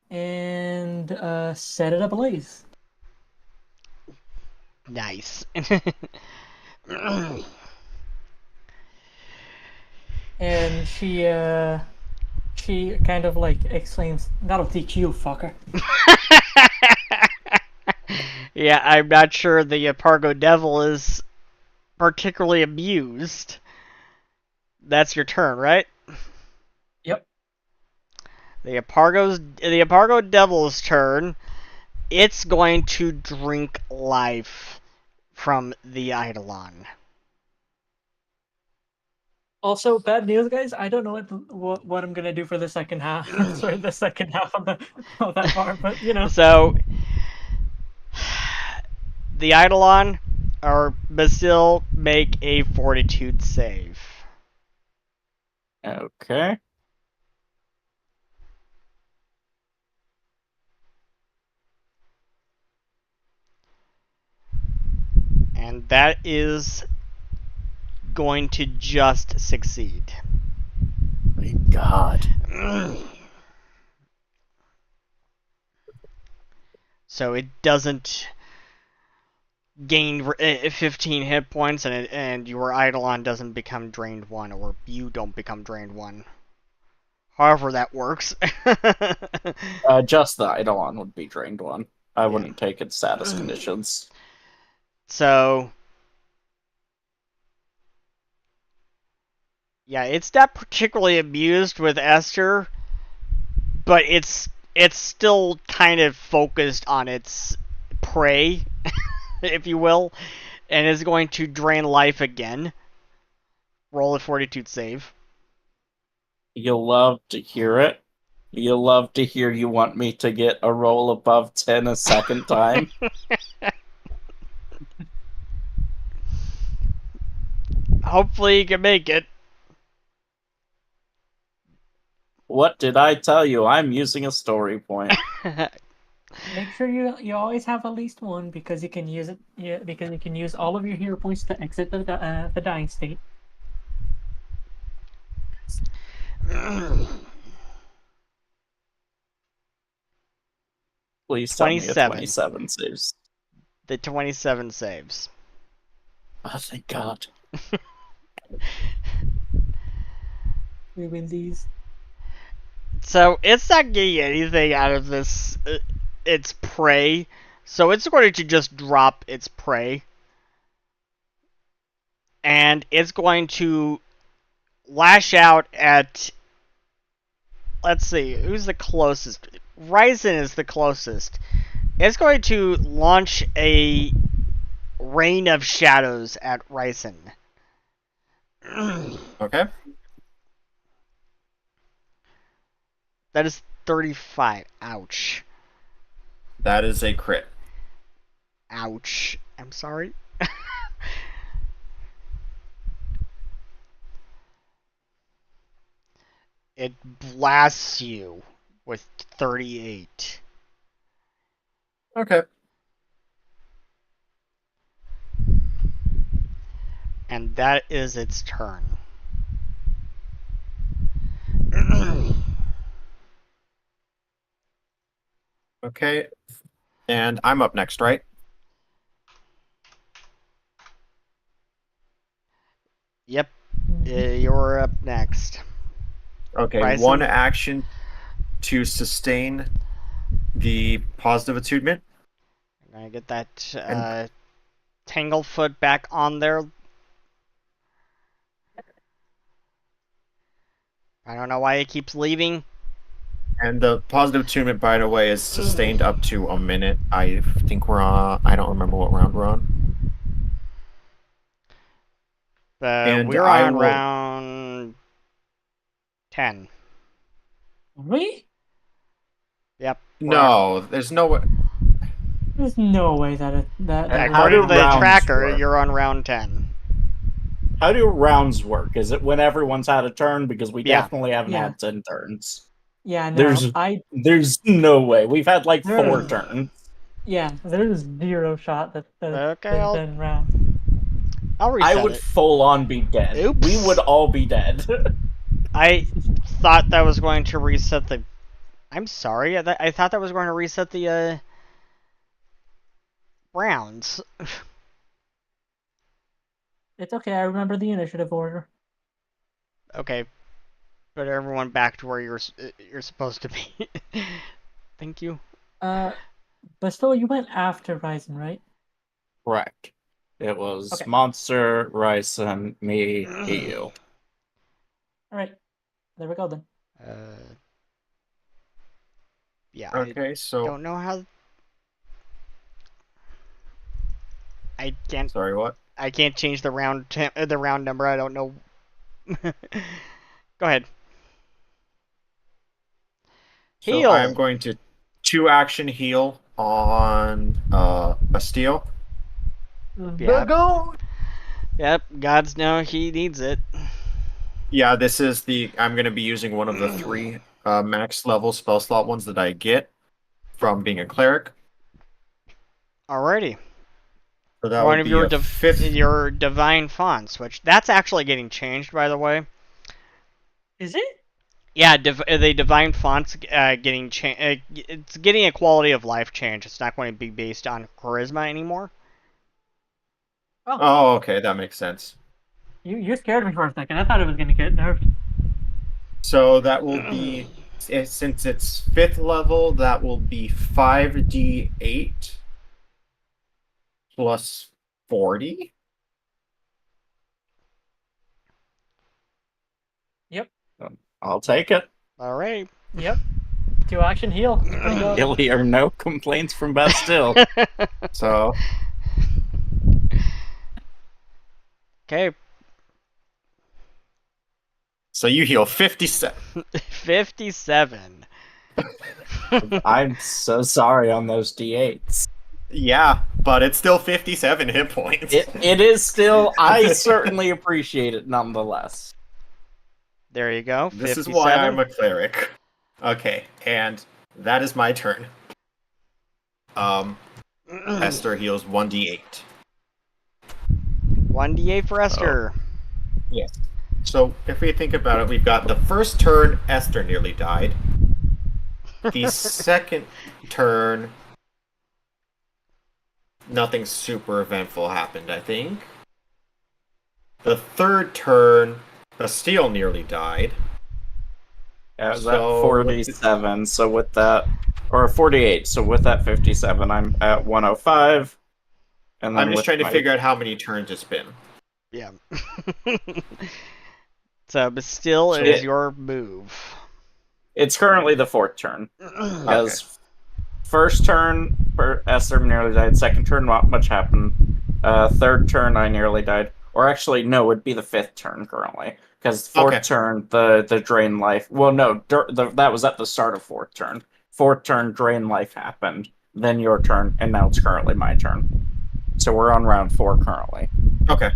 and set it ablaze. Nice. And she kind of like exclaims, "That'll teach you, fucker." Yeah, I'm not sure the Apargo Devil is particularly abused. That's your turn, right? Yep. The Apargo Devil's turn. It's going to drink life from the Eidolon. Also, bad news, guys. I don't know what I'm gonna do for the second half. Sorry, the second half of that bar, but So, the Eidolon or Basil make a Fortitude save. Okay. And that is going to just succeed. Thank God. So it doesn't gain 15 hit points, and your Eidolon doesn't become drained 1, or you don't become drained 1. However that works. Just the Eidolon would be drained 1. I wouldn't take its status conditions. So, yeah, it's not particularly abused with Esther, but it's still kind of focused on its prey, if you will, and is going to drain life again. Roll a Fortitude save. You'll love to hear it. You'll love to hear you want me to get a roll above 10 a second time. Hopefully you can make it. What did I tell you? I'm using a story point. make sure you always have at least one, because you can use it. Yeah, because you can use all of your hero points to exit the dying state. Please tell me a 27. 27 saves. The 27 saves. Oh, thank God. We win these. So it's not getting anything out of this. Its prey. So it's going to just drop its prey. And it's going to lash out at... Let's see, who's the closest? Ryzen is the closest. It's going to launch a rain of shadows at Ryzen. Okay. That is 35. Ouch. That is a crit. Ouch. I'm sorry. It blasts you with 38. Okay. And that is its turn. Okay. And I'm up next, right? Yep. You're up next. Okay, Bryson? one action to sustain the positive attunement. I'm gonna get that And Tanglefoot back on there. I don't know why it keeps leaving. And the positive attunement, by the way, is sustained up to a minute. I think we're on. I don't remember what round we're on. And We're I on will. round 10. We? Yep. No, there's no way. There's no way that How According do to the rounds tracker, work? you're on round 10. How do rounds work? Is it when everyone's had a turn? Because we Yeah. definitely haven't Yeah. had 10 turns. Yeah, no, There's no way. We've had like There 4 is- turns. yeah, there's zero shot that Okay, there's been rounds. I'll reset I would it. full on be dead. Oops. We would all be dead. I thought that was going to reset the... I'm sorry. I thought that was going to reset the rounds. It's okay. I remember the initiative order. Okay. Put everyone back to where you're supposed to be. Thank you. But still, you went after Ryzen, right? Correct. It was Okay. Monster, Rice, and me, EU. All right, there we go then. Yeah. Okay, I so. don't know how. I can't. Sorry, what? I can't change the round number. I don't know. Go ahead. So Heal. I'm going to 2-action heal on Bastille. Yeah. Go. Yep. Gods know he needs it. Yeah, this is the. I'm going to be using one of the 3 max level spell slot ones that I get from being a cleric. Alrighty. So that One would of be your a fifth. your divine fonts, which that's actually getting changed, by the way. Is it? Yeah, the divine fonts getting it's getting a quality of life change. It's not going to be based on charisma anymore. Oh, okay, that makes sense. You scared me for a second. I thought it was gonna get nerfed. So that will be, since it's 5th level, that will be 5d8 plus 40. Yep. I'll take it. All right. Yep. 2-action heal. There you go. You'll hear no complaints from Bastille. So. Okay. So you heal 57. 57. I'm so sorry on those D8s. Yeah, but it's still 57 hit points. It is still. I certainly appreciate it nonetheless. There you go. This 57. is why I'm a cleric. Okay, and that is my turn. Esther heals 1d8. 1d8 for Esther. Yes. So if we think about it, we've got the first turn, Esther nearly died. The second turn, nothing super eventful happened, I think. The third turn, Bastille nearly died. Yeah, it was at 47, so with that... Or 48, so with that 57, I'm at 105. And then I'm just trying to figure out how many turns it's been. Yeah. So, but still, it is your move. It's currently the 4th turn. Because first turn, Esther nearly died. Second turn, not much happened. Third turn, I nearly died. Or actually, no, it'd be the 5th turn currently. Because 4th turn, the drain life... Well, no, that was at the start of 4th turn. 4th turn, drain life happened. Then your turn, and now it's currently my turn. So we're on round 4 currently. Okay.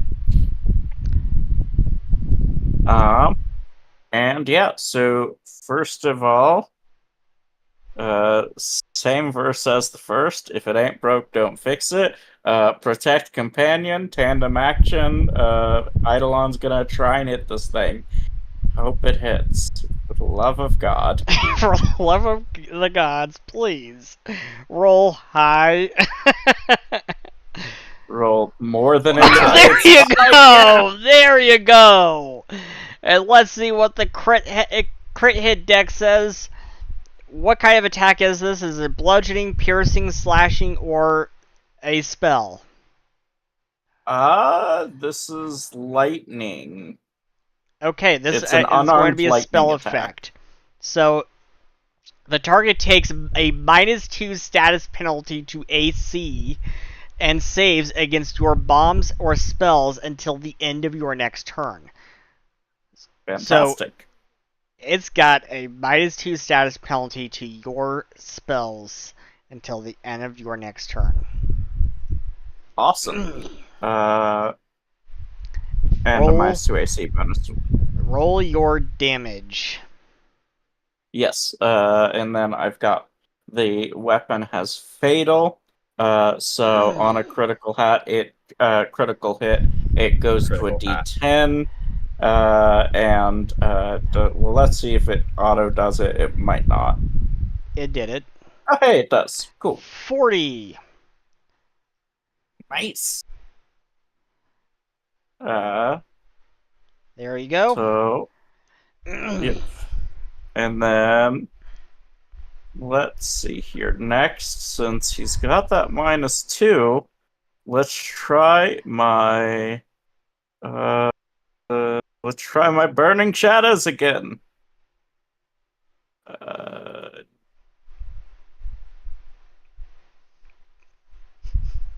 And yeah, so first of all, same verse as the first. If it ain't broke, don't fix it. Protect companion, tandem action. Eidolon's gonna try and hit this thing. Hope it hits. For the love of God. For the love of the gods, please. Roll high. Roll More than There its you height. go! There you go! And let's see what the crit hit deck says. What kind of attack is this? Is it bludgeoning, piercing, slashing, or a spell? This is lightning. Okay, this It's an is going to unarmed be a lightning spell attack. effect. So, the target takes a -2 status penalty to AC and saves against your bombs or spells until the end of your next turn. Fantastic. So, it's got a -2 status penalty to your spells until the end of your next turn. Awesome. And a -2 AC bonus. Roll your damage. Yes. And then I've got the weapon has fatal. So on a critical hit, it goes to a D10. Well, let's see if it auto does it. It might not. It did it. Oh, hey, it does. Cool. 40. Nice. There you go. So, yep. And then let's see here. Next, since he's got that -2, let's try my burning shadows again.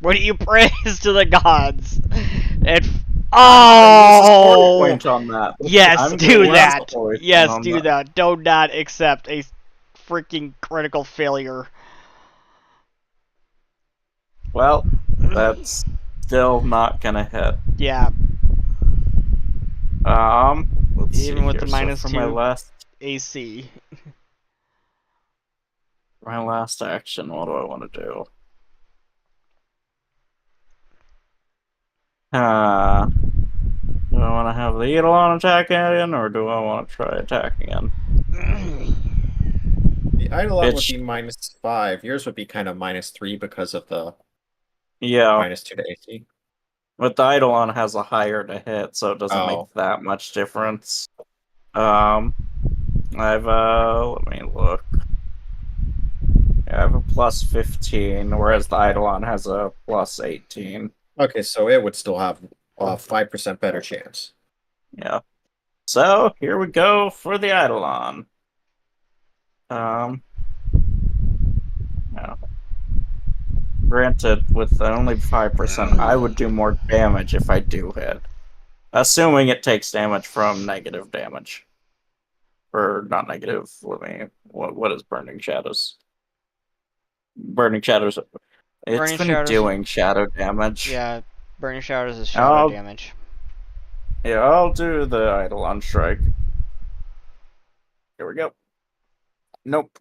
What do you praise to the gods? Oh! Point on that. Yes, do that. Yes, do that. that. Do not accept a freaking critical failure. Well, that's still not gonna hit. Yeah. Let's Even see with here. the So minus for 2 AC. my last action, what do I want to do? Do I want to have the Eidolon attack again, or do I want to try attacking again? The Eidolon would be -5. Yours would be kind of -3 because of the -2 to AC. But the Eidolon has a higher to hit, so it doesn't make that much difference. Let me look. Yeah, I have a +15, whereas the Eidolon has a +18. Okay, so it would still have a 5% better chance. Yeah. So here we go for the Eidolon. Yeah. Granted, with only 5%, I would do more damage if I do hit. Assuming it takes damage from negative damage. Or not negative, what is Burning Shadows? Burning Shadows. It's been doing shadow damage. Yeah, Burning Shadows is shadow damage. Yeah, I'll do the Eidolon Strike. Here we go. Nope.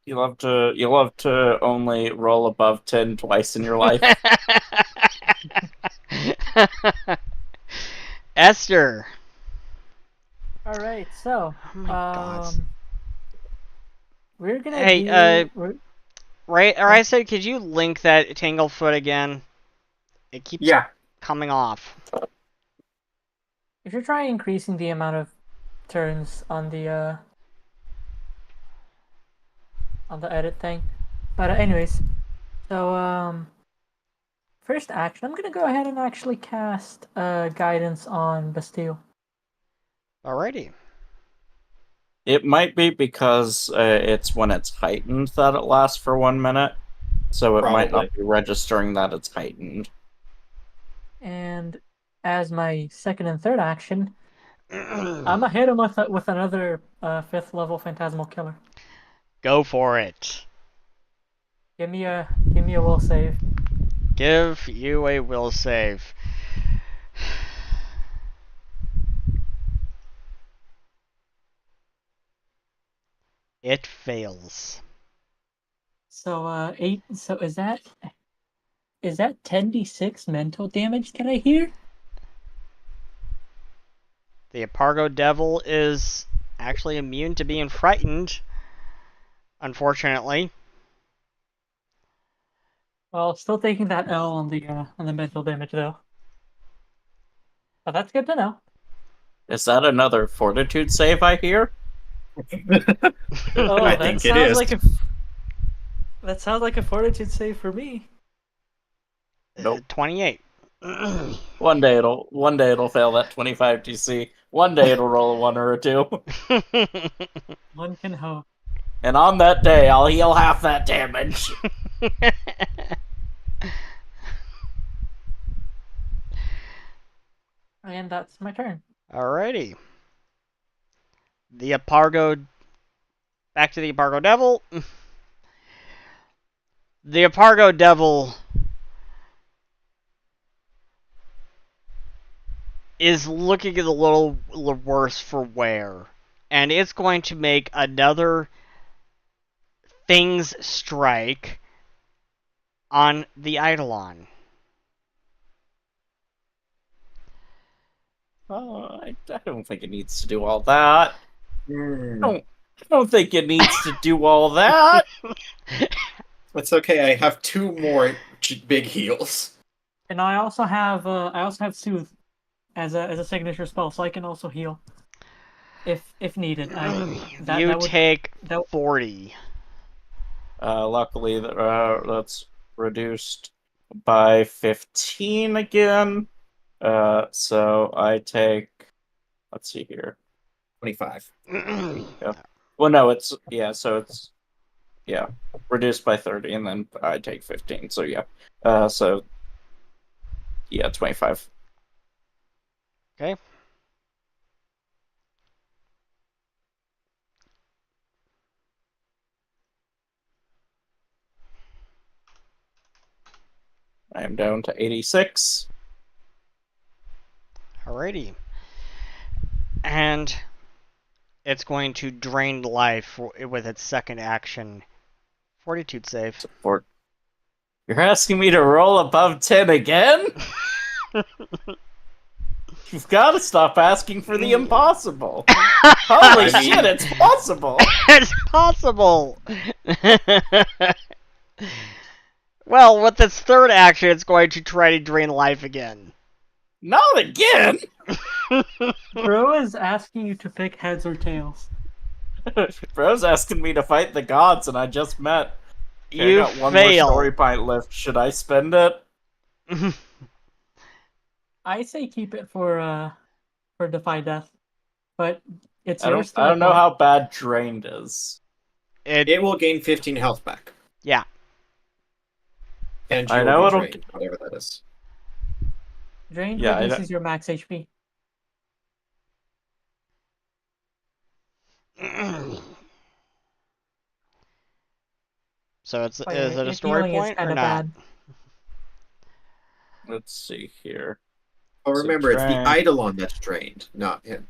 You love to only roll above 10 twice in your life. Esther. All right, so oh my God. We're gonna right? Or I said, could you link that Tanglefoot again? It keeps coming off. If you're trying increasing the amount of turns on the edit thing, but anyways, so first action, I'm gonna go ahead and actually cast guidance on Bastille. Alrighty. It might be because it's when it's heightened that it lasts for 1 minute, so it might not be registering that it's heightened. And as my second and third action, I'm gonna hit him with another 5th level Phantasmal Killer. Go for it. Give me a will save. Give you a will save. It fails. So 8. So is that 10d6 mental damage that I hear? The Apargo Devil is actually immune to being frightened, unfortunately. Well, still taking that L on the mental damage though. But that's good to know. Is that another fortitude save I hear? Oh, I that think it sounds is. like a fortitude save for me. Nope. 28. One day it'll fail that 25 DC. One day it'll roll a 1 or a 2. One can hope. And on that day, I'll heal half that damage. And that's my turn. Alrighty. The Apargo. Back to the Apargo Devil. The Apargo Devil is looking a little worse for wear. And it's going to make another Things strike on the Eidolon. I don't think it needs to do all that. I don't think it needs to do all that. It's okay. I have 2 more big heals. And I also have Soothe as a signature spell, so I can also heal if needed. You take 40. Luckily, that's reduced by 15 again. So I take. Let's see here. 25. Yeah. Well, no, so it's reduced by 30, and then I take 15. So yeah. So yeah, 25. Okay. I am down to 86. Alrighty. And it's going to drain life with its second action. Fortitude save. Support. You're asking me to roll above 10 again? You've got to stop asking for the impossible. Holy shit, it's possible! It's possible! Well, with its third action, it's going to try to drain life again. Not again! Bro is asking you to pick heads or tails. Bro's asking me to fight the gods, and I just met. Okay, You I got one fail. more story point left. Should I spend it? I say keep it for Defy Death, but it's I yours. don't know how bad drained is. It will gain 15 health back. Yeah. And I know it'll drained, whatever that is. Drain Yeah, reduces your max HP. So is By it the way, a story healing is point or kinda not? bad. Let's see here. Oh, So remember, it's the drain. Eidolon that's drained, not him.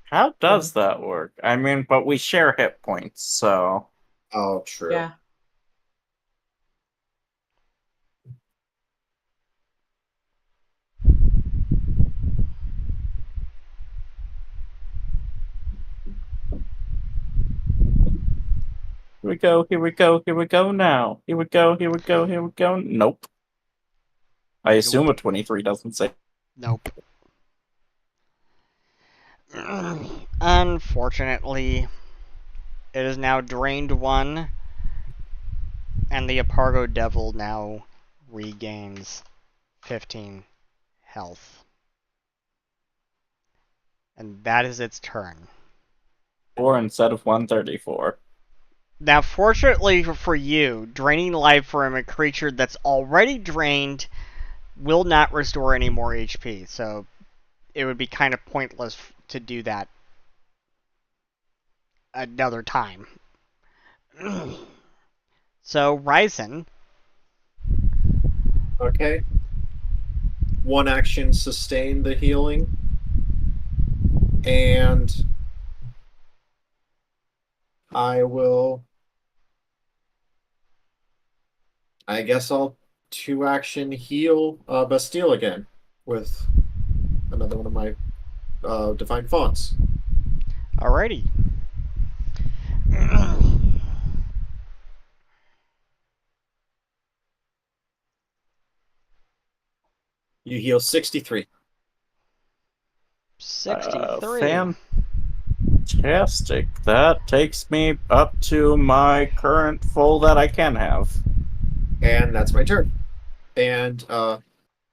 How does that work? I mean, but we share hit points, so. Oh, true. Yeah. Here we go, here we go, here we go now. Here we go, here we go, here we go. Nope. I assume a 23 doesn't say. Nope. Unfortunately, it is now drained 1, and the Apargo Devil now regains 15 health. And that is its turn. 4 instead of 134. Now, fortunately for you, draining life from a creature that's already drained will not restore any more HP, so it would be kind of pointless to do that another time. So, Ryzen. Okay. 1 action, sustain the healing. And I guess I'll 2 action heal Bastille again with another one of my Divine Fonts. Alrighty. You heal 63. 63. Fantastic. That takes me up to my current full that I can have. And that's my turn. And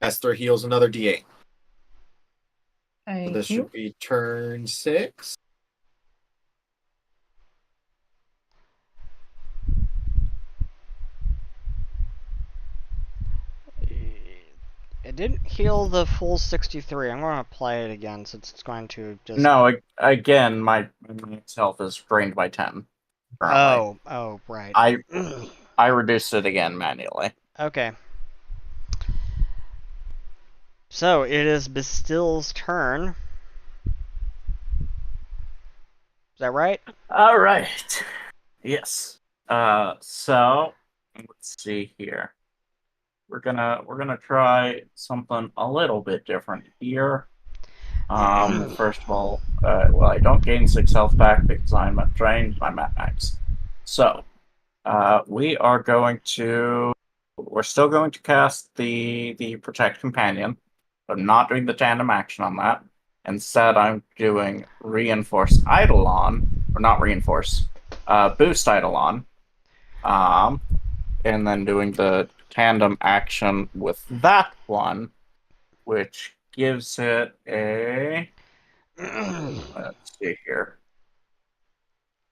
Esther heals another D8. So this should be turn 6. It didn't heal the full 63. I'm going to play it again since it's going to just... No, again, my health is drained by 10. Currently. Oh, right. I reduced it again manually. Okay. So, it is Bastille's turn. Is that right? All right. Yes. So let's see here. We're gonna try something a little bit different here. First of all, well, I don't gain 6 health back because I'm drained. I'm at max. So, we're still going to cast the Protect Companion, but I'm not doing the tandem action on that. Instead, I'm doing Reinforce Eidolon, or not Reinforce, Boost Eidolon, and then doing the tandem action with that one, which gives it a... Let's see here.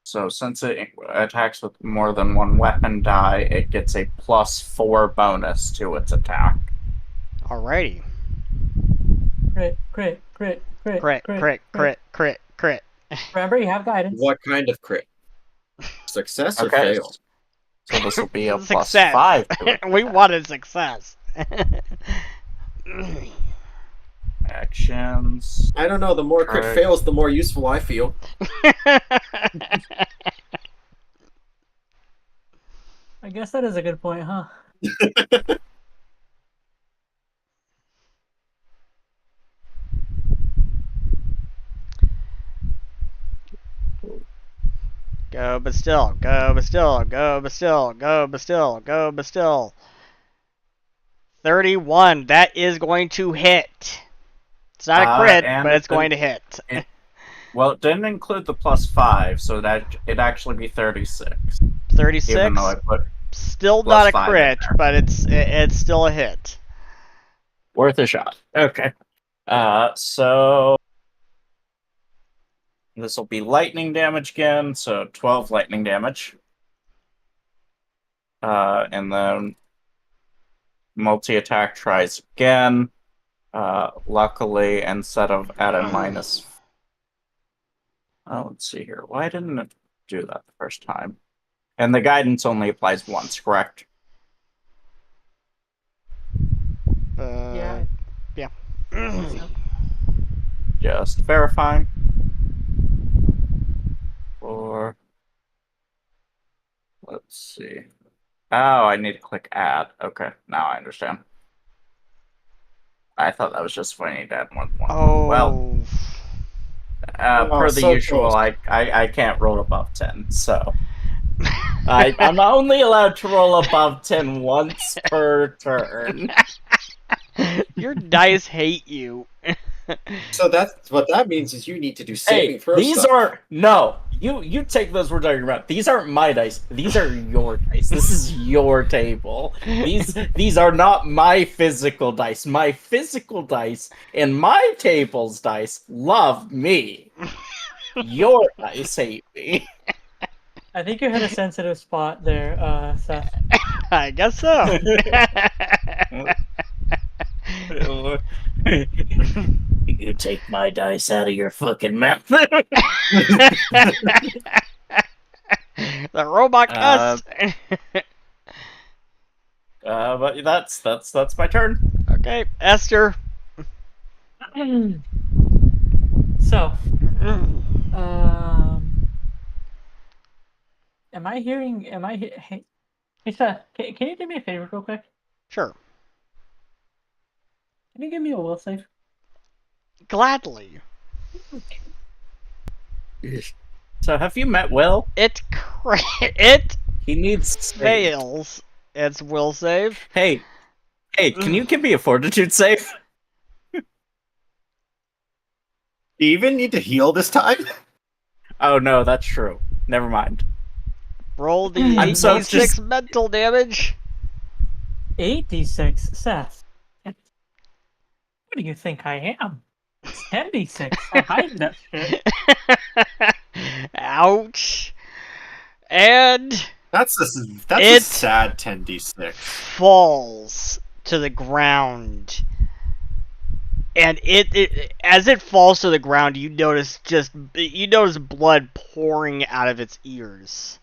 So since it attacks with more than one weapon die, it gets a +4 bonus to its attack. Alrighty. Crit. Remember, you have guidance. What kind of crit? Success or fail? So this will be a success. +5 to it. We wanted success. Actions. I don't know, the more crit fails, the more useful I feel. I guess that is a good point, huh? Go Bastille, go Bastille, go Bastille, go Bastille, go Bastille. 31, that is going to hit. It's not a crit, but it's going to hit. Well, it didn't include the +5, so that it'd actually be 36. 36? Even though I put still not a crit, but it's still a hit. Worth a shot. Okay. So this will be lightning damage again, so 12 lightning damage. And then multi-attack tries again. Luckily, instead of at a minus... let's see here. Why didn't it do that the first time? And the guidance only applies once, correct? Yeah. Just verifying. Or... let's see. Oh, I need to click add. Okay, now I understand. I thought that was just when you add more than one. Oh. Well, per the so usual, I can't roll above 10, so... I'm only allowed to roll above 10 once per turn. Your dice hate you. So that's what that means is you need to do saving throw these stuff. are... No, you take those we're talking about. These aren't my dice. These are your dice. This is your table. These are not my physical dice. My physical dice and my table's dice love me. Your dice hate me. I think you hit a sensitive spot there, Seth. I guess so. You take my dice out of your fucking mouth. The robot cuss. But that's my turn. Okay, Esther. So, am I hearing? Hey, Seth, can you do me a favor real quick? Sure. Can you give me a will save? Gladly. So have you met Will? It He needs fails its will save. Hey, can you give me a fortitude save? Do you even need to heal this time? Oh no, that's true. Never mind. Roll the I'm so 8d6 just mental damage. 8d6, Seth. What do you think I am? It's 10d6. I'm hiding that shit. Ouch. And That's a it sad 10d6. falls to the ground. And it as it falls to the ground, you notice blood pouring out of its ears.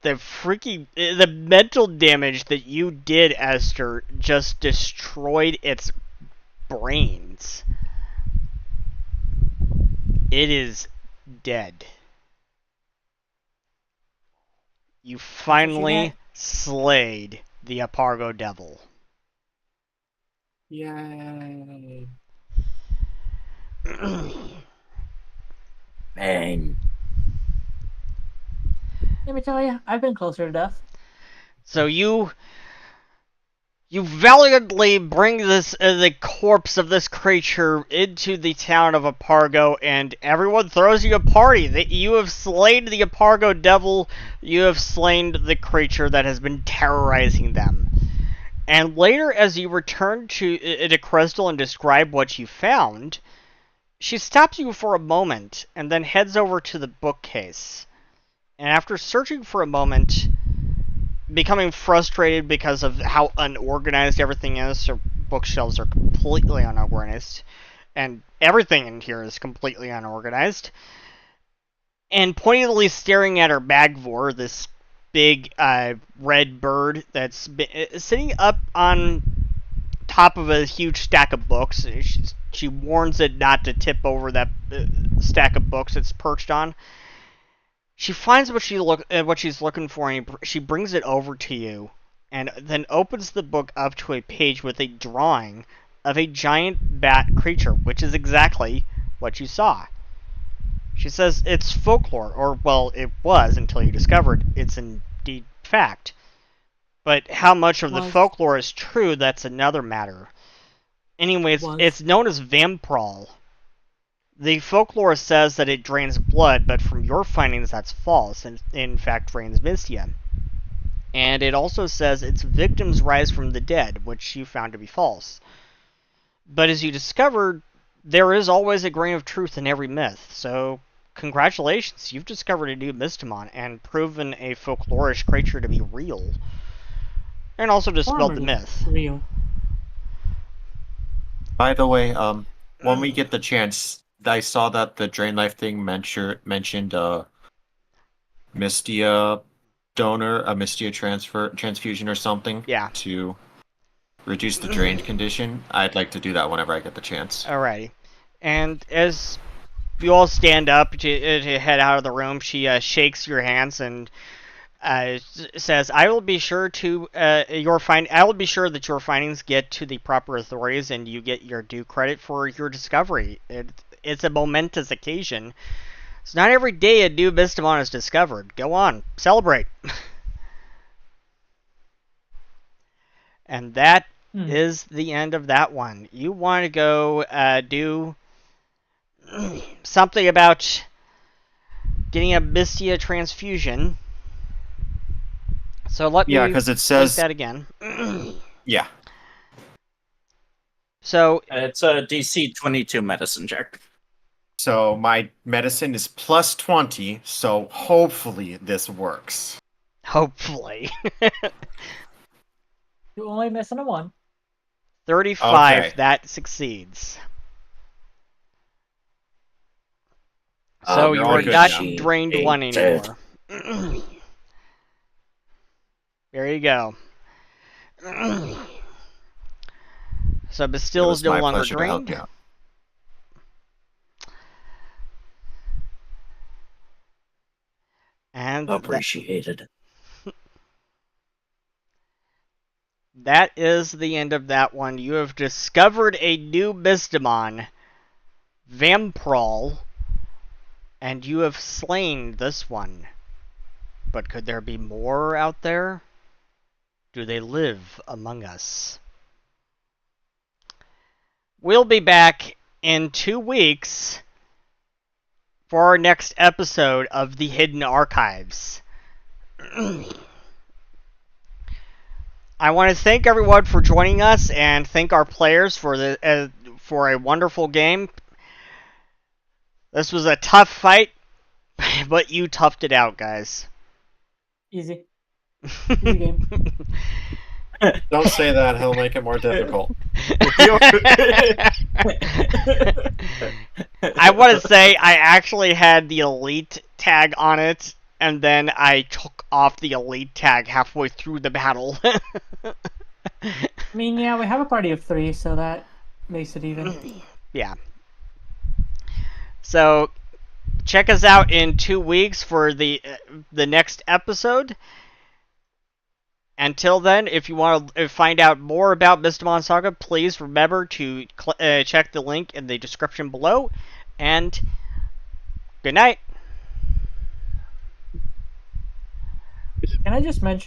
The mental damage that you did, Esther, just destroyed its brains. It is dead. You finally slayed the Apargo Devil. Yay. Bang. Let me tell you, I've been closer to death. So you valiantly bring the corpse of this creature into the town of Apargo, and everyone throws you a party. You have slain the Apargo Devil. You have slain the creature that has been terrorizing them. And later, as you return to Crystal and describe what you found, she stops you for a moment and then heads over to the bookcase. And after searching for a moment, becoming frustrated because of how unorganized everything is, her bookshelves are completely unorganized, and everything in here is completely unorganized, and pointedly staring at her Magvor, this big red bird that's sitting up on top of a huge stack of books. She warns it not to tip over that stack of books it's perched on. She finds what she's looking for, and she brings it over to you, and then opens the book up to a page with a drawing of a giant bat creature, which is exactly what you saw. She says it's folklore, or, well, it was until you discovered it's indeed fact. But how much of the folklore is true, that's another matter. Anyways, it's known as Vamprol. The folklore says that it drains blood, but from your findings that's false, and in fact drains Mystia. And it also says its victims rise from the dead, which you found to be false. But as you discovered, there is always a grain of truth in every myth, so congratulations, you've discovered a new Mystimon and proven a folklorish creature to be real. And also dispelled the myth. Real. By the way, when we get the chance, I saw that the Drain Life thing mentioned Mystia donor, a Mystia transfusion or something. Yeah. To reduce the drained condition. I'd like to do that whenever I get the chance. Alrighty. And as you all stand up to head out of the room, she shakes your hands and says, "I will be sure to I will be sure that your findings get to the proper authorities, and you get your due credit for your discovery. It's a momentous occasion. It's not every day a new Mystimon is discovered. Go on, celebrate." And that is the end of that one. You want to go do something about getting a Mystia transfusion. So let me because it says that again. Yeah. So it's a DC 22 medicine check. So my medicine is plus 20, so hopefully this works. Hopefully. You're only missing a 1. 35, okay. That succeeds. So you are not drained 1 anymore. There you go. So Bastille is no longer drained. And appreciated. That is the end of that one. You have discovered a new Mystimon, Vamprol, and you have slain this one. But could there be more out there? Do they live among us? We'll be back in 2 weeks for our next episode of the Hidden Archives. I want to thank everyone for joining us and thank our players for for a wonderful game. This was a tough fight, but you toughed it out, guys. Easy. Easy game. Don't say that, he'll make it more difficult. I want to say I actually had the elite tag on it, and then I took off the elite tag halfway through the battle. I mean, yeah, we have a party of 3, so that makes it even. Yeah. So, check us out in 2 weeks for the next episode. Until then, if you want to find out more about Mystimon Saga, please remember to check the link in the description below. And good night. Can I just mention